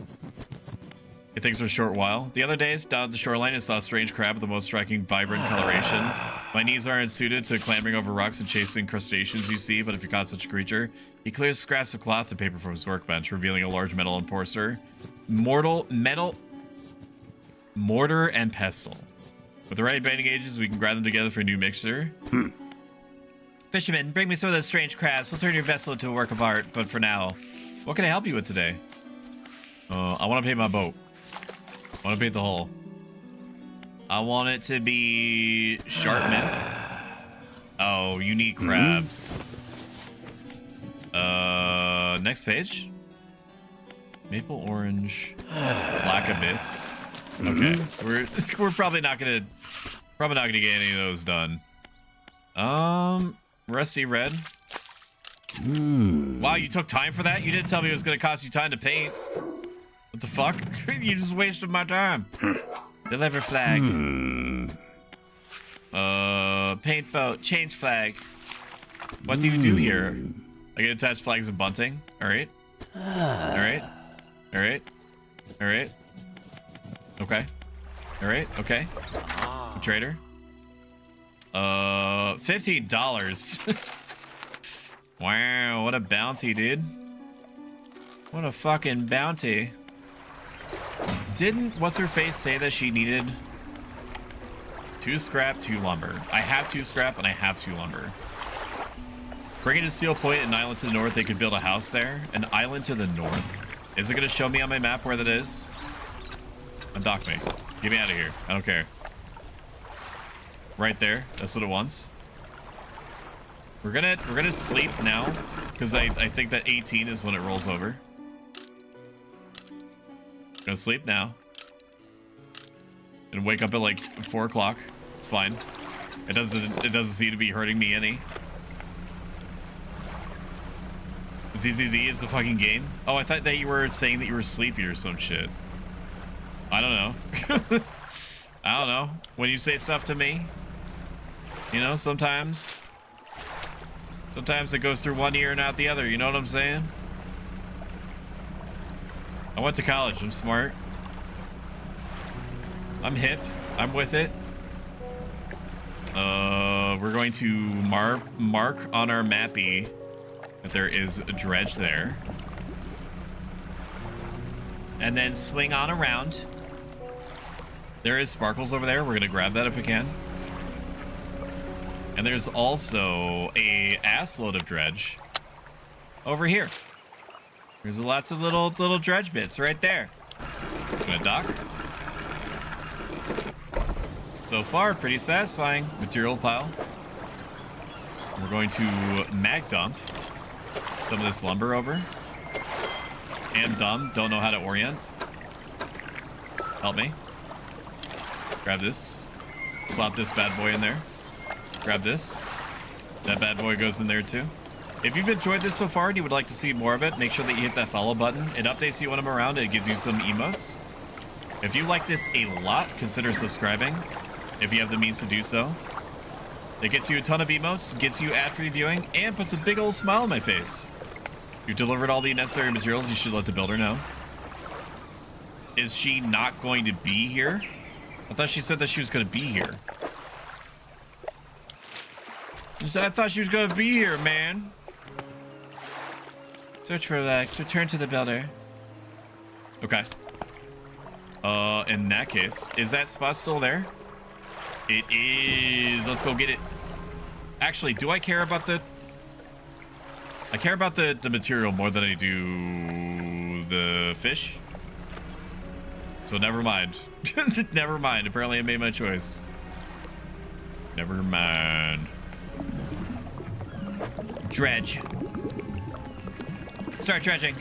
It takes a short while. The other days, down at the shoreline, I saw a strange crab with the most striking, vibrant coloration. My knees aren't suited to clambering over rocks and chasing crustaceans you see, but if you caught such a creature, he clears scraps of cloth and paper from his workbench, revealing a large metal enforcer. Mortar and pestle. With the right bending gauges, we can grind them together for a new mixture. Fisherman, bring me some of those strange crabs. We'll turn your vessel into a work of art, but for now, what can I help you with today? I want to paint my boat. I want to paint the hull. I want it to be sharp mint. Oh, you need crabs. Next page. Maple orange, black abyss. Okay, we're probably not gonna get any of those done. Rusty red. Wow, you took time for that? You didn't tell me it was gonna cost you time to paint. What the fuck? You just wasted my time. Deliver flag. Paint boat. Change flag. What do you do here? I can attach flags and bunting. Alright. Alright. Alright. Alright. Okay. Alright, okay. Trader. $15. Wow, what a bounty, dude. What a fucking bounty. Didn't what's-her-face say that she needed 2 scrap, 2 lumber? I have 2 scrap and I have 2 lumber. Bringing to Steel Point, an island to the north, they could build a house there. An island to the north. Is it going to show me on my map where that is? Undock me. Get me out of here. I don't care. Right there. That's what it wants. We're gonna sleep now, because I think that 18 is when it rolls over. Gonna sleep now. And wake up at like 4 o'clock. It's fine. It doesn't seem to be hurting me any. ZZZ is the fucking game. Oh, I thought that you were saying that you were sleepy or some shit. I don't know. I don't know. When you say stuff to me, you know, sometimes it goes through one ear and out the other. You know what I'm saying? I went to college. I'm smart. I'm hip. I'm with it. We're going to mark on our mappy that there is a dredge there. And then swing on around. There is sparkles over there. We're going to grab that if we can. And there's also a assload of dredge over here. There's lots of little dredge bits right there. Gonna dock. So far, pretty satisfying. Material pile. We're going to mag dump some of this lumber over. Am dumb, don't know how to orient. Help me. Grab this. Slot this bad boy in there. Grab this. That bad boy goes in there too. If you've enjoyed this so far and you would like to see more of it, make sure that you hit that follow button. It updates you when I'm around and it gives you some emotes. If you like this a lot, consider subscribing if you have the means to do so. It gets you a ton of emotes, gets you ad-free viewing, and puts a big old smile on my face. You've delivered all the necessary materials, you should let the builder know. Is she not going to be here? I thought she said that she was going to be here. I thought she was going to be here, man. Search for Lex. Return to the builder. Okay. In that case, is that spot still there? It is. Let's go get it. Actually, do I care about the... I care about the material more than I do the fish. So never mind. Never mind. Apparently I made my choice. Never mind. Dredge. Start dredging.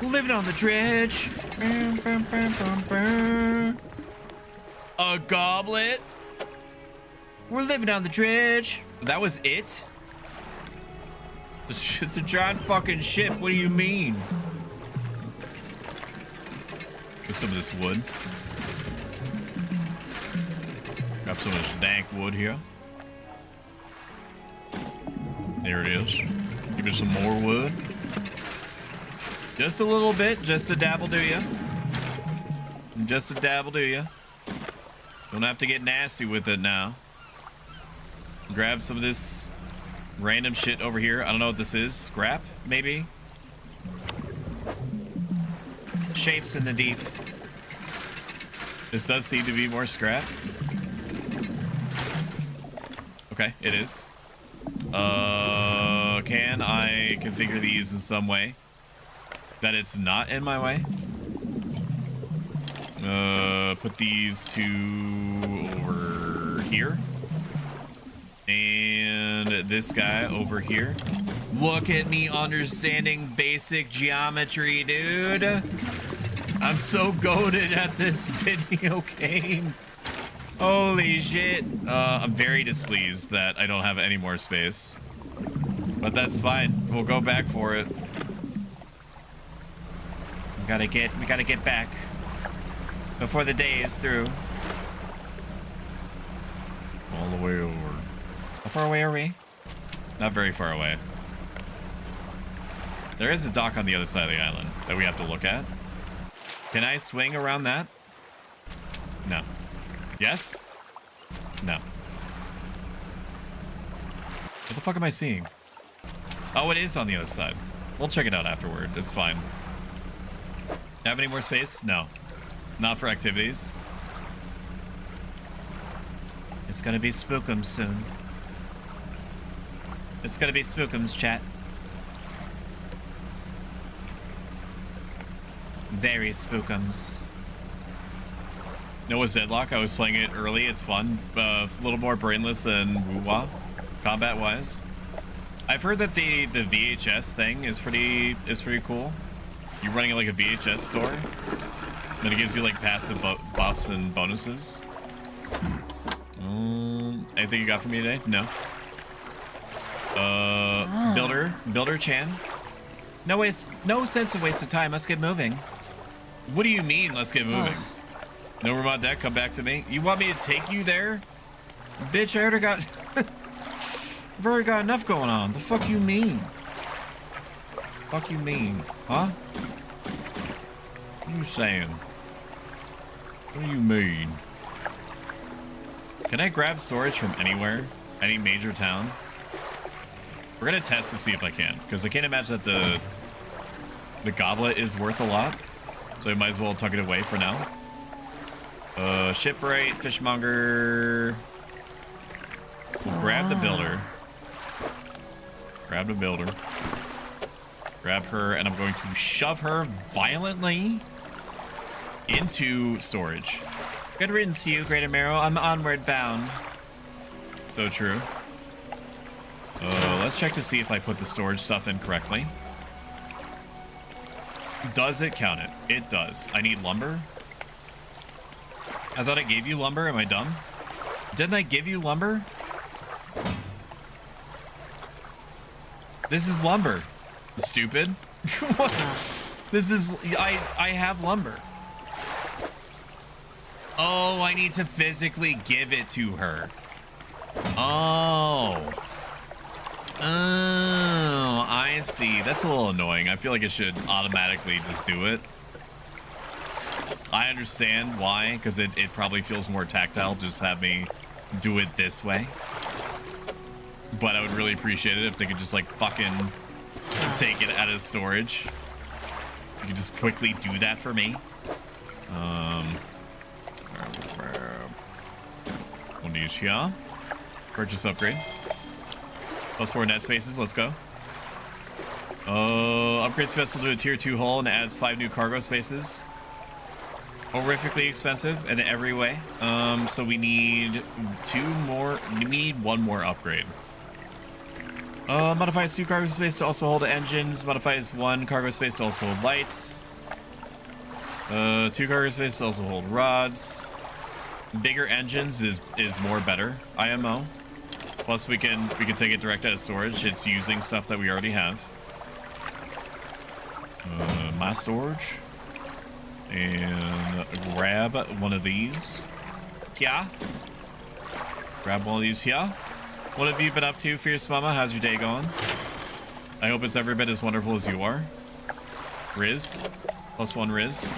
Living on the dredge. A goblet. We're living on the dredge. That was it? It's a giant fucking ship. What do you mean? Get some of this wood. Grab some of this dank wood here. There it is. Give me some more wood. Just a little bit. Just a dabble do ya. Just a dabble do ya. Don't have to get nasty with it now. Grab some of this random shit over here. I don't know what this is. Scrap, maybe? Shapes in the deep. This does seem to be more scrap. Okay, it is. Can I configure these in some way that it's not in my way? Put these two over here. And this guy over here. Look at me understanding basic geometry, dude. I'm so goated at this video game. Holy shit. I'm very displeased that I don't have any more space. But that's fine. We'll go back for it. We gotta get back before the day is through. All the way over. How far away are we? Not very far away. There is a dock on the other side of the island that we have to look at. Can I swing around that? No. Yes? No. What the fuck am I seeing? Oh, it is on the other side. We'll check it out afterward. It's fine. Have any more space? No. Not for activities. It's gonna be spookums soon. It's gonna be spookums, chat. Very spookums. Noah Zedlock, I was playing it early. It's fun. A little more brainless than Woo-Wah, combat-wise. I've heard that the VHS thing is pretty cool. You're running like a VHS store. Then it gives you like passive buffs and bonuses. Anything you got for me today? No. Builder Chan. No sense of waste of time. Let's get moving. What do you mean, let's get moving? No room on deck, come back to me. You want me to take you there? Bitch, I already got... I've already got enough going on. The fuck you mean? Fuck you mean? Huh? What are you saying? What do you mean? Can I grab storage from anywhere? Any major town? We're gonna test to see if I can, because I can't imagine that the goblet is worth a lot. So I might as well tuck it away for now. Shipwright, fishmonger. We'll grab the builder. Grab the builder. Grab her, and I'm going to shove her violently into storage. Good riddance to you, Great Amaro. I'm onward bound. So true. Let's check to see if I put the storage stuff in correctly. Does it count it? It does. I need lumber. I thought I gave you lumber. Am I dumb? Didn't I give you lumber? This is lumber. Stupid. What? This is... I have lumber. Oh, I need to physically give it to her. Oh. Oh, I see. That's a little annoying. I feel like it should automatically just do it. I understand why, because it probably feels more tactile. Just have me do it this way. But I would really appreciate it if they could just like fucking take it out of storage. You could just quickly do that for me. One of these here. Purchase upgrade. +4 net spaces. Let's go. Upgrades vessel to a tier 2 hull and adds 5 new cargo spaces. Horrifically expensive in every way. So we need 2 more. We need 1 more upgrade. Modifies 2 cargo space to also hold engines. Modifies 1 cargo space to also hold lights. 2 cargo space to also hold rods. Bigger engines is more better. IMO. Plus we can take it direct out of storage. It's using stuff that we already have. My storage. And grab one of these. Yeah. Grab one of these here. What have you been up to, Fierce Mama? How's your day going? I hope it's every bit as wonderful as you are. Riz. +1 Riz.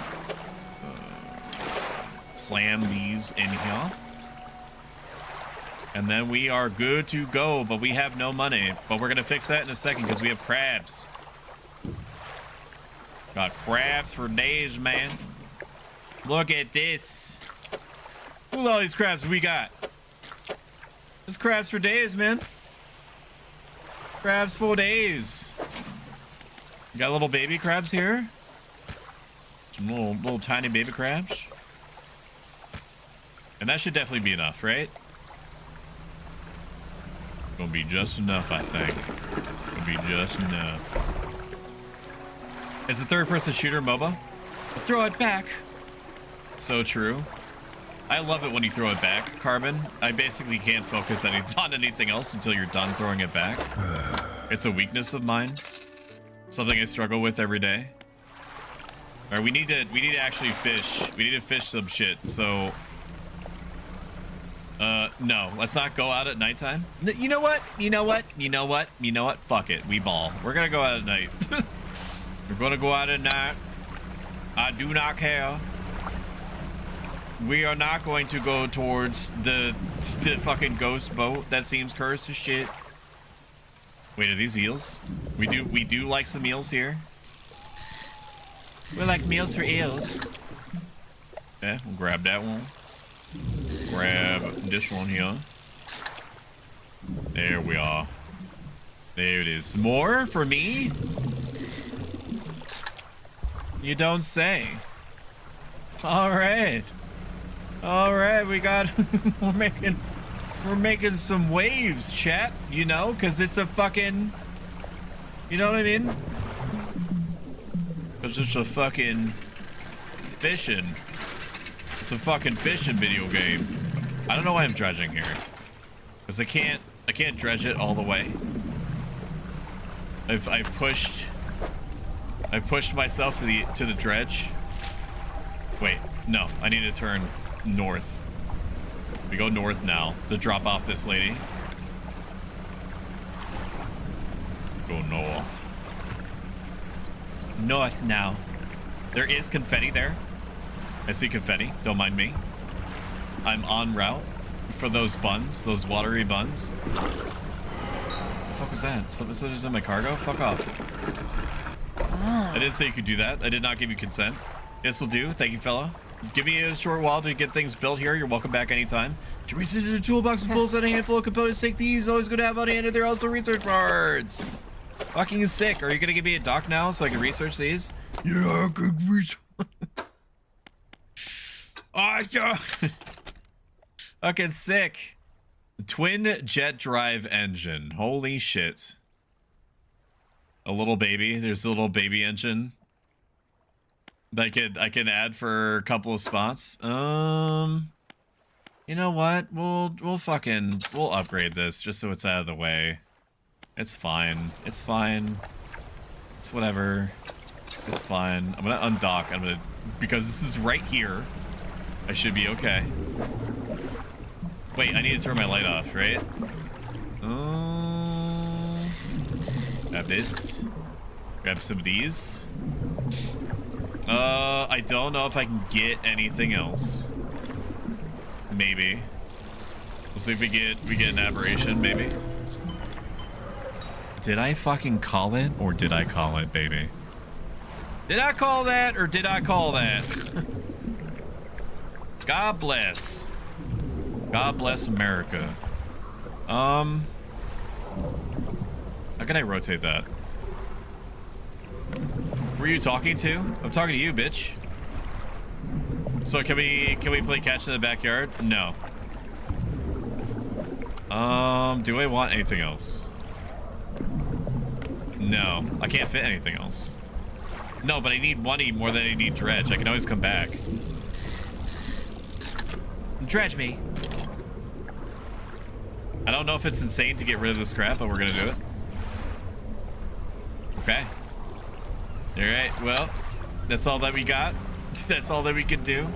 Slam these in here. And then we are good to go, but we have no money. But we're going to fix that in a second because we have crabs. Got crabs for days, man. Look at this. Look at all these crabs we got. There's crabs for days, man. Crabs for days. You got little baby crabs here. Some little tiny baby crabs. And that should definitely be enough, right? Gonna be just enough, I think. Gonna be just enough. It's a third-person shooter MOBA. Throw it back. So true. I love it when you throw it back, Carbon. I basically can't focus on anything else until you're done throwing it back. It's a weakness of mine. Something I struggle with every day. All right, we need to actually fish. We need to fish some shit. So, no, let's not go out at nighttime. You know what? You know what? You know what? You know what? Fuck it. We ball. We're gonna go out at night. We're gonna go out at night. I do not care. We are not going to go towards the fucking ghost boat that seems cursed as shit. Wait, are these eels? We do like some eels here. We like meals for eels. Yeah, we'll grab that one. Grab this one here. There we are. There it is. More for me? You don't say. All right. All right, we got we're making some waves, chat, you know, because it's a fucking, you know what I mean? Because it's a fucking fishing. It's a fucking fishing video game. I don't know why I'm dredging here. Because I can't dredge it all the way. I've pushed myself to the dredge. Wait, no, I need to turn north. We go north now to drop off this lady. Go north. North now. There is confetti there. I see confetti. Don't mind me. I'm en route for those buns, those watery buns. What the fuck was that? Something in my cargo? Fuck off. I didn't say you could do that. I did not give you consent. This will do. Thank you, fella. Give me a short while to get things built here. You're welcome back anytime. To research the toolbox and pulls out a handful of components. Take these. Always good to have on hand. They're also research cards. Fucking sick. Are you gonna give me a doc now so I can research these? Yeah, I could research. Oh, yeah. Fucking sick. Twin jet drive engine. Holy shit. A little baby. There's a little baby engine. I can add for a couple of spots. You know what? We'll upgrade this just so it's out of the way. It's fine. It's fine. It's whatever. It's fine. I'm gonna undock. Because this is right here. I should be okay. Wait, I need to turn my light off, right? Grab this. Grab some of these. I don't know if I can get anything else. Maybe. We'll see if we get an aberration, maybe. Did I fucking call it, or did I call it, baby? Did I call that, or did I call that? God bless. God bless America. How can I rotate that? Who are you talking to? I'm talking to you, bitch. So can we play catch in the backyard? No. Do I want anything else? No, I can't fit anything else. No, but I need money more than I need dredge. I can always come back. Dredge me. I don't know if it's insane to get rid of this crap, but we're gonna do it. Okay. Alright, well, that's all that we got. That's all that we can do.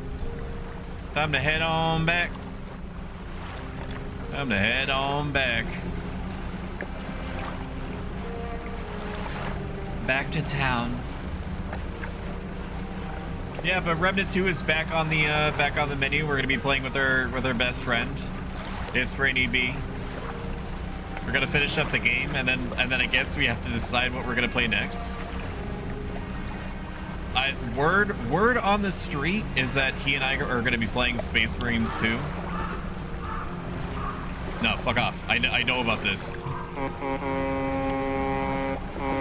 Time to head on back. Time to head on back. Back to town. Yeah, but Remnant 2 is back on the menu. We're gonna be playing with our best friend. is for need be. We're gonna finish up the game, and then I guess we have to decide what we're gonna play next. Word on the street is that he and I are gonna be playing Space Marines 2. No, fuck off. I know about this. I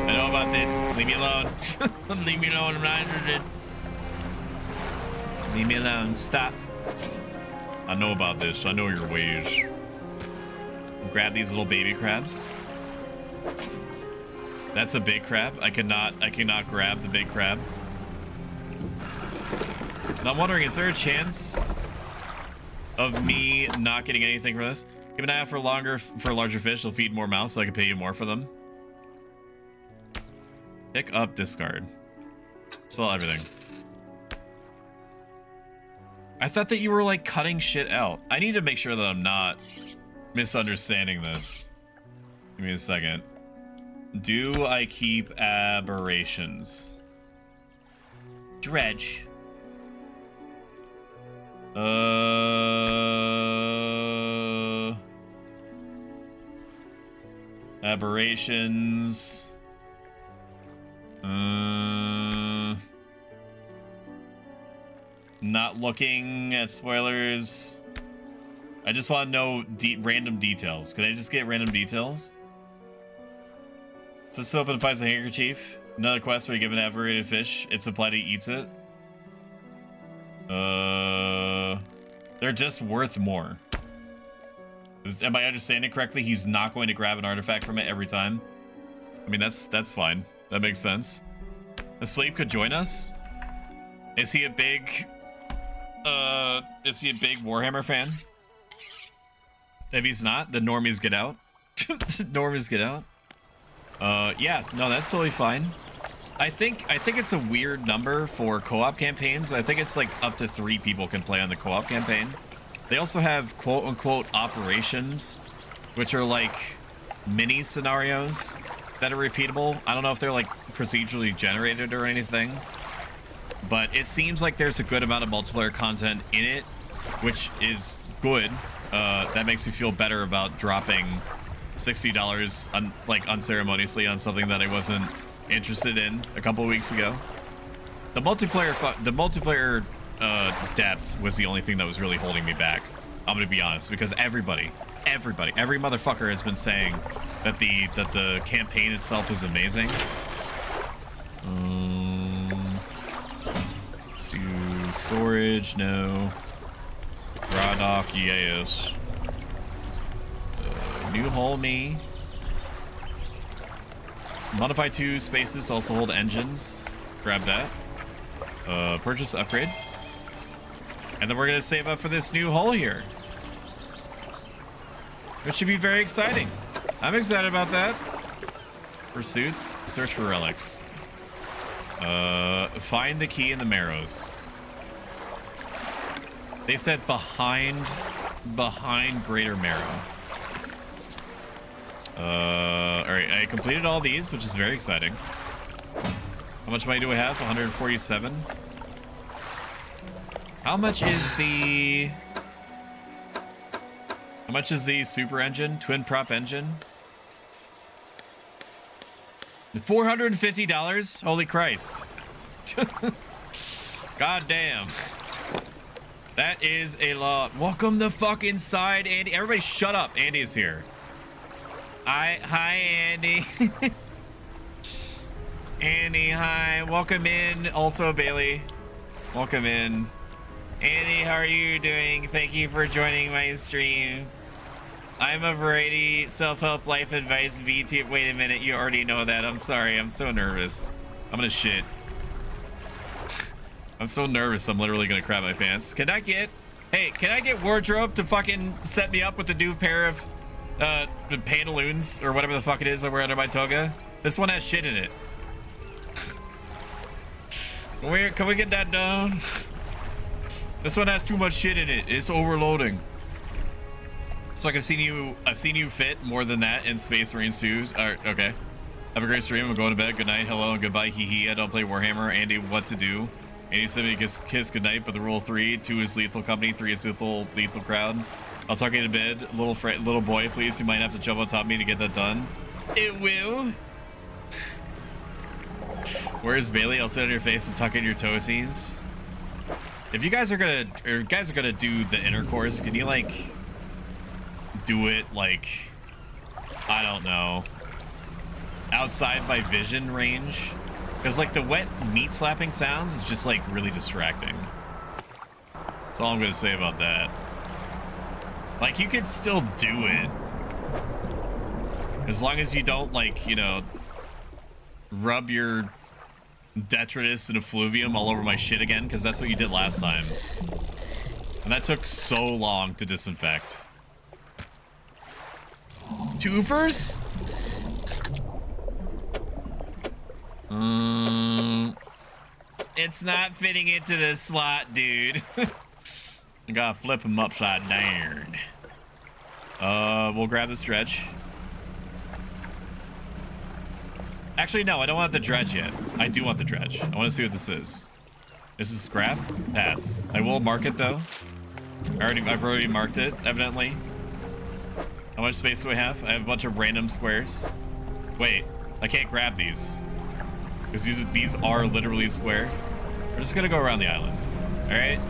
know about this. Leave me alone. Leave me alone. I'm not interested. Leave me alone. Stop. I know about this. I know your ways. Grab these little baby crabs. That's a big crab. I cannot grab the big crab. And I'm wondering, is there a chance of me not getting anything for this? Keep an eye out for larger fish. They'll feed more mouths, so I can pay you more for them. Pick up, discard. Sell everything. I thought that you were like cutting shit out. I need to make sure that I'm not misunderstanding this. Give me a second. Do I keep aberrations? Dredge. Aberrations. Not looking at spoilers. I just want to know random details. Can I just get random details? So this open finds a handkerchief. Another quest where you give an aberrated fish. It's supplied, he eats it. They're just worth more. Am I understanding correctly? He's not going to grab an artifact from it every time. I mean, that's fine. That makes sense. The slave could join us. Is he a big Warhammer fan? If he's not, then normies get out. Normies get out. Yeah, no, that's totally fine. I think it's a weird number for co-op campaigns. I think it's like up to 3 people can play on the co-op campaign. They also have quote-unquote operations, which are like mini scenarios that are repeatable. I don't know if they're like procedurally generated or anything, but it seems like there's a good amount of multiplayer content in it, which is good. That makes me feel better about dropping $60 like unceremoniously on something that I wasn't interested in a couple of weeks ago. The multiplayer depth was the only thing that was really holding me back. I'm gonna be honest, because every motherfucker has been saying that the campaign itself is amazing. Let's do storage. No. Radoc, yes. New hull me. Modify 2 spaces to also hold engines. Grab that. Purchase upgrade. And then we're gonna save up for this new hull here, which should be very exciting. I'm excited about that. Pursuits. Search for relics. Find the key in the Marrows. They said behind Greater Marrow. Alright, I completed all these, which is very exciting. How much money do I have? 147. How much is the super engine? Twin prop engine? $450? Holy Christ. God damn. That is a lot. Welcome the fuck inside, Andy. Everybody shut up. Andy is here. Hi, Andy. Andy, hi. Welcome in. Also, Bailey. Welcome in. Andy, how are you doing? Thank you for joining my stream. I'm a variety self-help life advice VT. Wait a minute, you already know that. I'm sorry, I'm so nervous. I'm gonna shit. I'm so nervous, I'm literally gonna crap my pants. Can I get wardrobe to fucking set me up with a new pair of pantaloons or whatever the fuck it is I wear under my toga? This one has shit in it. Can we get that down? This one has too much shit in it. It's overloading. So like I've seen you fit more than that in Space Marines 2. Alright, okay. Have a great stream. I'm going to bed. Good night. Hello and goodbye. Hee hee. I don't play Warhammer. Andy, what to do? Andy said he gets kiss good night, but the rule 3, 2 is lethal company, 3 is lethal crowd. I'll tuck you to bed. Little boy, please. You might have to jump on top of me to get that done. It will. Where's Bailey? I'll sit on your face and tuck in your toesies. If you guys are gonna do the intercourse, can you like do it like, I don't know, outside my vision range? Because like the wet meat slapping sounds is just like really distracting. That's all I'm gonna say about that. Like, you could still do it as long as you don't, like, you know, rub your detritus and effluvium all over my shit again, because that's what you did last time. And that took so long to disinfect. Twofers? It's not fitting into the slot, dude. I gotta flip him upside down. We'll grab this dredge. Actually, no, I don't want the dredge yet. I do want the dredge. I want to see what this is. This is scrap? Pass. I will mark it though. I've already marked it, evidently. How much space do I have? I have a bunch of random squares. Wait, I can't grab these. Because these are literally square. We're just gonna go around the island. Alright?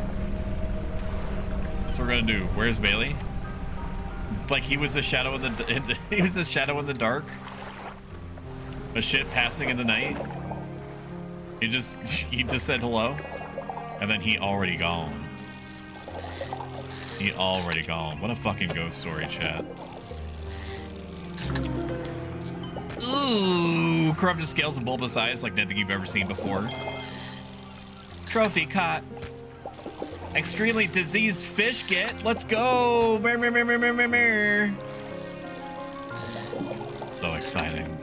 That's what we're gonna do. Where's Bailey? It's like he was a shadow in the he was a shadow in the dark. A shit passing in the night. He just said hello. And then he already gone. He already gone. What a fucking ghost story, chat. Ooh, corrupted scales and bulbous eyes like nothing you've ever seen before. Trophy caught. Extremely diseased fish get. Let's go. So exciting.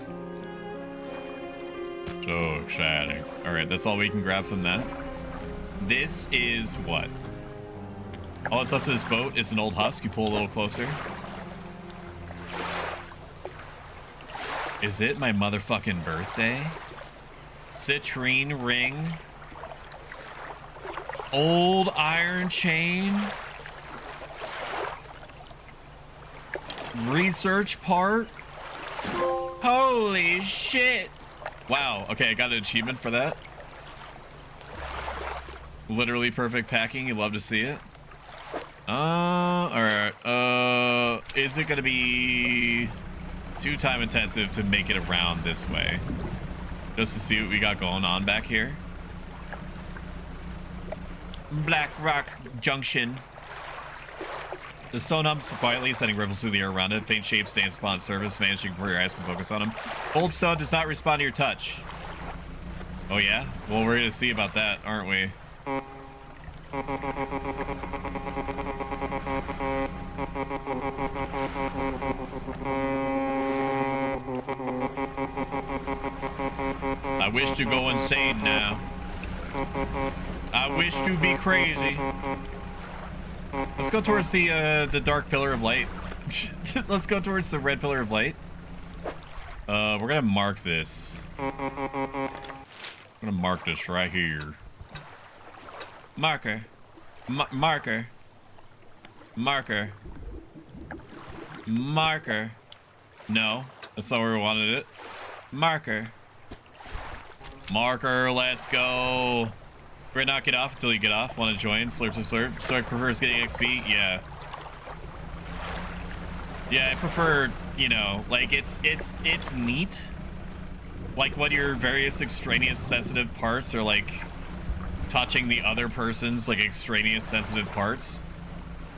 So exciting. All right, that's all we can grab from that. This is what? All that's up to this boat is an old husk. You pull a little closer. Is it my motherfucking birthday? Citrine ring. Old iron chain. Research part. Holy shit. Wow. Okay, I got an achievement for that. Literally perfect packing. You love to see it. Alright. Is it gonna be too time intensive to make it around this way? Just to see what we got going on back here. Black Rock Junction. The stone humps quietly, sending ripples through the air around it. Faint shapes dance upon surface, vanishing before your eyes can focus on them. Old stone does not respond to your touch. Oh yeah? Well, we're gonna see about that, aren't we? I wish to go insane now. I wish to be crazy. Let's go towards the dark pillar of light. Let's go towards the red pillar of light. We're gonna mark this. I'm gonna mark this right here. Marker. Marker. Marker. Marker. No, that's not where we wanted it. Marker. Marker, let's go. We're gonna knock it off until you get off. Want to join? Slurp to slurp. Stoic prefers getting XP? Yeah. Yeah, I prefer, you know, like it's neat. Like when your various extraneous sensitive parts are like touching the other person's like extraneous sensitive parts.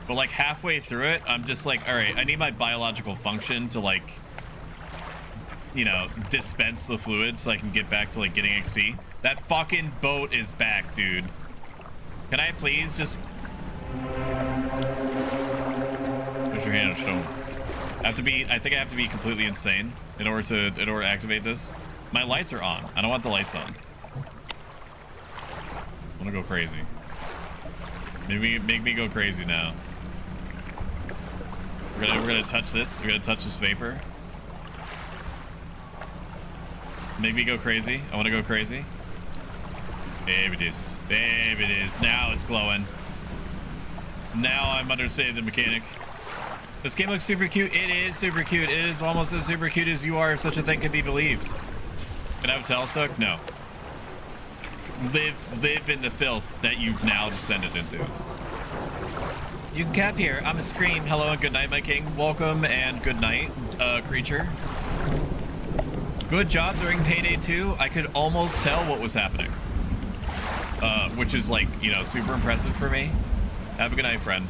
But like halfway through it, I'm just like, all right, I need my biological function to like, you know, dispense the fluid so I can get back to like getting XP. That fucking boat is back, dude. Can I please just... Put your hand on stone. I think I have to be completely insane in order to activate this. My lights are on. I don't want the lights on. I want to go crazy. Make me go crazy now. We're gonna touch this. We're gonna touch this vapor. Make me go crazy. I want to go crazy. There it is. There it is. Now it's glowing. Now I'm understanding the mechanic. This game looks super cute. It is super cute. It is almost as super cute as you are, if such a thing can be believed. Can I have a tail suck? No. Live in the filth that you've now descended into. You can cap here. I'm a scream. Hello and good night, my king. Welcome and good night, creature. Good job during payday 2. I could almost tell what was happening. Which is like, you know, super impressive for me. Have a good night, friend.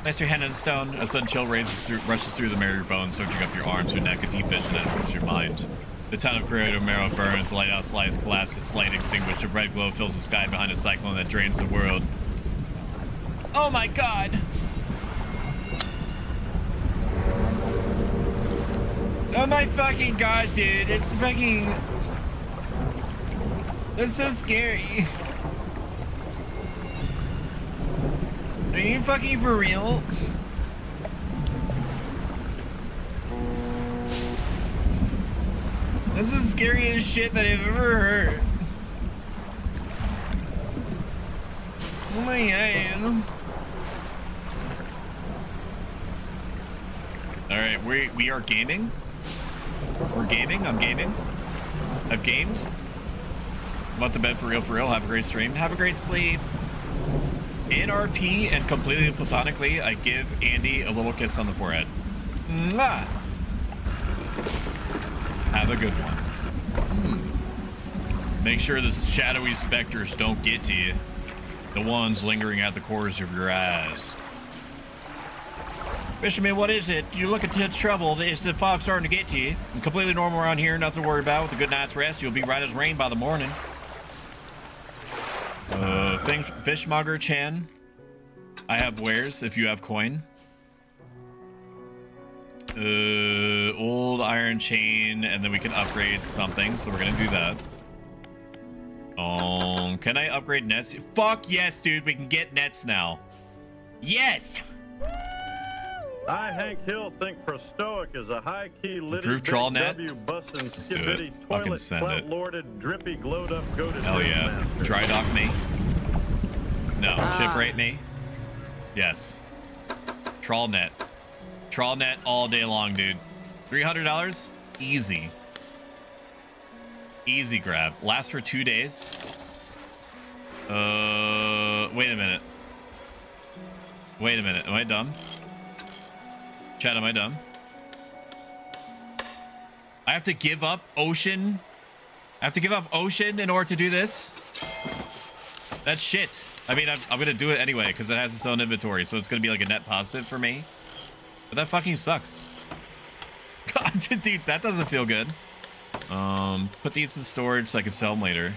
Mr. Hen and Stone, a sudden chill rushes through the marrow of your bones, searching up your arms, your neck, a deep vision enters your mind. The town of Greater Marrow burns, lighthouse lights collapse, a slight extinguished, a red glow fills the sky behind a cyclone that drains the world. Oh my god! Oh my fucking god, dude, it's fucking... That's so scary. Are you fucking for real? This is the scariest shit that I've ever heard. Oh my god. Alright, we are gaming. We're gaming. I'm gaming. I've gamed. I'm about to bed for real. Have a great stream. Have a great sleep. In RP and completely platonically, I give Andy a little kiss on the forehead. Mwah! Have a good one. Make sure the shadowy specters don't get to you. The ones lingering at the corners of your eyes. Fisherman, what is it? You look a bit troubled. Is the fog starting to get to you? I'm completely normal around here. Nothing to worry about. With a good night's rest, you'll be right as rain by the morning. Fishmonger Chan. I have wares if you have coin. Old iron chain, and then we can upgrade something, so we're gonna do that. Can I upgrade nets? Fuck yes, dude, we can get nets now. Yes! I, Hank Hill, think for Stoic is a high-key litty trawl net. W busting skibidi Fucking toilet send clout it. lorded drippy glowed up goated. Hell yeah. master. Dry dock me. No. Shipwright me. Yes. Trawl net. Trawl net all day long, dude. $300? Easy. Easy grab. Lasts for 2 days. Wait a minute. Wait a minute. Am I dumb? Chat, am I dumb? I have to give up ocean. I have to give up ocean in order to do this? That's shit. I mean, I'm gonna do it anyway because it has its own inventory, so it's gonna be like a net positive for me. But that fucking sucks. God, dude, that doesn't feel good. Put these in storage so I can sell them later.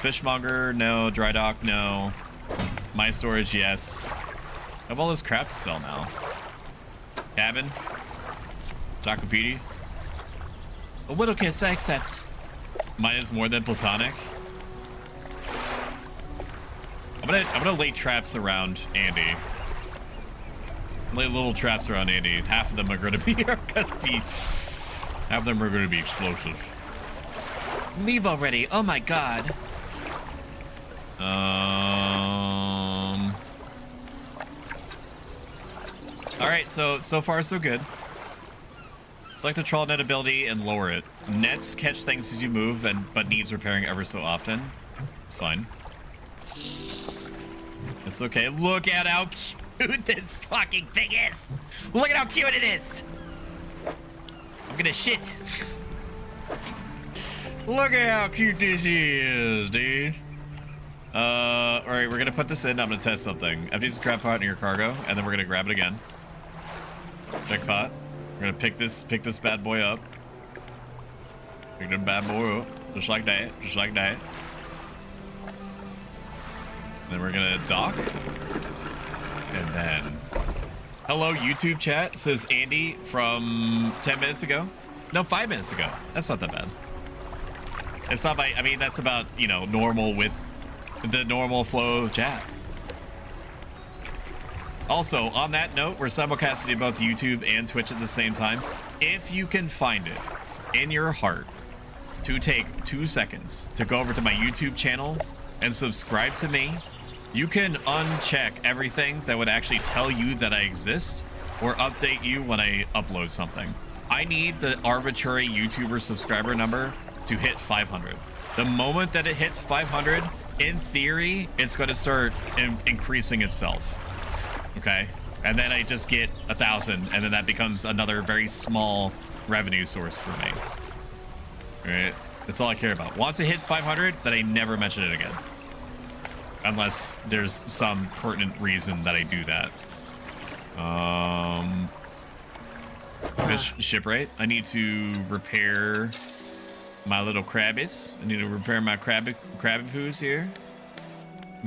Fishmonger, no. Dry dock, no. My storage, yes. I have all this crap to sell now. Cabin. Encyclopedia. A little kiss, I accept. Mine is more than platonic. I'm gonna lay traps around Andy. Lay little traps around Andy. Half of them are gonna be half of them are gonna be explosive. Leave already. Oh my god. Alright, so far so good. Select the trawl net ability and lower it. Nets catch things as you move, but needs repairing ever so often. It's fine. It's okay. Look at how cute this fucking thing is. Look at how cute it is. I'm gonna shit. Look at how cute this is, dude. Alright, we're gonna put this in. I'm gonna test something. Empty the crab pot in your cargo, and then we're gonna grab it again. Check pot. We're gonna pick this bad boy up. Pick the bad boy up. Just like that. Just like that. Then we're gonna dock. And then... Hello, YouTube chat, says Andy from 10 minutes ago. No, 5 minutes ago. That's not that bad. It's not I mean, that's about, you know, normal with the normal flow of chat. Also, on that note, we're simulcasting both YouTube and Twitch at the same time. If you can find it in your heart to take 2 seconds to go over to my YouTube channel and subscribe to me You can uncheck everything that would actually tell you that I exist or update you when I upload something. I need the arbitrary YouTuber subscriber number to hit 500. The moment that it hits 500, in theory, it's going to start increasing itself. Okay? And then I just get 1,000, and then that becomes another very small revenue source for me. All right? That's all I care about. Once it hits 500, then I never mention it again. Unless there's some pertinent reason that I do that. Shipwright. I need to repair my little crabbies. I need to repair my crabby poos here.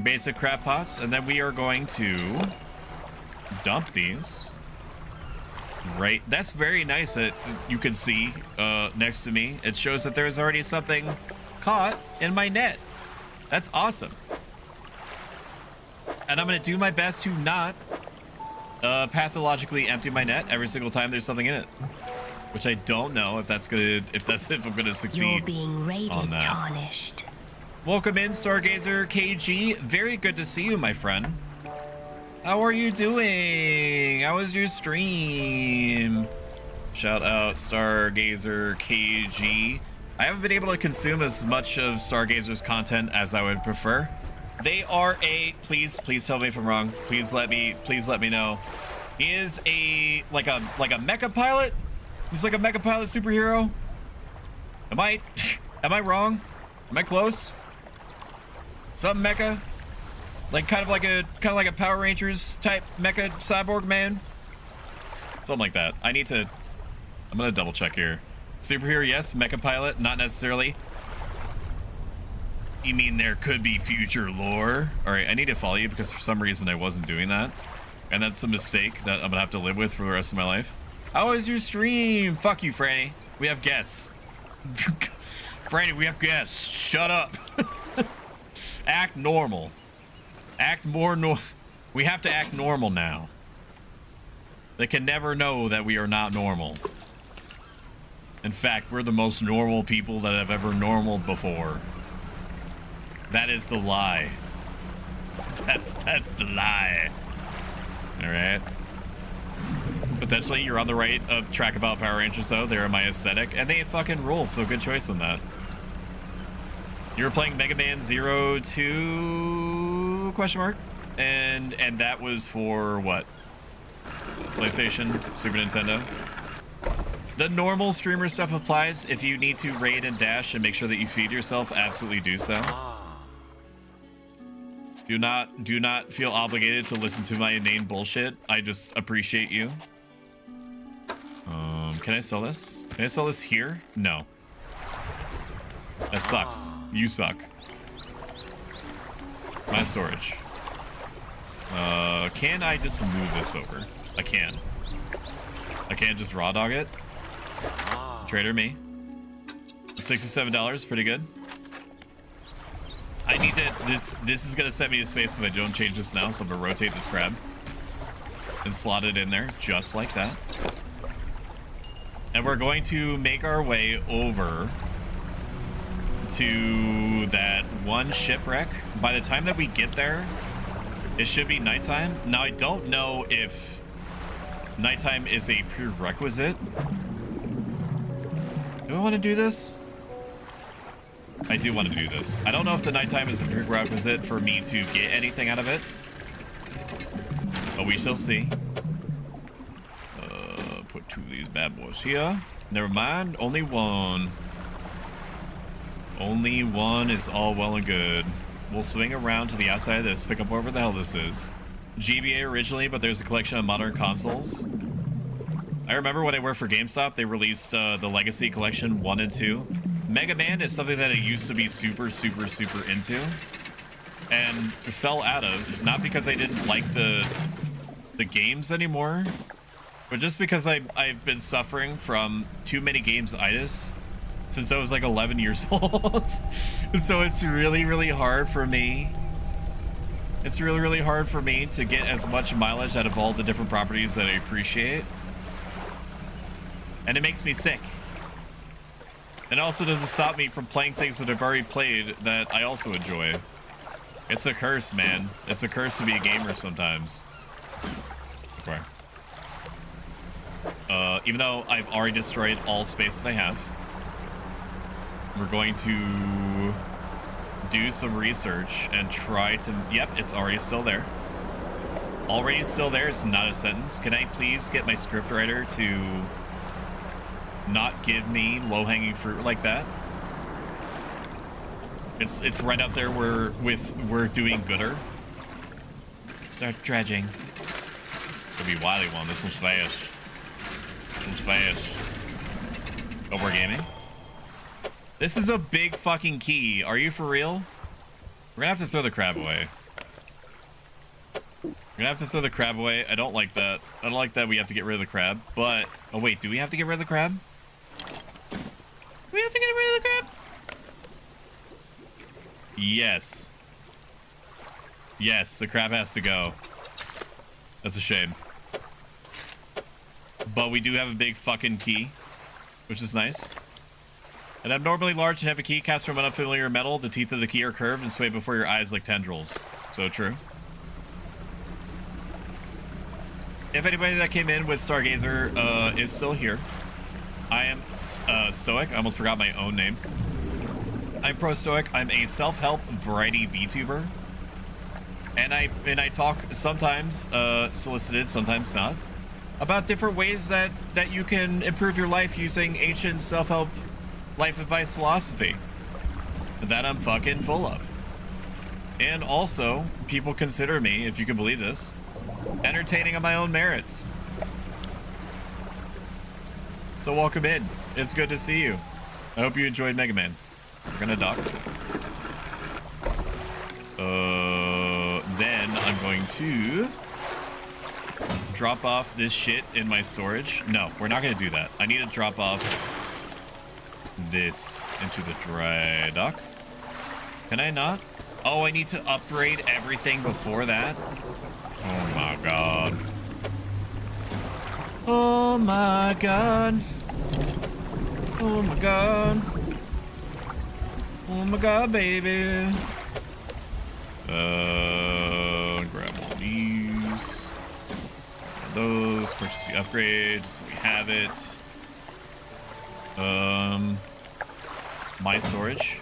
Basic crab pots. And then we are going to dump these. Right. That's very nice that you can see next to me. It shows that there is already something caught in my net. That's awesome. And I'm going to do my best to not pathologically empty my net every single time there's something in it. Which I don't know if I'm gonna succeed. You're being rated on that. Tarnished. Welcome in, Stargazer KG. Very good to see you, my friend. How are you doing? How was your stream? Shout out Stargazer KG. I haven't been able to consume as much of Stargazer's content as I would prefer. They are please tell me if I'm wrong. Please let me know. He is like a mecha pilot. He's like a mecha pilot superhero. Am I wrong? Am I close? Something mecha? Like kind of like a Power Rangers type mecha cyborg man? Something like that. I'm gonna double check here. Superhero, yes. Mecha pilot, not necessarily. You mean there could be future lore? All right, I need to follow you because for some reason I wasn't doing that. And that's a mistake that I'm gonna have to live with for the rest of my life. How was your stream? Fuck you, Franny. We have guests. Franny, we have guests. Shut up. Act normal. Act more we have to act normal now. They can never know that we are not normal. In fact, we're the most normal people that have ever normaled before. That is the lie. That's the lie. All right. Potentially, you're on the right track about Power Rangers, though. They're my aesthetic, and they fucking rule. So good choice on that. You were playing Mega Man 02 question mark, and that was for what? PlayStation, Super Nintendo. The normal streamer stuff applies. If you need to raid and dash and make sure that you feed yourself, absolutely do so. Do not feel obligated to listen to my inane bullshit. I just appreciate you. Can I sell this? Can I sell this here? No. That sucks. You suck. My storage. Can I just move this over? I can. I can't just raw dog it. Trader me. $67, pretty good. I need to, this is gonna set me to space if I don't change this now, so I'm gonna rotate this crab and slot it in there, just like that. And we're going to make our way over to that one shipwreck. By the time that we get there, it should be nighttime. Now, I don't know if nighttime is a prerequisite. Do I want to do this? I do want to do this. I don't know if the nighttime is a prerequisite for me to get anything out of it, but we shall see. Put two of these bad boys here. Never mind, only one. Only one is all well and good. We'll swing around to the outside of this, pick up wherever the hell this is. GBA originally, but there's a collection of modern consoles. I remember when I worked for GameStop, they released the Legacy Collection 1 and 2. Mega Man is something that I used to be super into, and fell out of, not because I didn't like the games anymore, but just because I've been suffering from too many games-itis since I was like 11 years old. So it's really hard for me. It's really hard for me to get as much mileage out of all the different properties that I appreciate. And it makes me sick. It also doesn't stop me from playing things that I've already played that I also enjoy. It's a curse, man. It's a curse to be a gamer sometimes. Okay. Even though I've already destroyed all space that I have, we're going to do some research and try to... Yep, it's already still there. Already still there is not a sentence. Can I please get my scriptwriter to not give me low-hanging fruit like that? It's right up there where we're doing gooder. Start dredging. Could be Wily one. This one's fast. This one's fast. Oh, we're gaming? This is a big fucking key. Are you for real? We're gonna have to throw the crab away. We're gonna have to throw the crab away. I don't like that. I don't like that we have to get rid of the crab. But, oh wait, do we have to get rid of the crab? Do we have to get rid of the crab? Yes. Yes, the crab has to go. That's a shame. But we do have a big fucking key, which is nice. An abnormally large and heavy key cast from an unfamiliar metal. The teeth of the key are curved and sway before your eyes like tendrils. So true. If anybody that came in with Stargazer is still here, I am Stoic. I almost forgot my own name. I'm Pro Stoic. I'm a self-help variety VTuber, and I talk sometimes solicited, sometimes not, about different ways that you can improve your life using ancient self-help life advice philosophy that I'm fucking full of. And also, people consider me, if you can believe this, entertaining on my own merits. So welcome in. It's good to see you. I hope you enjoyed Mega Man. We're gonna dock. Then I'm going to drop off this shit in my storage. No, we're not gonna do that. I need to drop off this into the dry dock. Can I not? Oh, I need to upgrade everything before that? Oh my god. Oh my god. Oh my god. Oh my god, baby. Grab all these. Grab those. Purchase the upgrade so we have it. My storage.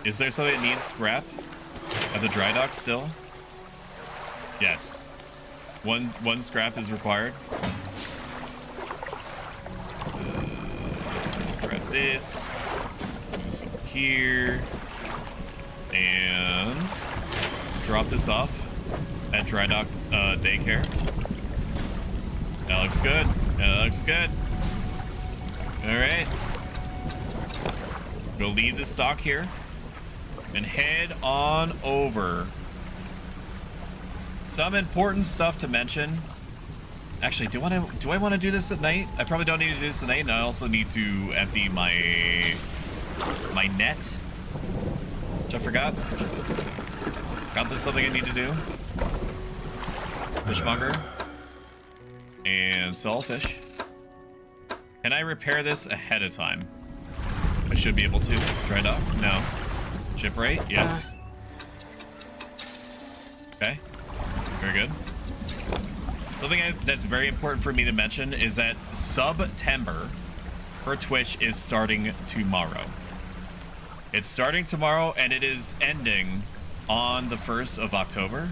Is there something that needs scrap at the dry dock still? Yes. One scrap is required. Grab this. Put this over here. And drop this off at dry dock daycare. That looks good. That looks good. Alright. We'll leave this dock here and head on over. Some important stuff to mention. Actually, do I want to do this at night? I probably don't need to do this at night, and I also need to empty my net, which I forgot. Got this something I need to do. Fishmonger and sell fish. Can I repair this ahead of time? I should be able to. Dry dock? No. Ship rate? Yes. Okay. Very good. Something that's very important for me to mention is that September for Twitch is starting tomorrow. It's starting tomorrow and it is ending on the 1st of October.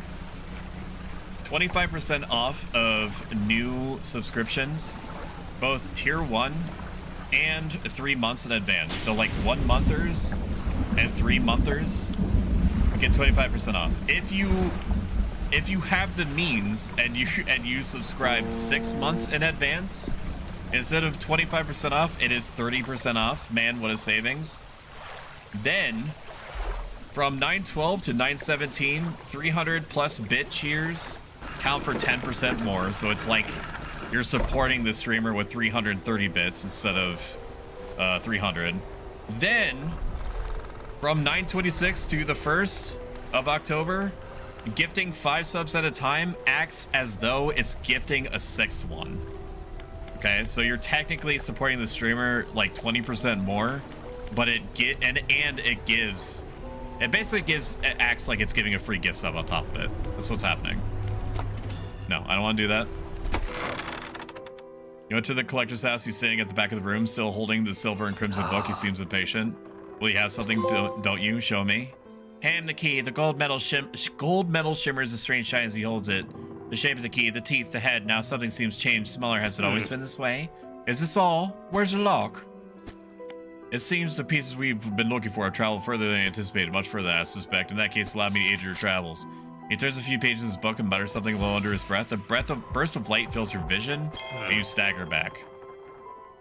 25% off of new subscriptions, both tier 1 and 3 months in advance. So like 1 monthers and 3 monthers get 25% off. If you have the means and you subscribe 6 months in advance, instead of 25% off, it is 30% off. Man, what a savings. Then from 9/12 to 9/17, 300 plus bit cheers count for 10% more. So it's like you're supporting the streamer with 330 bits instead of 300. Then from 9/26 to the 1st of October, gifting 5 subs at a time acts as though it's gifting a 6th one. Okay, so you're technically supporting the streamer like 20% more, but it gives It basically it acts like it's giving a free gift sub on top of it. That's what's happening. No, I don't want to do that. You went to the collector's house. He's sitting at the back of the room, still holding the silver and crimson book. He seems impatient. Will you have something, don't you? Show me. Hand the key. The gold metal shimmers a strange shine as he holds it. The shape of the key, the teeth, the head. Now something seems changed. Smaller. Has it always been this way? Is this all? Where's the lock? It seems the pieces we've been looking for have traveled further than anticipated, much further than I suspect. In that case, allow me to aid your travels. He turns a few pages of his book and mutters something low under his breath. A burst of light fills your vision, and you stagger back.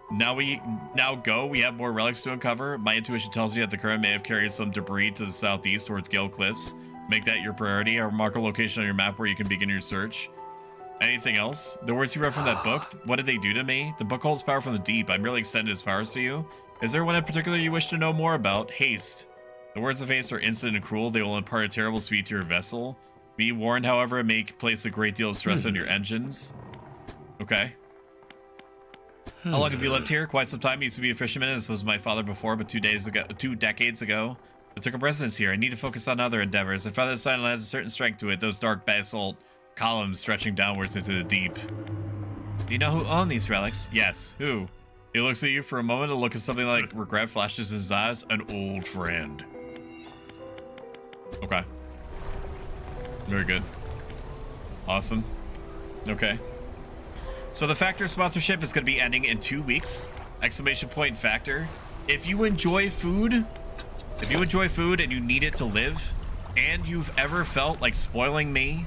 Now go. We have more relics to uncover. My intuition tells me that the current may have carried some debris to the southeast towards Gale Cliffs. Make that your priority. I'll mark a location on your map where you can begin your search. Anything else? The words you read from that book, what did they do to me? The book holds power from the deep. I'm really extended its powers to you. Is there one in particular you wish to know more about? Haste. The words of haste are instant and cruel. They will impart a terrible speed to your vessel. Be warned, however, it may place a great deal of stress on your engines. Okay. How long have you lived here? Quite some time. I used to be a fisherman. This was my father before, but 2 decades ago, I took up residence here. I need to focus on other endeavors. I found this island has a certain strength to it. Those dark basalt columns stretching downwards into the deep. Do you know who owned these relics? Yes. Who? He looks at you for a moment. A look at something like regret flashes in his eyes. An old friend. Okay. Very good. Awesome. Okay. So the Factor sponsorship is going to be ending in 2 weeks. Exclamation point Factor. If you enjoy food and you need it to live, and you've ever felt like spoiling me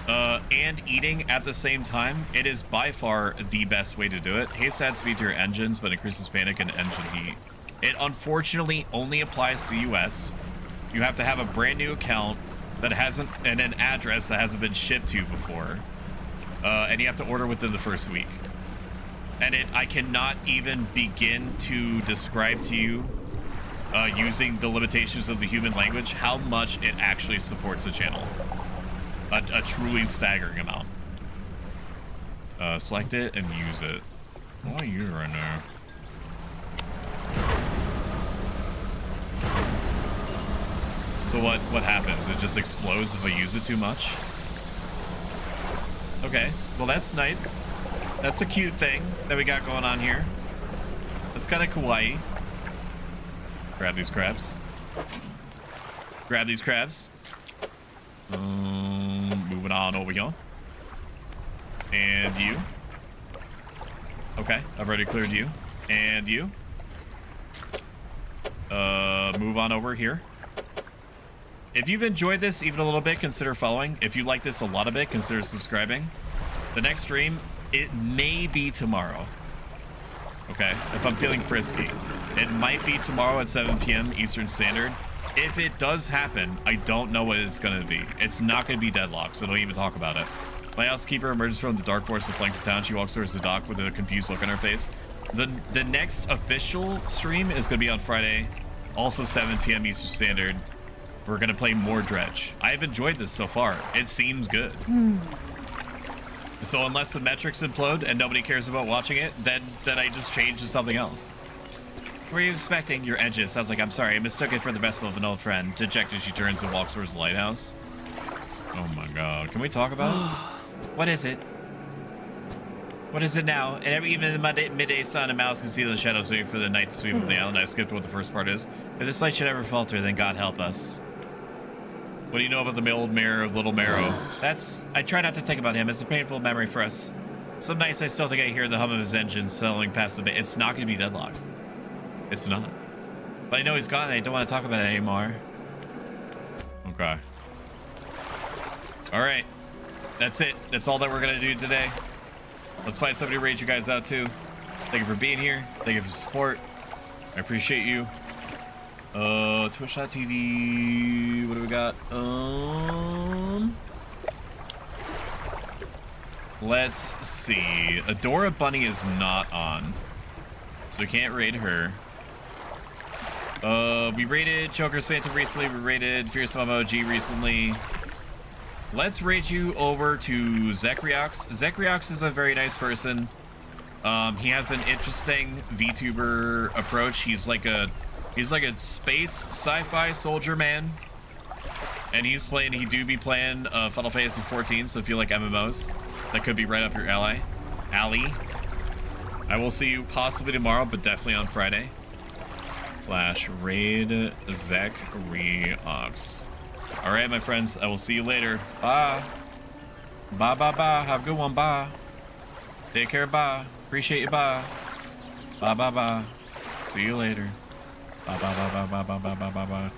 and eating at the same time, it is by far the best way to do it. Haste adds speed to your engines, but increases panic and engine heat. It unfortunately only applies to the US. You have to have a brand new account that hasn't, and an address that hasn't been shipped to you before. And you have to order within the first week. And I cannot even begin to describe to you, using the limitations of the human language, how much it actually supports the channel. A truly staggering amount. Select it and use it. What are you right now? So what happens? It just explodes if I use it too much? Okay, well that's nice. That's a cute thing that we got going on here. That's kind of kawaii. Grab these crabs. Grab these crabs. Moving on over here. And you. Okay, I've already cleared you. And you. Move on over here. If you've enjoyed this even a little bit, consider following. If you like this a lot of it, consider subscribing. The next stream, it may be tomorrow. Okay, if I'm feeling frisky. It might be tomorrow at 7 p.m. Eastern Standard. If it does happen, I don't know what it's going to be. It's not going to be Deadlock, so don't even talk about it. My housekeeper emerges from the dark forest that flanks the town. She walks towards the dock with a confused look on her face. The next official stream is going to be on Friday, also 7 p.m. Eastern Standard. We're going to play more Dredge. I've enjoyed this so far. It seems good. So unless the metrics implode and nobody cares about watching it, then I just change to something else. What were you expecting? Your engine. Sounds like I'm sorry. I mistook it for the vessel of an old friend. Dejected, she turns and walks towards the lighthouse. Oh my god. Can we talk about it? What is it? What is it now? And even in the midday sun, a mouse can see the shadows waiting for the night to sweep up the island. I skipped what the first part is. If this light should ever falter, then God help us. What do you know about the old mayor of Little Marrow? I try not to think about him. It's a painful memory for us. Some nights I still think I hear the hum of his engine settling past the bay. It's not going to be Deadlock. It's not. But I know he's gone and I don't want to talk about it anymore. Okay. All right. That's it. That's all that we're going to do today. Let's find somebody to rate you guys out too. Thank you for being here. Thank you for support. I appreciate you. Twitch.tv. What do we got? Let's see. Adora Bunny is not on, so we can't raid her. We raided Joker's Phantom recently. We raided Fierce Momo G recently. Let's raid you over to Zekriox. Zekriox is a very nice person. He has an interesting VTuber approach. He's like a He's like a space sci-fi soldier man. And he do be playing Final Fantasy 14, so if you like MMOs, that could be right up your alley. I will see you possibly tomorrow, but definitely on Friday. /raid Zach Reox. Alright, my friends, I will see you later. Bye. Bye, bye, bye. Have a good one. Bye. Take care. Bye. Appreciate you. Bye. Bye, bye, bye. See you later. Bye, bye, bye, bye, bye, bye, bye, bye, bye.